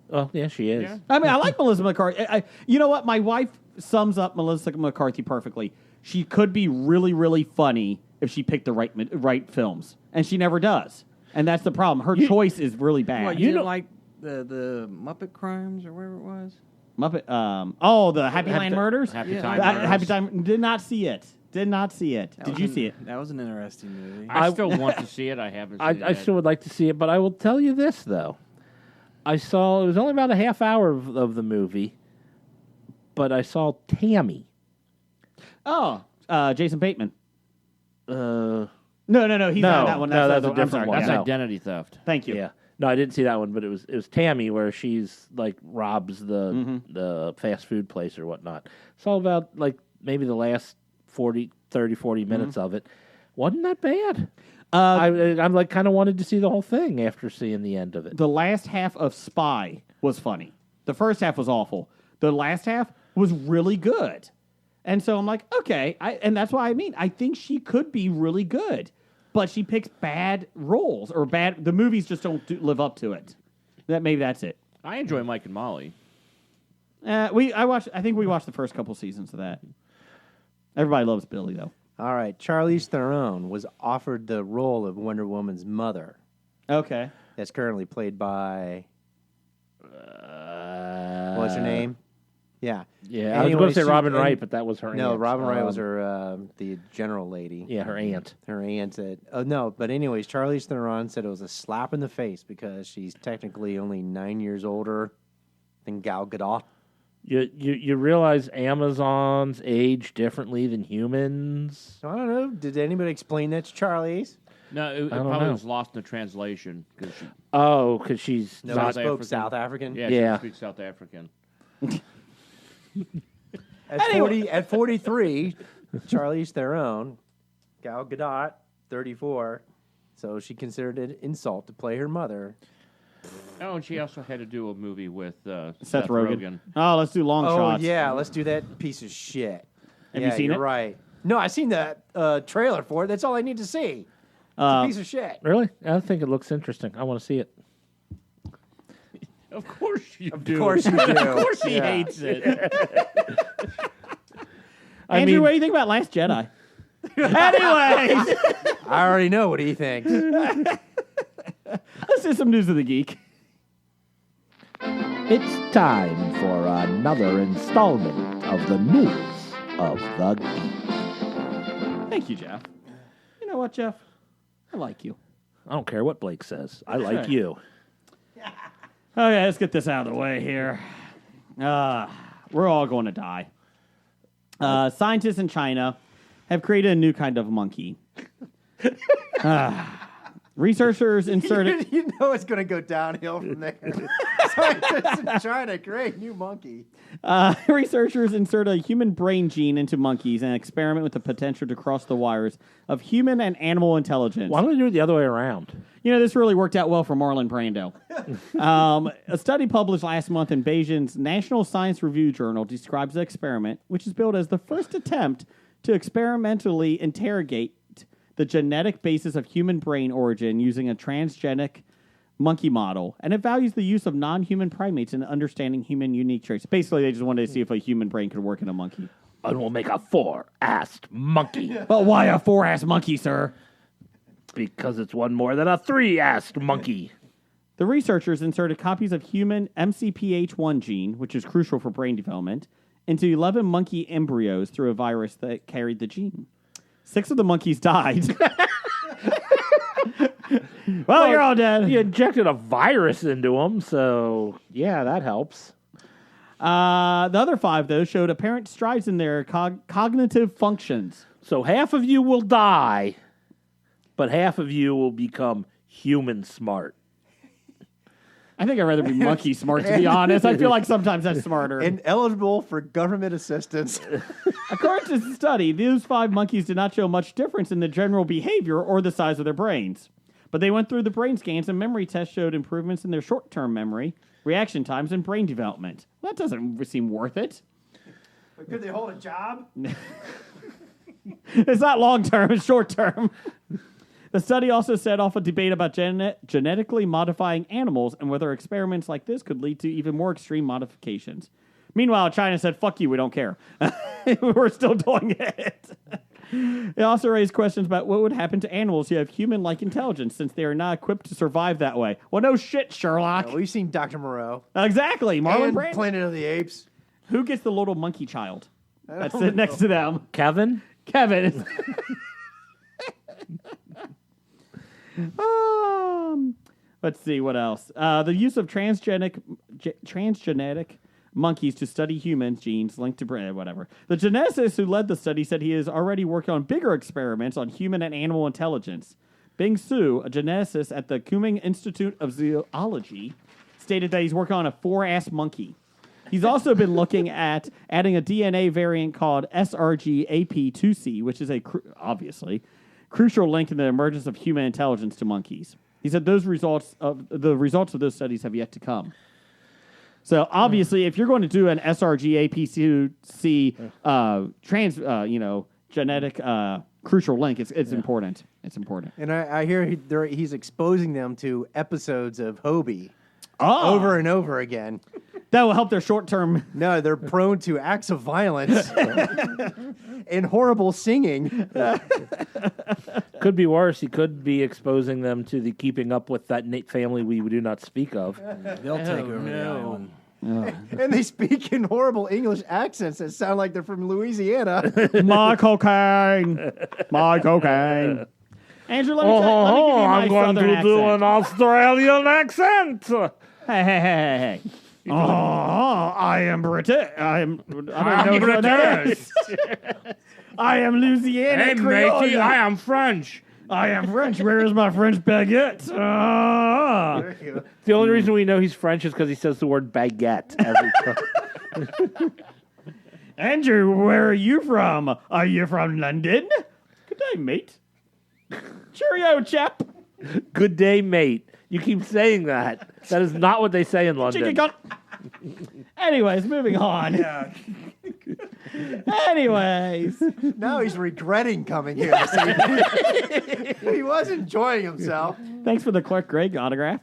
Well, yeah, she is. Yeah. I mean, I like Melissa McCarthy. You know what? My wife sums up Melissa McCarthy perfectly. She could be really, really funny if she picked the right films, and she never does. And that's the problem. Her choice is really bad. What, you didn't like the Muppet Crimes or whatever it was? Muppet. The Happy Land Murders. Happy Yeah. Time. Happy Time. Did not see it. Did you see it? That was an interesting movie. I still want to see it. I haven't seen it I yet. still would like to see it, but I will tell you this, though. I saw, it was only about a half hour of the movie, but I saw Tammy. Oh, Jason Bateman. Uh, No, he's No, not that one. no, That's that's a the I'm different sorry. one. That's Yeah. No. identity theft. Thank you. yeah. No, I didn't see that one, but it was Tammy where she's like robs the fast food place or whatnot. It's all about like maybe the last 40 minutes of it. Wasn't that bad. I'm like kind of wanted to see the whole thing after seeing the end of it. The last half of Spy was funny. The first half was awful. The last half was really good. And so I'm like, okay. And that's why I think she could be really good. But she picks bad roles or the movies just don't live up to it. Maybe that's it. I enjoy Mike and Molly. I think we watched the first couple seasons of that. Everybody loves Billy though. All right. Charlize Theron was offered the role of Wonder Woman's mother. Okay. That's currently played by... what's her name? Yeah. Yeah, I was going to say she- Robin and- Wright, but that was her No, aunt. Robin Wright was her, the general lady. Yeah, her aunt. Her aunt said, but anyways, Charlize Theron said it was a slap in the face because she's technically only 9 years older than Gal Gadot. You realize Amazons age differently than humans? I don't know. Did anybody explain that to Charlie's? No, it don't probably know. was lost in the translation because she Because she's No, not. I spoke African. South African. yeah, Yeah. she speaks South African. At 43, Charlie's Theron, Gal Gadot, 34. So she considered it an insult to play her mother. Oh, and she also had to do a movie with Seth Rogen. Oh, let's do long Oh, shots. yeah, let's do that piece of shit. Have Yeah, you seen you're it? right. No, I seen the trailer for it. That's all I need to see. It's a piece of shit. Really? I think it looks interesting. I want to see it. Of course you do. Of course you do. Of course he Yeah. hates it. Andrew, what do you think about Last Jedi? Anyways, I already know what he thinks. let's do some news of the geek. It's time for another installment of the News of the Geek. Thank you, Jeff. You know what, Jeff? I like you. I don't care what Blake says. I like Sure. you. Okay, let's get this out of the way here. We're all going to die. Scientists in China have created a new kind of monkey. Researchers inserted... You know it's going to go downhill from there. Scientists in China create new monkey. Researchers insert a human brain gene into monkeys and experiment with the potential to cross the wires of human and animal intelligence. Why don't we do it the other way around? You know, this really worked out well for Marlon Brando. A study published last month in Beijing's National Science Review Journal describes the experiment, which is billed as the first attempt to experimentally interrogate the genetic basis of human brain origin using a transgenic monkey model, and it values the use of non-human primates in understanding human unique traits. Basically, they just wanted to see if a human brain could work in a monkey. And we'll make a four-assed monkey. But why a four-ass monkey, sir? Because it's one more than a three-assed monkey. The researchers inserted copies of human MCPH1 gene, which is crucial for brain development, into 11 monkey embryos through a virus that carried the gene. 6 of the monkeys died. Well, you're all dead. You injected a virus into them, so yeah, that helps. The other 5, though, showed apparent strides in their cognitive functions. So half of you will die, but half of you will become human smart. I think I'd rather be monkey smart, to be honest. I feel like sometimes that's smarter. And eligible for government assistance. According to the study, these 5 monkeys did not show much difference in the general behavior or the size of their brains. But they went through the brain scans and memory tests showed improvements in their short-term memory, reaction times, and brain development. Well, that doesn't seem worth it. But could they hold a job? It's not long-term, it's short-term. The study also set off a debate about genetically modifying animals and whether experiments like this could lead to even more extreme modifications. Meanwhile, China said, fuck you, we don't care. We're still doing it. It also raised questions about what would happen to animals who have human-like intelligence since they are not equipped to survive that way. Well, no shit, Sherlock. We've seen Dr. Moreau. Exactly, Marlon And Brando. Planet of the Apes. Who gets the little monkey child? That's sitting next to them. Kevin? Kevin. Let's see what else. The use of transgenic monkeys to study humans' genes linked to brain, whatever. The geneticist who led the study said he is already working on bigger experiments on human and animal intelligence. Bing Su, a geneticist at the Kunming Institute of Zoology, stated that he's working on a 4-ass monkey. He's also been looking at adding a DNA variant called SRGAP2C, which is obviously crucial link in the emergence of human intelligence to monkeys. He said the results of those studies have yet to come. So obviously, if you're going to do an SRGAP2C genetic crucial link, it's important. It's important. And I hear he's exposing them to episodes of Hobie over and over again. That will help their short-term... No, they're prone to acts of violence and horrible singing. Could be worse. He could be exposing them to the keeping up with that family we do not speak of. They'll take over the island. And they speak in horrible English accents that sound like they're from Louisiana. My cocaine. My cocaine. Andrew, let me give you my I'm going southern to do accent. an Australian accent. Hey. I am British. I don't know what that is. I am Louisiana Hey, Creole. matey, I am French. I am French. Where is my French baguette? The only reason we know he's French is because he says the word baguette every time. Andrew, where are you from? Are you from London? Good day, mate. Cheerio, chap. Good day, mate. You keep saying that. That is not what they say in London. Chicken gun. Anyways, moving on. Anyways. Now he's regretting coming here this evening. He was enjoying himself. Thanks for the Clark Gregg autograph.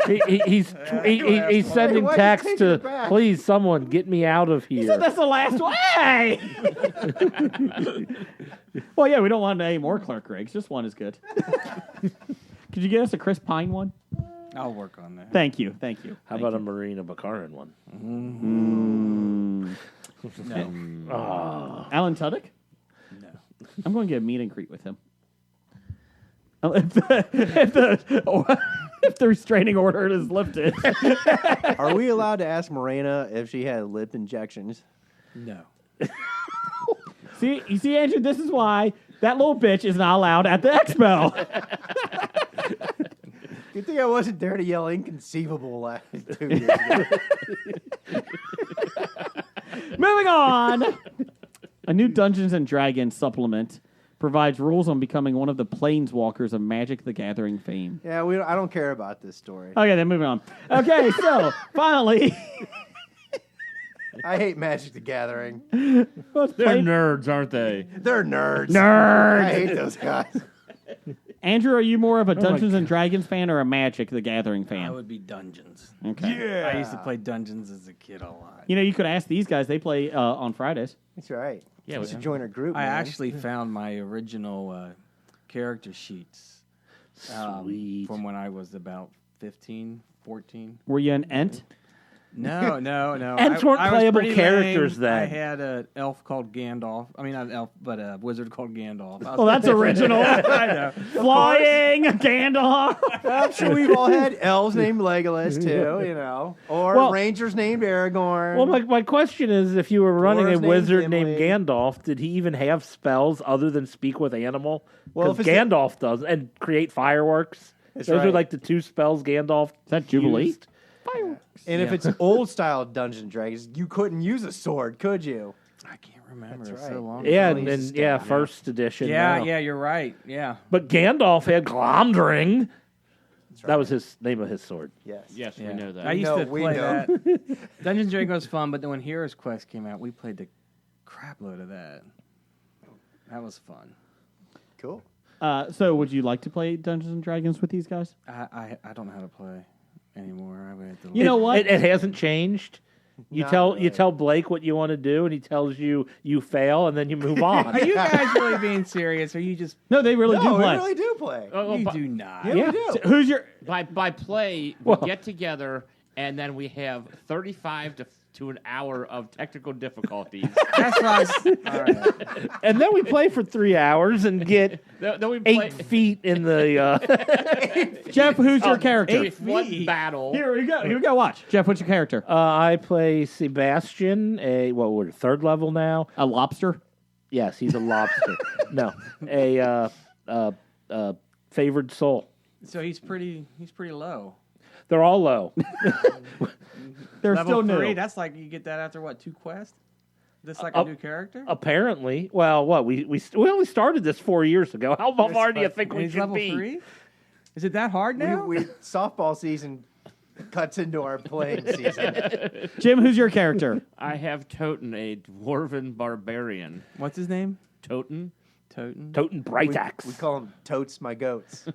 He's sending Why'd you text take to, it back? please, someone get me out of He here. said that's the last one. Hey! Well, yeah, we don't want any more Clark Greggs. Just one is good. Could you get us a Chris Pine one? I'll work on that. Thank you. How about a Marina Baccarin one? Alan Tudyk? No. I'm going to get a meet and greet with him. If the restraining order is lifted. Are we allowed to ask Morena if she had lip injections? No. You see, Andrew, this is why that little bitch is not allowed at the expo. Good thing I wasn't there to yell inconceivable last 2 years ago. Moving on. A new Dungeons and Dragons supplement provides rules on becoming one of the planeswalkers of Magic the Gathering fame. Yeah, I don't care about this story. Okay, then moving on. Okay, so finally, I hate Magic the Gathering. let's They're play. nerds, aren't they? They're nerds. Nerds. I hate those guys. Andrew, are you more of a Dungeons and Dragons fan or a Magic the Gathering I fan? would be Dungeons. Okay. I used to play Dungeons as a kid a lot. You know, you could ask these guys. They play on Fridays. That's right. Yeah, You should join our group. I man. actually found my original character sheets Sweet. from when I was about 15, 14. Were you an Ent? No. Ents weren't I was playable pretty characters lame. then. I had an elf called Gandalf. I mean, not an elf, but a wizard called Gandalf. Well, that's original. I know. Flying Gandalf. I'm sure we've all had elves named Legolas too, you know, or Well- rangers named Aragorn. Well, my question is, if you were running a Dwarves named wizard named Gimli. Gandalf, did he even have spells other than speak with animal? Well, Because if it's Gandalf does, and create fireworks. That's Those are right. like the two spells Gandalf. Is that Jubilee? used. And if it's old style Dungeons and Dragons, you couldn't use a sword, could you? I can't remember. That's It's right. so long Yeah, ago. and, uses yeah, staff, first edition. Yeah, now. yeah, you're right. Yeah. But Gandalf had Glomdring. That's right. That was his name of his sword. Yes. Yes, Yeah. we know that. I used to we play know. that. Dungeons and Dragons was fun, but then when Heroes Quest came out, we played the crap load of that. That was fun. Cool. So, would you like to play Dungeons and Dragons with these guys? I don't know how to play anymore. I would have to You know what? It hasn't changed. You Not tell really. Blake what you want to do, and he tells you fail, and then you move on. Are you guys really being serious? Or are you just? No, they really No, do we play. really do play. You do not. Yeah, we do. So who's your? By play, we get together, and then we have 35 to an hour of technical difficulties. That's what all right. And then we play for 3 hours and get Then we play 8 feet in the. Jeff, who's your character? one battle. Here we go. Here we go. Watch, Jeff. What's your character? I play Sebastian. We're 3rd level now. A lobster. Yes, he's a lobster. No, a favored soul. So he's pretty low. They're all low. They're Level still 3. new. That's like you get that after what? 2 quests. This like Uh, a new character. Apparently, well, what we only started this 4 years ago. How far do you think we He's should level be? 3. Is it that hard now? We softball season cuts into our playing season. Jim, who's your character? I have Toten, a dwarven barbarian. What's his name? Toten? Toten. Toten Brightax. We call him Totes my goats.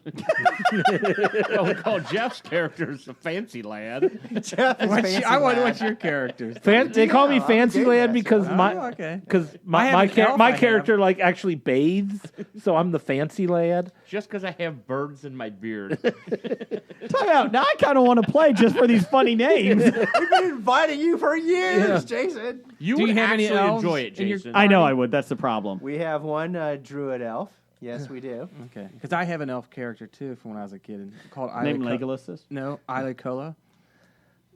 Well, we call Jeff's character's a fancy lad. Jeff is What's fancy your, I wonder lad. what's your character's. They call me Yeah, I'm Fancy gay Lad master. because Oh, my okay. because I my have my, an char- elf my I have. character like actually bathes, so I'm the Fancy Lad. Just because I have birds in my beard. Time out. Now I kind of want to play just for these funny names. We've been inviting you for years, Jason. You Do you would have any actually elves enjoy it, in your- Jason. I know I would. That's the problem. We have one druid elf. Yes, we do. Okay, because I have an elf character too from when I was a kid called Name Isla Legolas. No, Isla Cola.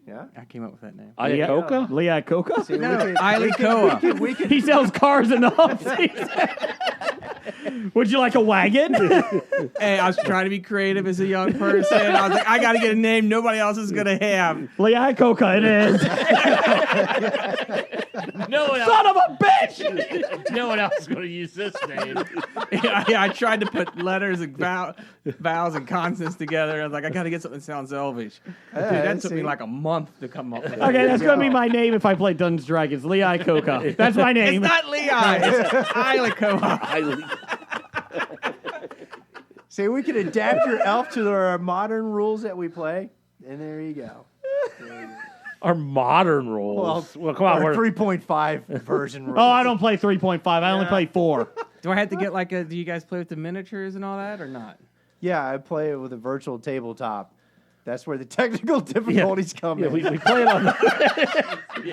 Yeah. I came up with that name. Ayakoka? Liakoka? See, No, Ilikoa. we could He sells cars and all. Would you like a wagon? Hey, I was trying to be creative as a young person. I was like, I got to get a name nobody else is going to have. Liakoka it is. No one else. Son of a bitch! No one else is going to use this name. Yeah, I tried to put letters and vowels and consonants together. I was like, I got to get something that sounds elvish. Dude, that took me like a month to come up with. Okay, that's going to be my name if I play Dungeons & Dragons. Liakoka. That's my name. It's not Lehigh. It's Ilikoa. See, we could adapt your elf to our modern rules that we play, and there you go. Our modern rules. Well, come on. Our We're, 3.5 version rules. Oh, I don't play 3.5. I only play 4. Do I have to get like a? Do you guys play with the miniatures and all that, or not? Yeah, I play it with a virtual tabletop. That's where the technical difficulties come in. we play it on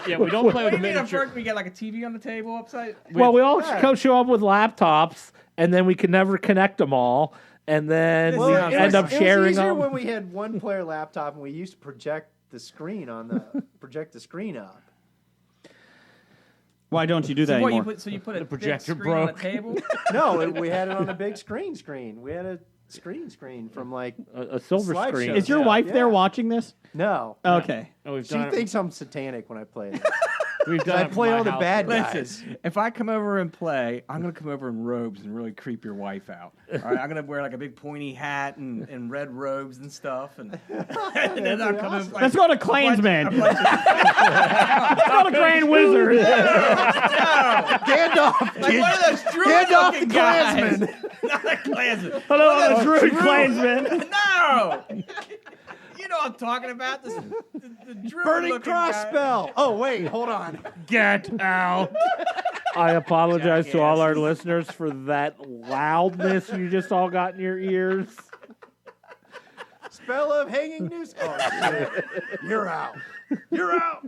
Yeah, we don't play with the What do you mean at miniature. first we get like a TV on the table upside? Well, we all show up with laptops, and then we can never connect them all, and then Well, we it end was- up sharing It was easier them. when we had one player laptop and we used to project the screen on the up. Why don't you do that What, anymore? you put a big projector screen on a broke. table? No, we had it on a big screen. We had a screen from like A silver Slideshow. screen. Is your wife there watching this? no. Okay. Oh, we've She done thinks I'm satanic when I play it. We've done I it play at my all the house. bad guys. Listen, if I come over and play, I'm going to come over in robes and really creep your wife out. All right, I'm going to wear like a big pointy hat and red robes and stuff. And then I'll come in. Like, Let's go to Klansman. like, Let's go to Grand Wizard. Gandalf, like one of those druid Gandalf looking the guys. Klansman. Not a Klansman. Hello, I'm a Druid Klansman. No! You know what I'm talking about. The druid Burning looking cross guy. spell. Oh wait, hold on. Get out. I apologize to all our listeners for that loudness you just all got in your ears. Spell of hanging noose. Oh shit. You're out. You're out.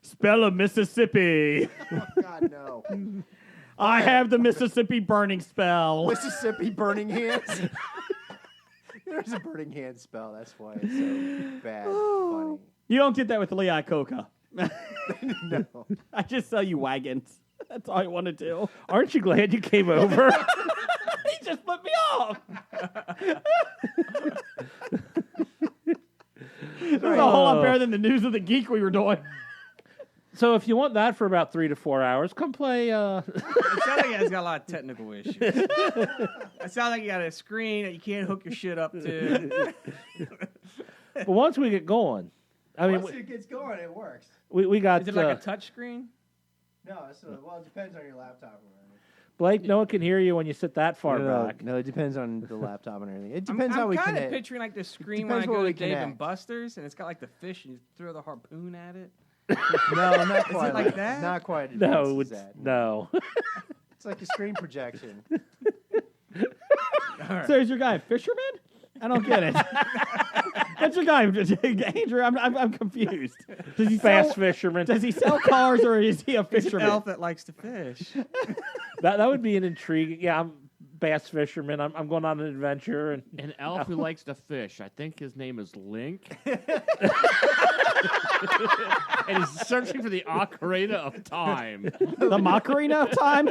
Spell of Mississippi. Oh god no. I have the Mississippi burning spell. Mississippi burning hands. There's a burning hand spell. That's why it's so bad. Funny. You don't get that with Liakoka. No. I just sell you wagons. That's all I want to do. Aren't you glad you came over? He just put me off. This is a whole lot better than the News of the Geek we were doing. So if you want that for about 3 to 4 hours, come play. It sounds like you guys got a lot of technical issues. It sounds like you got a screen that you can't hook your shit up to. But once we get going, I mean, Once it gets going, it works. we got Is it like a touch screen? No, well, it depends on your laptop. Blake. No one can hear you when you sit that far back. No, it depends on the laptop and everything. It I'm depends how we kind of connect. picturing like this screen when I depends go what to we Dave and connect. Buster's, and it's got like the fish, and you throw the harpoon at it. No, not quite like that? Not quite. No, advanced it's as that. no. It's like a screen projection. So is your guy a fisherman? I don't get it. That's your guy, Andrew. I'm confused. Does he Fast sell, fisherman. Does he sell cars or is he a It's an fisherman? elf that likes to fish. That would be an intriguing. Yeah, I'm bass fisherman. I'm going on an adventure and An elf who likes to fish. I think his name is Link. And he's searching for the ocarina of time. The Macarena of time?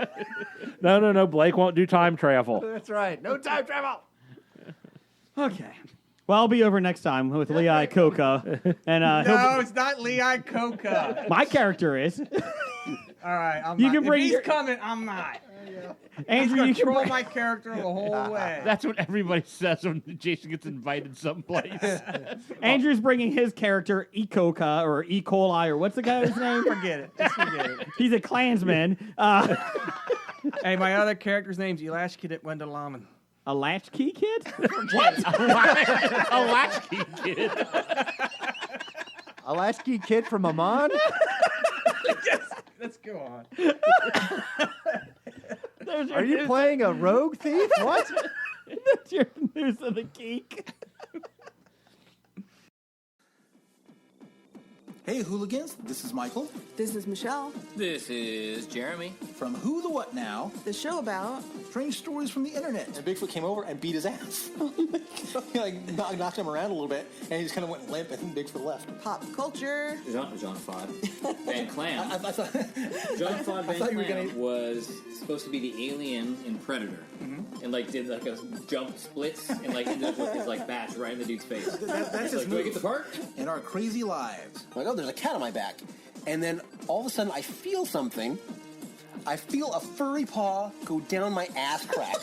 no. Blake won't do time travel. That's right. No time travel. Okay. Well, I'll be over next time with Lee Iacocca. And No, it's not Lehigh Coca. my character is. All right, I'm You not. can bring if he's your- coming, I'm not. Andrew, you can Control bring, my character the whole way. That's what everybody says when Jason gets invited someplace. Andrew's bringing his character Ecoca or E. coli or what's the guy's name? Forget it. Just forget it. He's a Klansman. Hey, my other character's name's Latchkey Kid at Wendell Amman. A latchkey kid? A latchkey kid. A latchkey kid from Amman? Let's go on. Are you playing a rogue thief? What? That's your News of the Geek. Hey, hooligans, this is Michael This is Michelle. This is Jeremy. from Who the What Now? The show about Strange stories from the internet. And Bigfoot came over and beat his ass. He knocked him around a little bit, and he just kind of went limp, and Bigfoot left. pop culture. Jean-Claude Van Clam. I thought Jean-Claude Van thought you were Clam gonna- was supposed to be the alien in Predator. And did a jump splits and ended up with his bash right in the dude's face. That's his do I move. get the part? In our crazy lives. I'm like, oh, there's a cat on my back. And then all of a sudden, I feel something. I feel a furry paw go down my ass crack.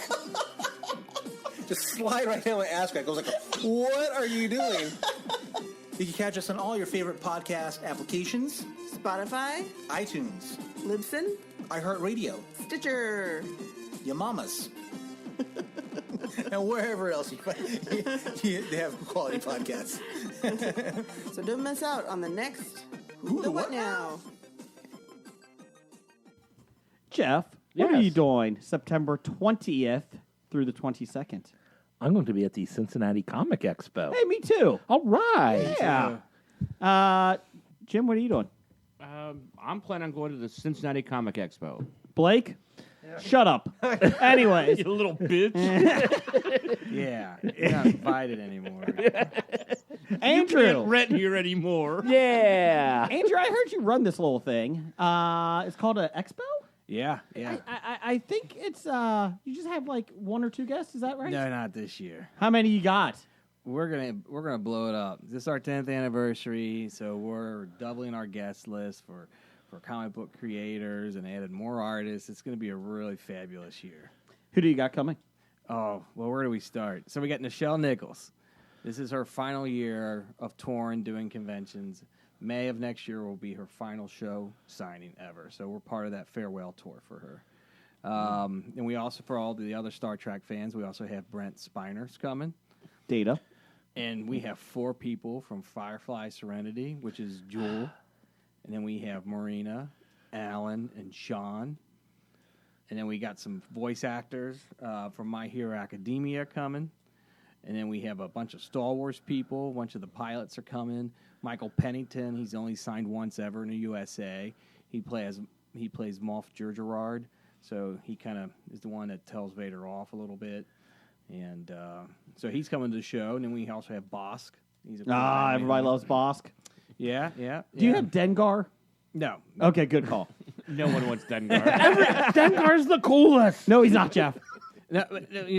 Just slide right down my ass crack. I was like, what are you doing? You can catch us on all your favorite podcast applications, Spotify. iTunes, Libsyn. iHeartRadio, Stitcher. your mamas, and wherever else they have quality podcasts. So don't miss out on the next Who the What Now? Jeff, what are Yes. you doing September 20th through the 22nd? I'm going to be at the Cincinnati Comic Expo. Hey, me too. All right. Yeah. Jim, what are you doing? I'm planning on going to the Cincinnati Comic Expo. Blake? Shut up. Anyways. You little bitch. Yeah, you're not invited anymore. Andrew. Rent here anymore. Yeah. Andrew, I heard you run this little thing. It's called an expo? Yeah. I think it's, you just have one or two guests, is that right? No, not this year. How many you got? We're gonna blow it up. This is our 10th anniversary, so we're doubling our guest list for comic book creators and added more artists. It's gonna be a really fabulous year. Who do you got coming? Oh, well, where do we start? So we got Nichelle Nichols. This is her final year of touring, doing conventions. May of next year will be her final show signing ever. So we're part of that farewell tour for her. And we also, for all the other Star Trek fans, we also have Brent Spiner's coming. Data. And we have 4 people from Firefly Serenity, which is Jewel. And then we have Marina, Alan, and Sean. And then we got some voice actors from My Hero Academia coming. And then we have a bunch of Star Wars people. A bunch of the pilots are coming. Michael Pennington, he's only signed once ever in the USA. He plays Moff Gergerard, so he kind of is the one that tells Vader off a little bit. And so he's coming to the show. And then we also have Bosk. He's Everybody loves Bosk. Yeah. Do you have Dengar? No. Okay, good call. No one wants Dengar. Dengar's the coolest. No, he's not, Jeff. No,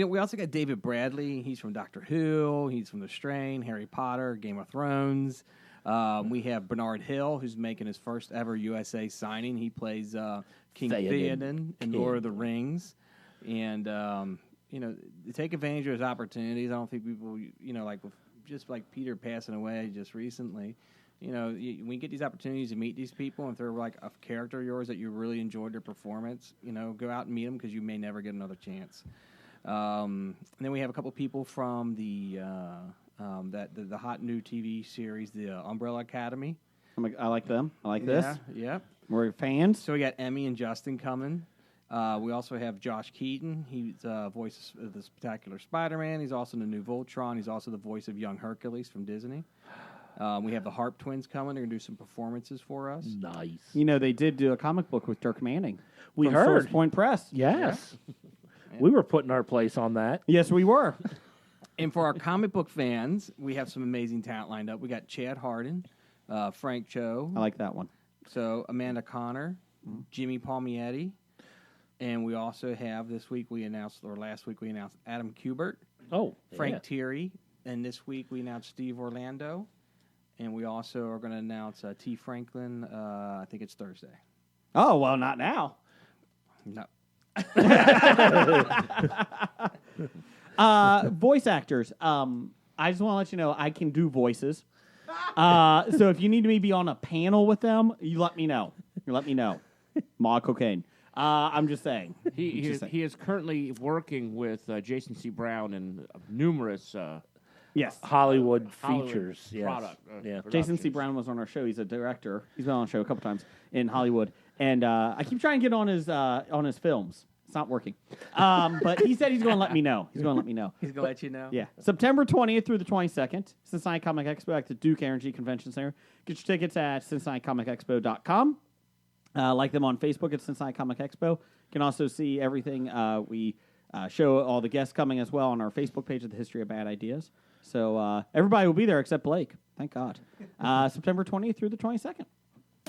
we also got David Bradley. He's from Doctor Who. He's from The Strain, Harry Potter, Game of Thrones. We have Bernard Hill, who's making his first ever USA signing. He plays King Theoden in Lord of the Rings. And, to take advantage of his opportunities. I don't think people, just like Peter passing away just recently, when you get these opportunities to meet these people, and if they're like a character of yours that you really enjoyed their performance, go out and meet them because you may never get another chance. And then we have a couple people from the hot new TV series, the Umbrella Academy. I like them. I like this. Yeah. We're fans. So we got Emmy and Justin coming. We also have Josh Keaton. He's voice of the Spectacular Spider-Man. He's also the new Voltron. He's also the voice of young Hercules from Disney. We have the Harp Twins coming. They're going to do some performances for us. Nice. They did do a comic book with Dirk Manning. We from heard. Source Point Press. Yes. Yeah. We were putting our place on that. Yes, we were. And for our comic book fans, we have some amazing talent lined up. We got Chad Hardin, Frank Cho. I like that one. So Amanda Connor, Jimmy Palmietti. And we also have last week we announced Adam Kubert. Oh, Frank Thierry. And this week we announced Steve Orlando. And we also are going to announce T. Franklin, I think it's Thursday. Oh, well, not now. No. Voice actors. I just want to let you know I can do voices. So if you need me to be on a panel with them, you let me know. Ma cocaine. I'm just saying. He is currently working with Jason C. Brown in numerous yes Hollywood features. Yes. Product. Jason C. Brown was on our show. He's a director. He's been on our show a couple times in Hollywood, and I keep trying to get on his films. It's not working. But he said he's going to let me know. He's going to let me know. He's going to let you know. Yeah. September 20th through the 22nd, Cincinnati Comic Expo at the Duke Energy Convention Center. Get your tickets at CincinnatiComicExpo.com. Like them on Facebook at Cincinnati Comic Expo. You can also see everything. We show all the guests coming as well on our Facebook page of the History of Bad Ideas. So everybody will be there except Blake. Thank God. September 20th through the 22nd.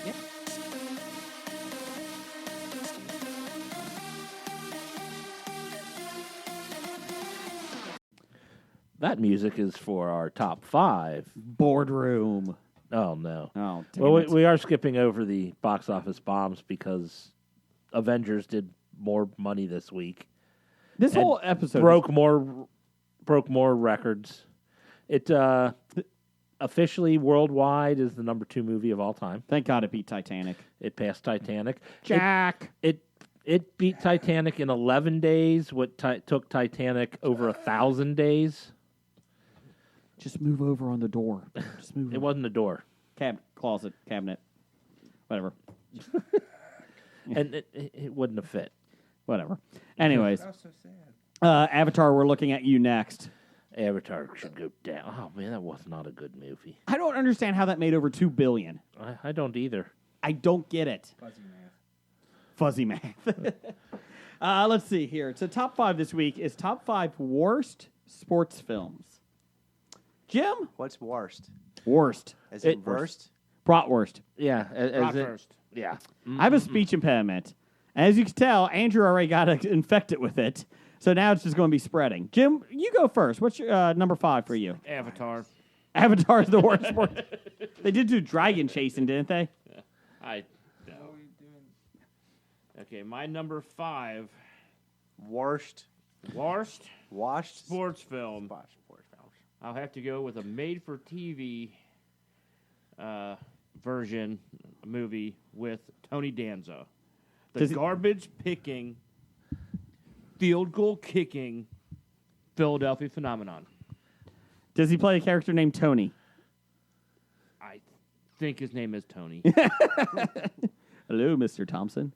Yeah. That music is for our top 5. Boardroom. Oh, no. Oh, damn well, it. we are skipping over the box office bombs because Avengers did more money this week. This whole episode broke more records. It officially worldwide is the number 2 movie of all time. Thank God it beat Titanic. It passed Titanic. Jack. It beat Titanic in 11 days. What took Titanic over 1,000 days. Just move over on the door. Just move. It wasn't a door. Closet, cabinet, whatever. And it wouldn't have fit. Whatever. Anyways, That was so sad. Avatar. We're looking at you next. Avatar should go down. Oh man, that was not a good movie. I don't understand how that made over $2 billion. I don't either. I don't get it. Fuzzy math. Fuzzy math. Let's see here. So top 5 this week is top 5 worst sports films. Jim? What's worst? Worst. As in worst? Bratwurst. Yeah. Bratwurst. Yeah. I have a speech impediment. As you can tell, Andrew already got infected with it. So now it's just going to be spreading. Jim, you go first. What's your number 5 for you? Avatar. Avatar is the worst sport. They did do dragon chasing, didn't they? Okay, my number 5. Worst. Washed sports film. I'll have to go with a made-for-TV version movie with Tony Danza. The garbage-picking, field goal-kicking Philadelphia phenomenon. Does he play a character named Tony? I think his name is Tony. Hello, Mr. Thompson.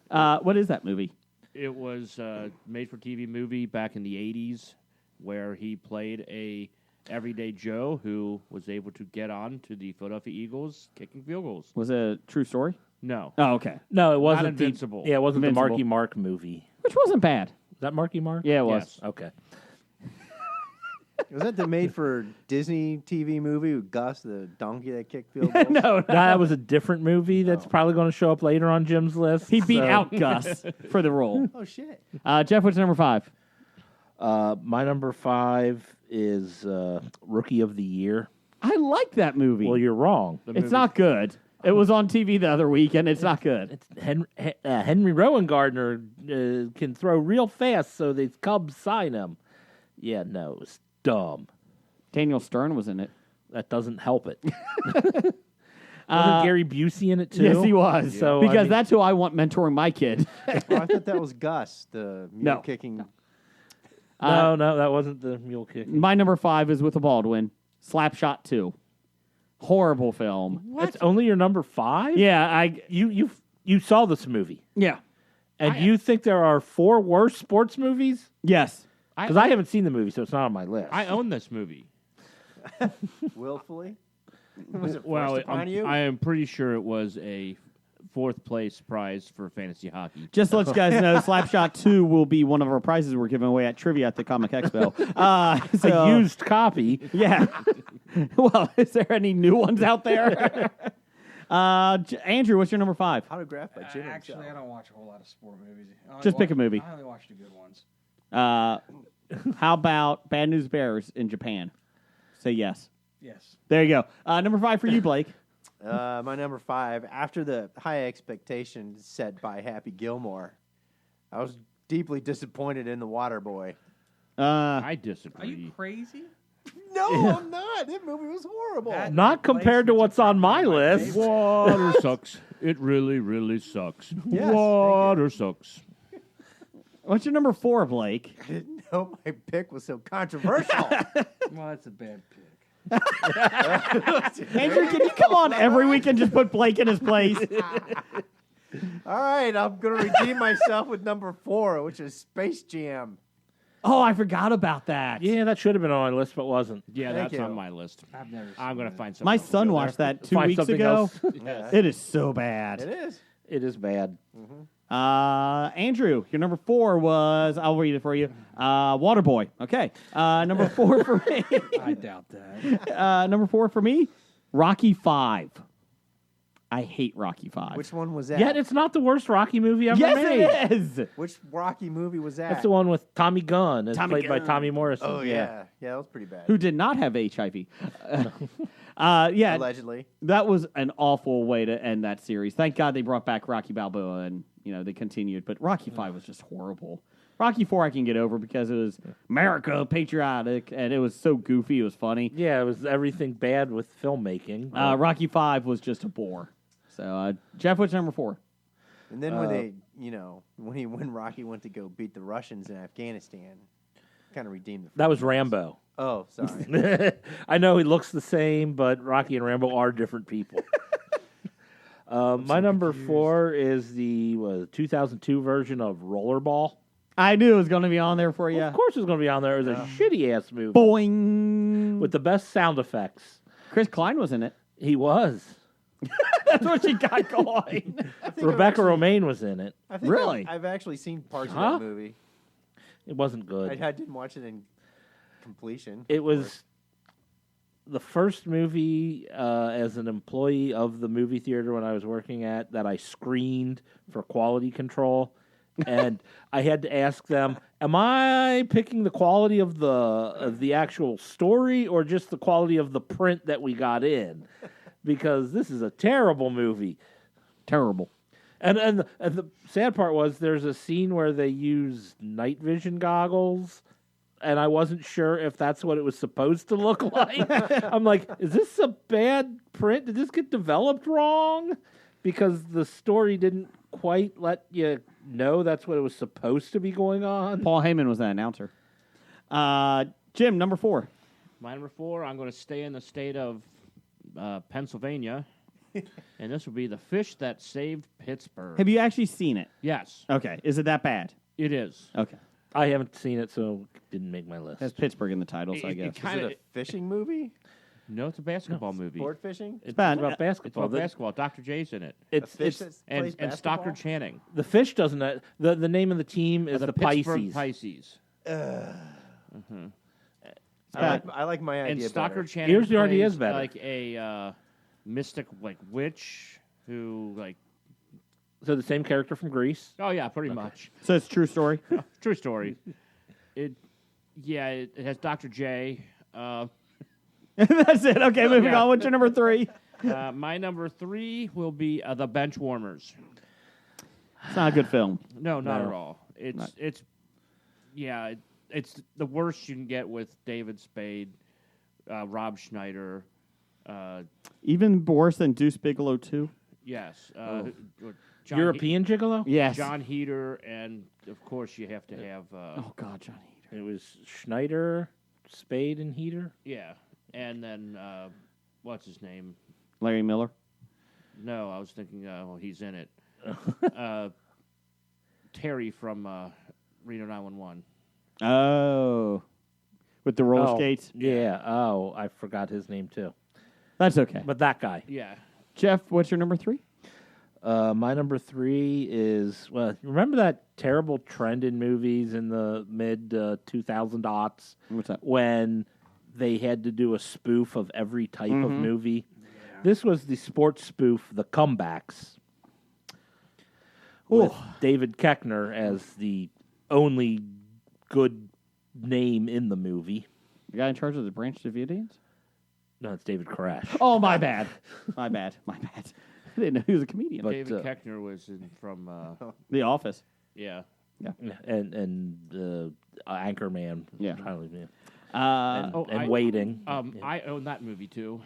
What is that movie? It was a made-for-TV movie back in the 80s where he played a everyday Joe who was able to get on to the Philadelphia Eagles kicking field goals. Was it a true story? No. Oh, okay. No, it wasn't Not Invincible. it wasn't Invincible. the Marky Mark movie. Which wasn't bad. Is that Marky Mark? Yeah, it was. Yes. Okay. Was that the made for Disney TV movie with Gus, the donkey that kicked field goals? No, That was a different movie that's probably going to show up later on Jim's list. he beat out Gus for the role. Oh, shit. Jeff, what's number 5? My number 5 is Rookie of the Year. I like that movie. Well, you're wrong. It's not good. It was on TV the other week, and it's not good. It's Henry Rowan Gardner can throw real fast, so the Cubs sign him. Yeah, no, it was dumb. Daniel Stern was in it. That doesn't help it. Wasn't Gary Busey in it too? Yes, he was. So because I mean, that's who I want mentoring my kid. Oh, I thought that was Gus, the mule No. kicking. no, that wasn't the mule kick. My number 5 is with a Baldwin. Slapshot 2. Horrible film. That's only your number 5? Yeah, You saw this movie, yeah. and you think there are 4 worse sports movies? Yes. Because I haven't seen the movie, so it's not on my list. I own this movie. Willfully? Was it Well, forced upon you? I am pretty sure it was a 4th place prize for fantasy hockey. Just to let you guys know, Slapshot 2 will be one of our prizes we're giving away at Trivia at the Comic Expo. So, a used copy. Yeah. Well, is there any new ones out there? Andrew, what's your number 5? Autographed by Jim Actually, himself. I don't watch a whole lot of sport movies. Just pick a movie. I only watch the good ones. How about Bad News Bears in Japan? Say yes. Yes. There you go. Number 5 for you, Blake. My number 5, after the high expectations set by Happy Gilmore, I was deeply disappointed in The Waterboy. I disagree. Are you crazy? No, I'm not. That movie was horrible. Not compared to what's on my list. Water sucks. It really, really sucks. Yes, Water sucks. What's your number 4, Blake? I didn't know my pick was so controversial. Well, that's a bad pick. Andrew, can you come on every week and just put Blake in his place? All right, I'm going to redeem myself with number 4, which is Space Jam. Oh, I forgot about that. Yeah, that should have been on my list, but wasn't. Yeah, Thank that's you. on my list. I've never. I'm going to find something. My else to son go watched there. that 2 Find weeks something ago. else. Yeah. It is so bad. It is. It is bad. Andrew, your number 4 was, I'll read it for you, Waterboy. Okay. Number 4 for me. I doubt that. Number 4 for me, Rocky 5. I hate Rocky 5. Which one was that? Yet it's not the worst Rocky movie ever yes, made. it is. Which Rocky movie was that? That's the one with Tommy Gunn, as Tommy played by Gunn. Tommy Morrison. Oh, yeah. Yeah, that was pretty bad. Who did not have HIV. Yeah, Allegedly. that was an awful way to end that series. Thank God they brought back Rocky Balboa and, they continued. But Rocky 5 was just horrible. Rocky 4 I can get over because it was America, patriotic, and it was so goofy. It was funny. Yeah, it was everything bad with filmmaking. Rocky 5 was just a bore. So, Jeff, what's number 4? And then when they, when Rocky went to go beat the Russians in Afghanistan, kind of redeemed the That was Rambo. Oh, sorry. I know he looks the same, but Rocky and Rambo are different people. My number 4 is the 2002 version of Rollerball. I knew it was going to be on there for you. Of course it was going to be on there. It was a shitty-ass movie. Boing. With the best sound effects. Chris Klein was in it. He was. That's what she got going. Rebecca Romaine was in it. I think Really? I've actually seen parts Huh? of that movie. It wasn't good. I didn't watch it in completion. It was the first movie as an employee of the movie theater when I was working at that I screened for quality control. And I had to ask them, am I picking the quality of the actual story or just the quality of the print that we got in? Because this is a terrible movie. Terrible. And the sad part was there's a scene where they use night vision goggles, and I wasn't sure if that's what it was supposed to look like. I'm like, is this a bad print? Did this get developed wrong? Because the story didn't quite let you know that's what it was supposed to be going on. Paul Heyman was that announcer. Jim, number 4. My number 4, I'm going to stay in the state of Pennsylvania, and this will be The Fish That Saved Pittsburgh. Have you actually seen it? Yes, Okay. Is it that bad? it is. Okay. I haven't seen it, so it didn't make my list. Has Pittsburgh in the title, so I guess. Is it a fishing movie? No, it's a basketball movie. Sport fishing? It's bad. about It's basketball. about basketball. Dr. J's in it. It's a fish it's that And, plays and basketball? Stockard Channing. the fish doesn't. The name of the team is the Pittsburgh Pisces. Pisces. I like my idea And better. Stockard Channing Yours already plays is better. like a mystic witch who So the same character from Greece. oh yeah, pretty much. So it's a true story? True story. It has Dr. J. That's it. Okay, moving on. What's your number 3? My number 3 will be The Benchwarmers. It's not a good film. No, not No. at all. It's the worst you can get with David Spade, Rob Schneider. Even worse than Deuce Bigelow 2? Yes. John European Gigolo? Yes. John Heater, and of course you have to have. Oh, God, John Heater. It was Schneider, Spade, and Heater. Yeah, and then what's his name? Larry Miller? No, I was thinking. Well, he's in it. Terry from Reno 911. Oh. With the roller skates? Yeah. Oh, I forgot his name too. That's okay. But that guy. Yeah. Jeff, what's your number 3? My number 3 is remember that terrible trend in movies in the mid 2000 aughts? What's that? When they had to do a spoof of every type of movie. Yeah. This was the sports spoof, The Comebacks, with David Koechner as the only good name in the movie. The guy in charge of the Branch Davidians? No, it's David Koresh. Oh, my bad. My bad. I didn't know he was a comedian. But, David Koechner was from The Office. Yeah. Yeah. And Anchorman. Yeah. And Waiting. I own that movie too.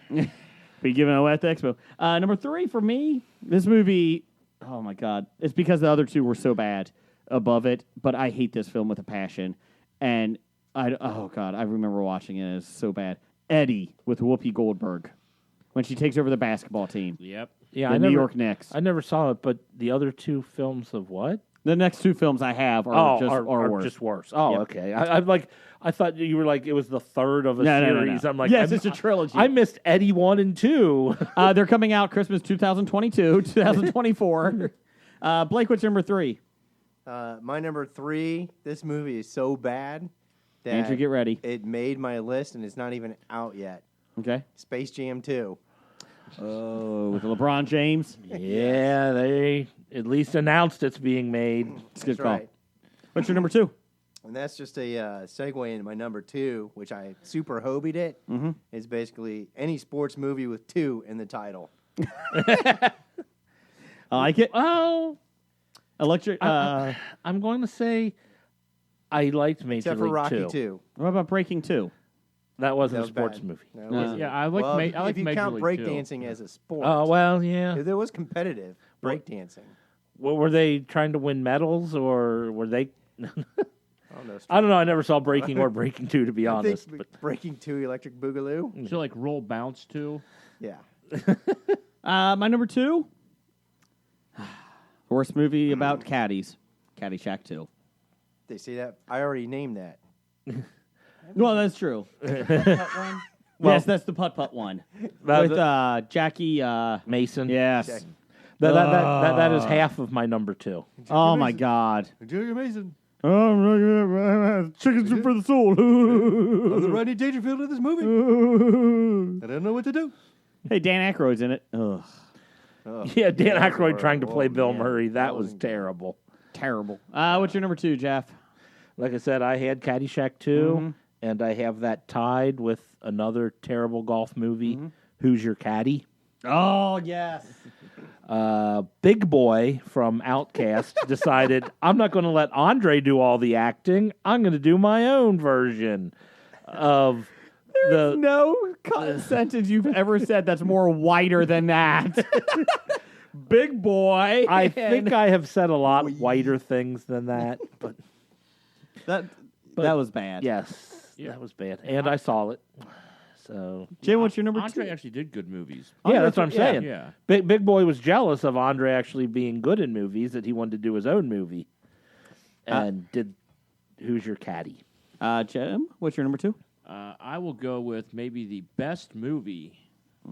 Be giving away at the expo. Number 3 for me, this movie, oh my God. It's because the other two were so bad above it, but I hate this film with a passion. And I remember watching it. It's so bad. Eddie with Whoopi Goldberg when she takes over the basketball team. Yep. Yeah, the New York Knicks. I never saw it, but the other two films of what? The next two films I have are worse. Just worse. Oh, Yep. okay. I thought you were like it was the third of a series. No. I'm like, yes, it's a trilogy. I missed Eddie 1 and 2. They're coming out Christmas 2022, 2024. Blake, what's number 3? My number 3. This movie is so bad that Andrew, get ready. It made my list and it's not even out yet. Okay. Space Jam 2. Oh, with LeBron James. Yeah, they at least announced it's being made. It's a good That's call. right. What's your number 2? And that's just a segue into my number 2, which I super hobied it. Mm-hmm. Is basically any sports movie with 2 in the title. I like it. Oh, Electric. I'm going to say I liked Major Except for League Rocky 2. 2. What about Breaking 2? That wasn't That a was sports bad. movie. No, it wasn't. Yeah, I like. Well, I like if you Major count League breakdancing as a sport. Oh well, yeah. There was competitive breakdancing. Well, were they trying to win medals, or were they? I don't know. I don't know. I never saw Breaking or Breaking 2, to be I honest. think But Breaking 2, Electric Boogaloo. So like Roll Bounce too. Yeah. My number 2. Worst movie about caddies. Caddyshack 2. They see that? I already named that. Well, that's true. Yes, that's the putt-putt one. That- With Jackie... Mason. yes. Jack- That is half of my number 2. Oh, my God. Junior Mason. Chicken soup for the soul. I'm the Rodney Dangerfield of this movie. I don't know what to do. Hey, Dan Aykroyd's in it. Ugh, Oh, Yeah, Dan that was Aykroyd trying to horrible. play Oh, Bill man. Murray. That was wasn't good. terrible. terrible. What's your number 2, Jeff? Like I said, I had Caddyshack 2, and I have that tied with another terrible golf movie, Who's Your Caddy? Oh, yes. Big Boy from Outcast decided, I'm not going to let Andre do all the acting. I'm going to do my own version of There's no sentence you've ever said that's more whiter than that. Big Boy. I think I have said a lot whiter things than that, but that was bad. yes, that was bad. And I saw it. So Jim, what's your number 2? Andre actually did good movies. yeah, that's what I'm saying. Yeah. Big Boy was jealous of Andre actually being good in movies, that he wanted to do his own movie, and did Who's Your Caddy? Jim, what's your number 2? I will go with maybe the best movie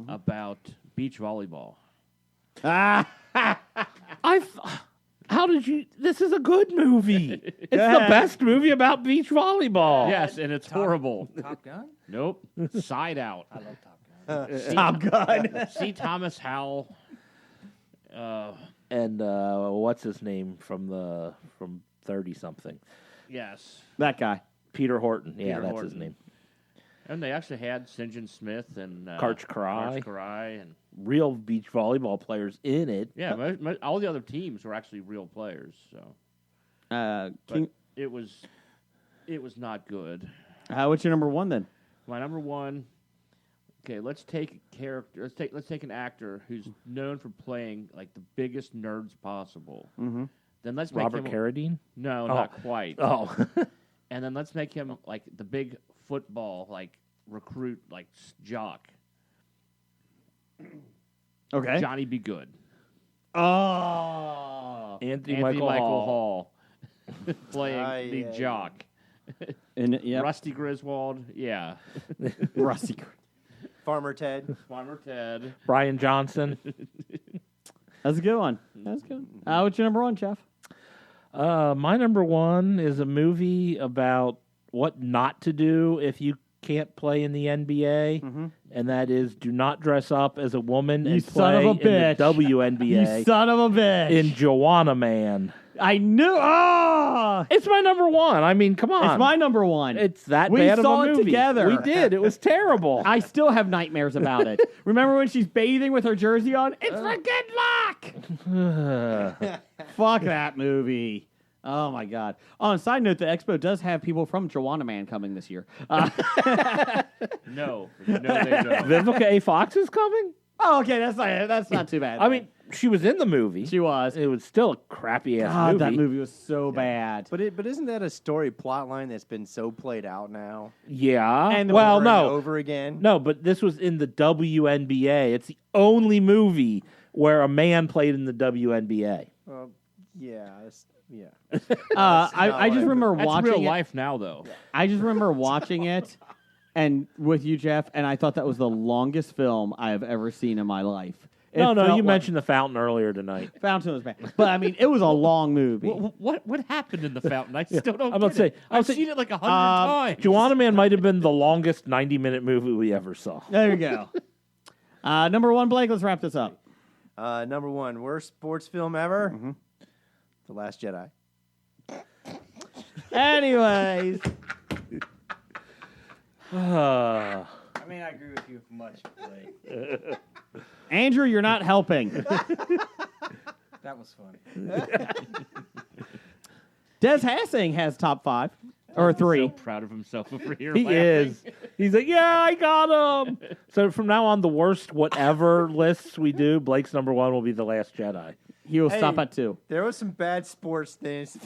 about beach volleyball. How did you? This is a good movie. It's the best movie about beach volleyball. Yes, and it's horrible. Top Gun? Nope. Side Out. I love Top Gun. Top Gun. See Thomas Howell. And what's his name from 30 something? Yes. That guy. Peter Horton. Yeah, Peter that's Horton. his name. And they actually had St. John Smith and Karch Krai. Karch Krai and Real beach volleyball players in it. yeah, all the other teams were actually real players. So, but it was not good. What's your number 1 then? My number 1. Okay, let's take a character. Let's take an actor who's known for playing like the biggest nerds possible. Mm-hmm. Then let's make Robert him Carradine? No, not quite. Oh. And then let's make him like the big football like recruit like jock. Okay. Johnny Be Good. Oh. Anthony Michael Michael Hall playing the jock. And yep. Rusty Griswold, yeah. Rusty. Farmer Ted. Farmer Ted. Brian Johnson. That's a good one. That's good. What's your number 1, Jeff? My number 1 is a movie about what not to do if you can't play in the NBA, and that is do not dress up as a woman You and son play of a bitch. in the WNBA. You son of a bitch. in Joanna Man. I knew. Oh! It's my number 1. I mean, come on. It's my number 1. It's that We bad of saw a it movie. together. We did. It was terrible. I still have nightmares about it. Remember when she's bathing with her jersey on? It's for good luck. Fuck that movie. Oh, my God. On a side note, the expo does have people from Joanna Man coming this year. No, they don't. Vivica A. Fox is coming? Oh, okay. That's not too bad. I mean, she was in the movie. she was. It was still a crappy-ass God, movie. that movie was so bad. But isn't that a story plot line that's been so played out now? Yeah. And Over and over again? No, but this was in the WNBA. It's the only movie where a man played in the WNBA. Yeah. Yeah. I just remember That's watching real it. life now, though. I just remember watching it, and with you, Jeff, and I thought that was the longest film I have ever seen in my life. It No, felt you like- mentioned The Fountain earlier tonight. Fountain was bad, but I mean, it was a long movie. What happened in the Fountain? I still don't. I'm about get to say, it. I've seen it like 100 times. Joanna Man might have been the longest 90-minute movie we ever saw. There you go. Number one, Blake. Let's wrap this up. Number one, worst sports film ever. Mm-hmm. The Last Jedi. Anyways, I mean, I agree with you much, Blake. Andrew, you're not helping. That was funny. Des Hassing has top 5 or 3. So proud of himself over here. He laughing. is. He's like, yeah, I got him. So from now on, the worst whatever lists we do, Blake's number one will be The Last Jedi. He will stop at 2. There was some bad sports things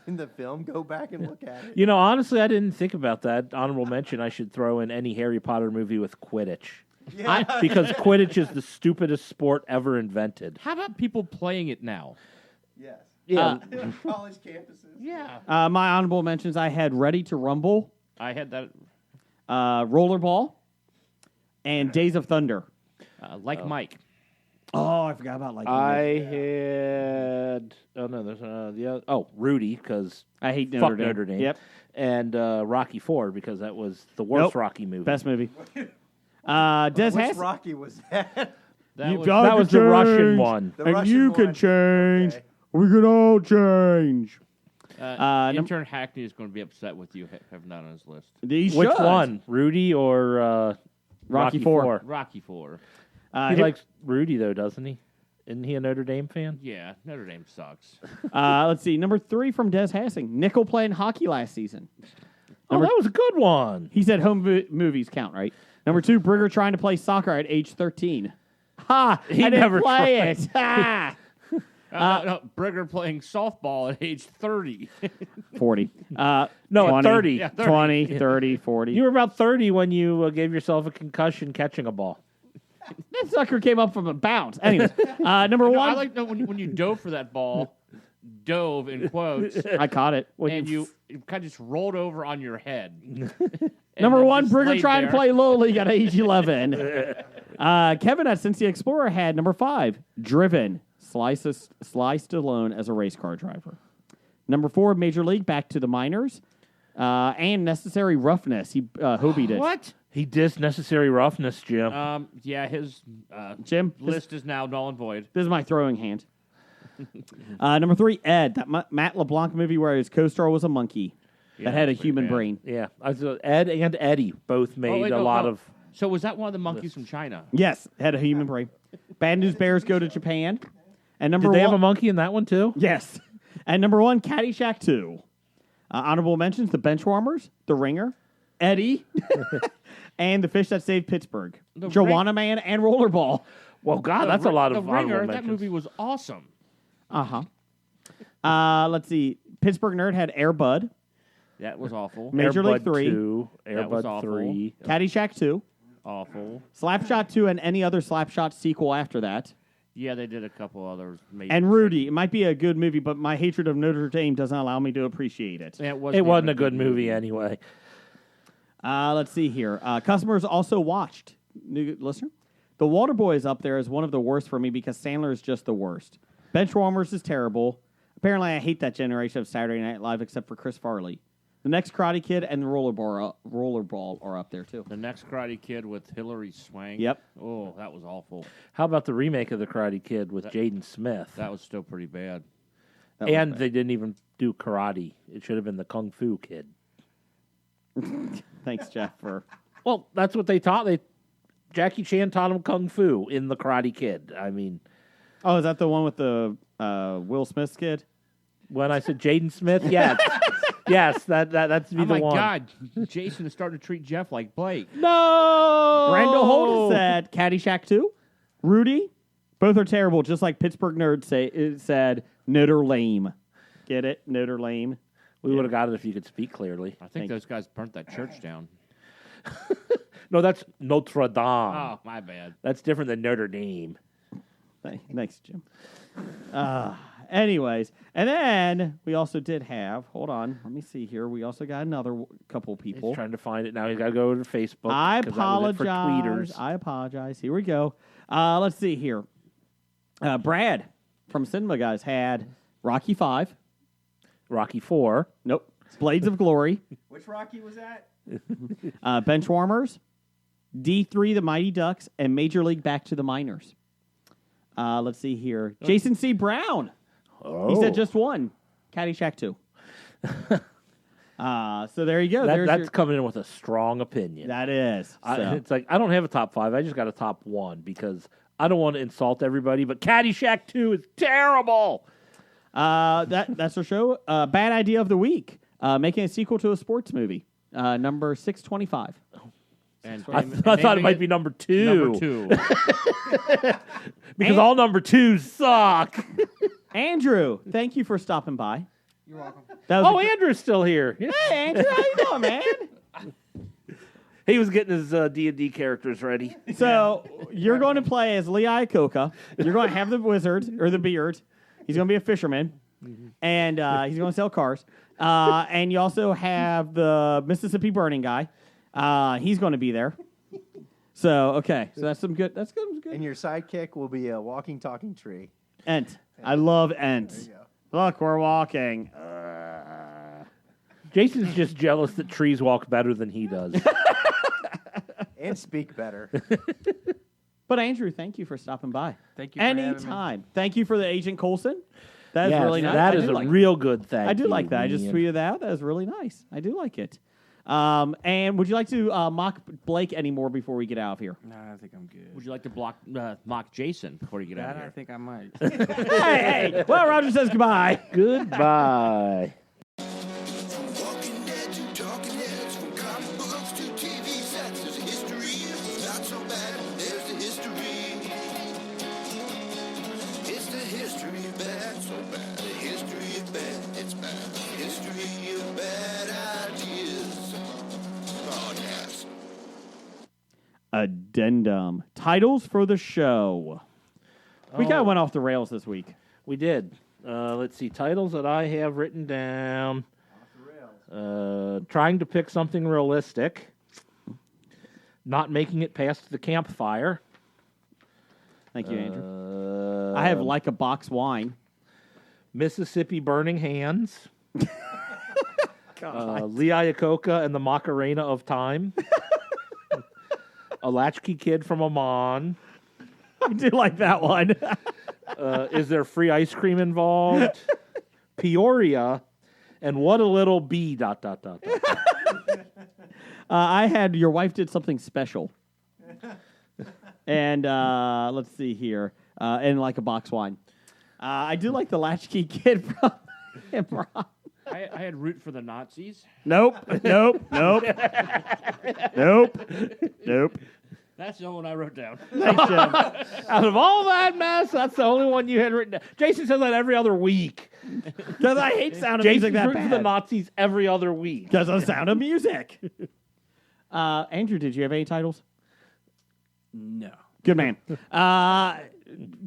in the film. Go back and look at it. You know, honestly, I didn't think about that. Honorable mention, I should throw in any Harry Potter movie with Quidditch. Yeah. Because Quidditch is the stupidest sport ever invented. How about people playing it now? Yes. Yeah. College campuses. Yeah. My honorable mentions, I had Ready to Rumble, I had that. Rollerball, and Days of Thunder. Like Mike. Oh, I forgot about I had there's the other. Oh, Rudy, because I hate fuck Notre Dame. Yep. And Rocky IV, because that was the worst Rocky movie. Best movie. Des Which Hassing. Rocky was that? That was, that was the Russian one. The And Russian you one. can change. Okay. We can all change. intern Hackney is going to be upset with you having that on his list. He Which should. one, Rudy or Rocky IV? IV. Rocky IV. He likes Rudy though, doesn't he? Isn't he a Notre Dame fan? Yeah, Notre Dame sucks. Let's see. Number 3 from Des Hassing. Nickel playing hockey last season. Oh, that was a good one. He said home movies count, right? Number 2, Brigger trying to play soccer at age 13. Ha! He I didn't never play tried. it. Ha! No, Brigger playing softball at age 30. 40. No, 20, 30. Yeah, 30. 20, 30, 40. You were about 30 when you gave yourself a concussion catching a ball. That sucker came up from a bounce. Anyways, number No, 1. I like when you dove for that ball, dove in quotes, I caught it. and you kind of just rolled over on your head. And Number then 1, just Brigger laid trying to there. play Little League at age 11. Kevin at Cincy Explorer had number 5, Driven, Sly Stallone as a race car driver. Number 4, Major League, back to the minors. And Necessary Roughness. He Hobie did. What? He dissed Necessary Roughness, Jim. Yeah, his Jim, list is now null and void. this is my throwing hand. Number 3, Ed, that Matt LeBlanc movie where his co-star was a monkey that had a pretty human bad. brain. Yeah, Ed and Eddie both made a lot of. So was that one of the monkeys from China? Yes, had a human brain. Bad News Bears go to Japan. And number Did they 1, have a monkey in that one too? yes. And number 1, Caddyshack 2. Honorable mentions: The Benchwarmers, The Ringer, Eddie, and The Fish That Saved Pittsburgh, The Joanna Man, and Rollerball. Well, God, The that's a lot of The honorable Ringer. That mentions. movie was awesome. Let's see. Pittsburgh Nerd had Air Bud, That was awful. Major League Airbud 3, 2, That was Airbud awful. 3. Caddyshack 2, Awful. Slapshot 2, and any other Slapshot sequel after that. Yeah, they did a couple others. Maybe. And Rudy. It might be a good movie, but my hatred of Notre Dame doesn't allow me to appreciate it. Yeah, It wasn't wasn't a even good movie anyway. Let's see here. Customers also watched. New listener? The Water Boy is up there as one of the worst for me because Sandler is just the worst. Benchwarmers is terrible. Apparently, I hate that generation of Saturday Night Live except for Chris Farley. The next Karate Kid and the Rollerball are up there, too. The next Karate Kid with Hilary Swank. Yep. Oh, that was awful. How about the remake of The Karate Kid with Jaden Smith? That was still pretty bad. That was And bad. they didn't even do karate. It should have been the Kung Fu Kid. Thanks, Jeff, for... Well, that's what they taught. Jackie Chan taught him Kung Fu in The Karate Kid. I mean, Oh, is that the one with the Will Smith's kid? when I said Jaden Smith, yes. Yes, that's be Oh the my one. God, Jason is starting to treat Jeff like Blake. No! Randall Holt said Caddyshack 2. Rudy, both are terrible, just like Pittsburgh Nerd said Notre Lame. Get it? Notre Lame. We would have got it if you could speak clearly. I think those guys burnt that church down. No, that's Notre Dame. Oh, my bad. That's different than Notre Dame. Thanks, Jim. Anyways, and then we also did have. Hold on, let me see here. We also got another couple people. He's trying to find it now. He's got to go to Facebook. I 'cause that was it for apologize. tweeters. I apologize. Here we go. Let's see here. Brad from Cinema Guys had Rocky 5. Rocky 4. Nope. Blades of Glory. Which Rocky was that? Benchwarmers. D3, The Mighty Ducks, and Major League Back to the Minors. Let's see here. Jason C. Brown. Oh. He said just one. Caddyshack 2. So there you go. That's coming in with a strong opinion. That is. It's like, I don't have a top 5. I just got a top 1 because I don't want to insult everybody, but Caddyshack 2 is terrible. That's our show. Bad idea of the week. Making a sequel to a sports movie. Number 625. And I thought it might be number 2. Number 2. Because all number 2s suck. Andrew, thank you for stopping by. You're welcome. Andrew's still here. Hey, Andrew, how you doing, man? He was getting his D&D characters ready. So you're going to play as Lee Iacocca. You're going to have the wizard or the beard. He's going to be a fisherman, and he's going to sell cars. And you also have the Mississippi Burning guy. He's going to be there. So okay, so that's some good. That's good. And your sidekick will be a walking, talking tree. Ent. I love Ents. Look, we're walking. Jason's just jealous that trees walk better than he does. And speak better. But Andrew, thank you for stopping by. Thank you for having me. Anytime. Thank you for the Agent Coulson. That is really nice. That I is do a like real good thing. I do like that. I just tweeted that out. That was really nice. I do like it. And would you like to mock Blake anymore before we get out of here? No, I think I'm good. Would you like to mock Jason before you get out of I here? think I might. Hey. Well, Roger says goodbye. Goodbye. Walking Dead to Talking Heads, from comic books to TV sets. There's a history, it's not so bad. There's the history. It's the history of bad, so bad. The history of bad, it's bad. The history of bad ideas. Podcast. Addendum. Titles for the show. We kind of went off the rails this week. We did. Let's see. Titles that I have written down. Trying to pick something realistic. Not making it past the campfire. Thank you, Andrew. I have Like a Box Wine. Mississippi Burning Hands. Lee Iacocca and the Macarena of Time. A Latchkey Kid from Amman. I do like that one. Is there free ice cream involved? Peoria. And what a little bee, ... I had Your Wife Did Something Special. And let's see here. And Like a Box Wine. I do like the Latchkey Kid from Improv. I had root for the Nazis. Nope. That's the only one I wrote down. Thanks, Jim. Out of all that mess, that's the only one you had written down. Jason says that every other week. Because I hate Sound of Jason's Music that rooting for the bad. Nazis every other week. Because of Sound of Music. Andrew, did you have any titles? No. Good man.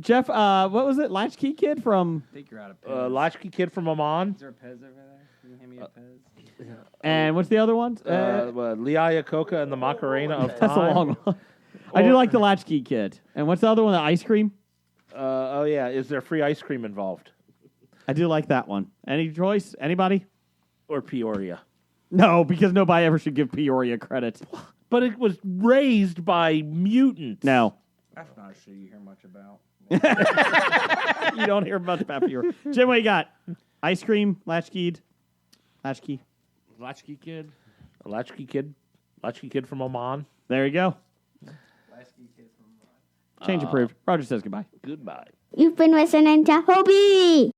Jeff, what was it? Latchkey Kid from... I think you're out of Pez. Latchkey Kid from Amman. Is there a Pez over there? Can you hand me a Pez? And what's the other one? Lee Iacocca and the Macarena of Time. That's a long one. I do like the Latchkey Kid. And what's the other one? The ice cream? Oh, yeah. Is there free ice cream involved? I do like that one. Any choice? Anybody? Or Peoria? No, because nobody ever should give Peoria credit. But it was raised by mutants. No. That's not a shit you hear much about. You don't hear much about Peoria. Jim, what you got? Ice cream, Latchkey. Latchkey Kid. A Latchkey Kid from Amman. There you go. Change approved. Roger says goodbye. Goodbye. You've been listening to Hobie.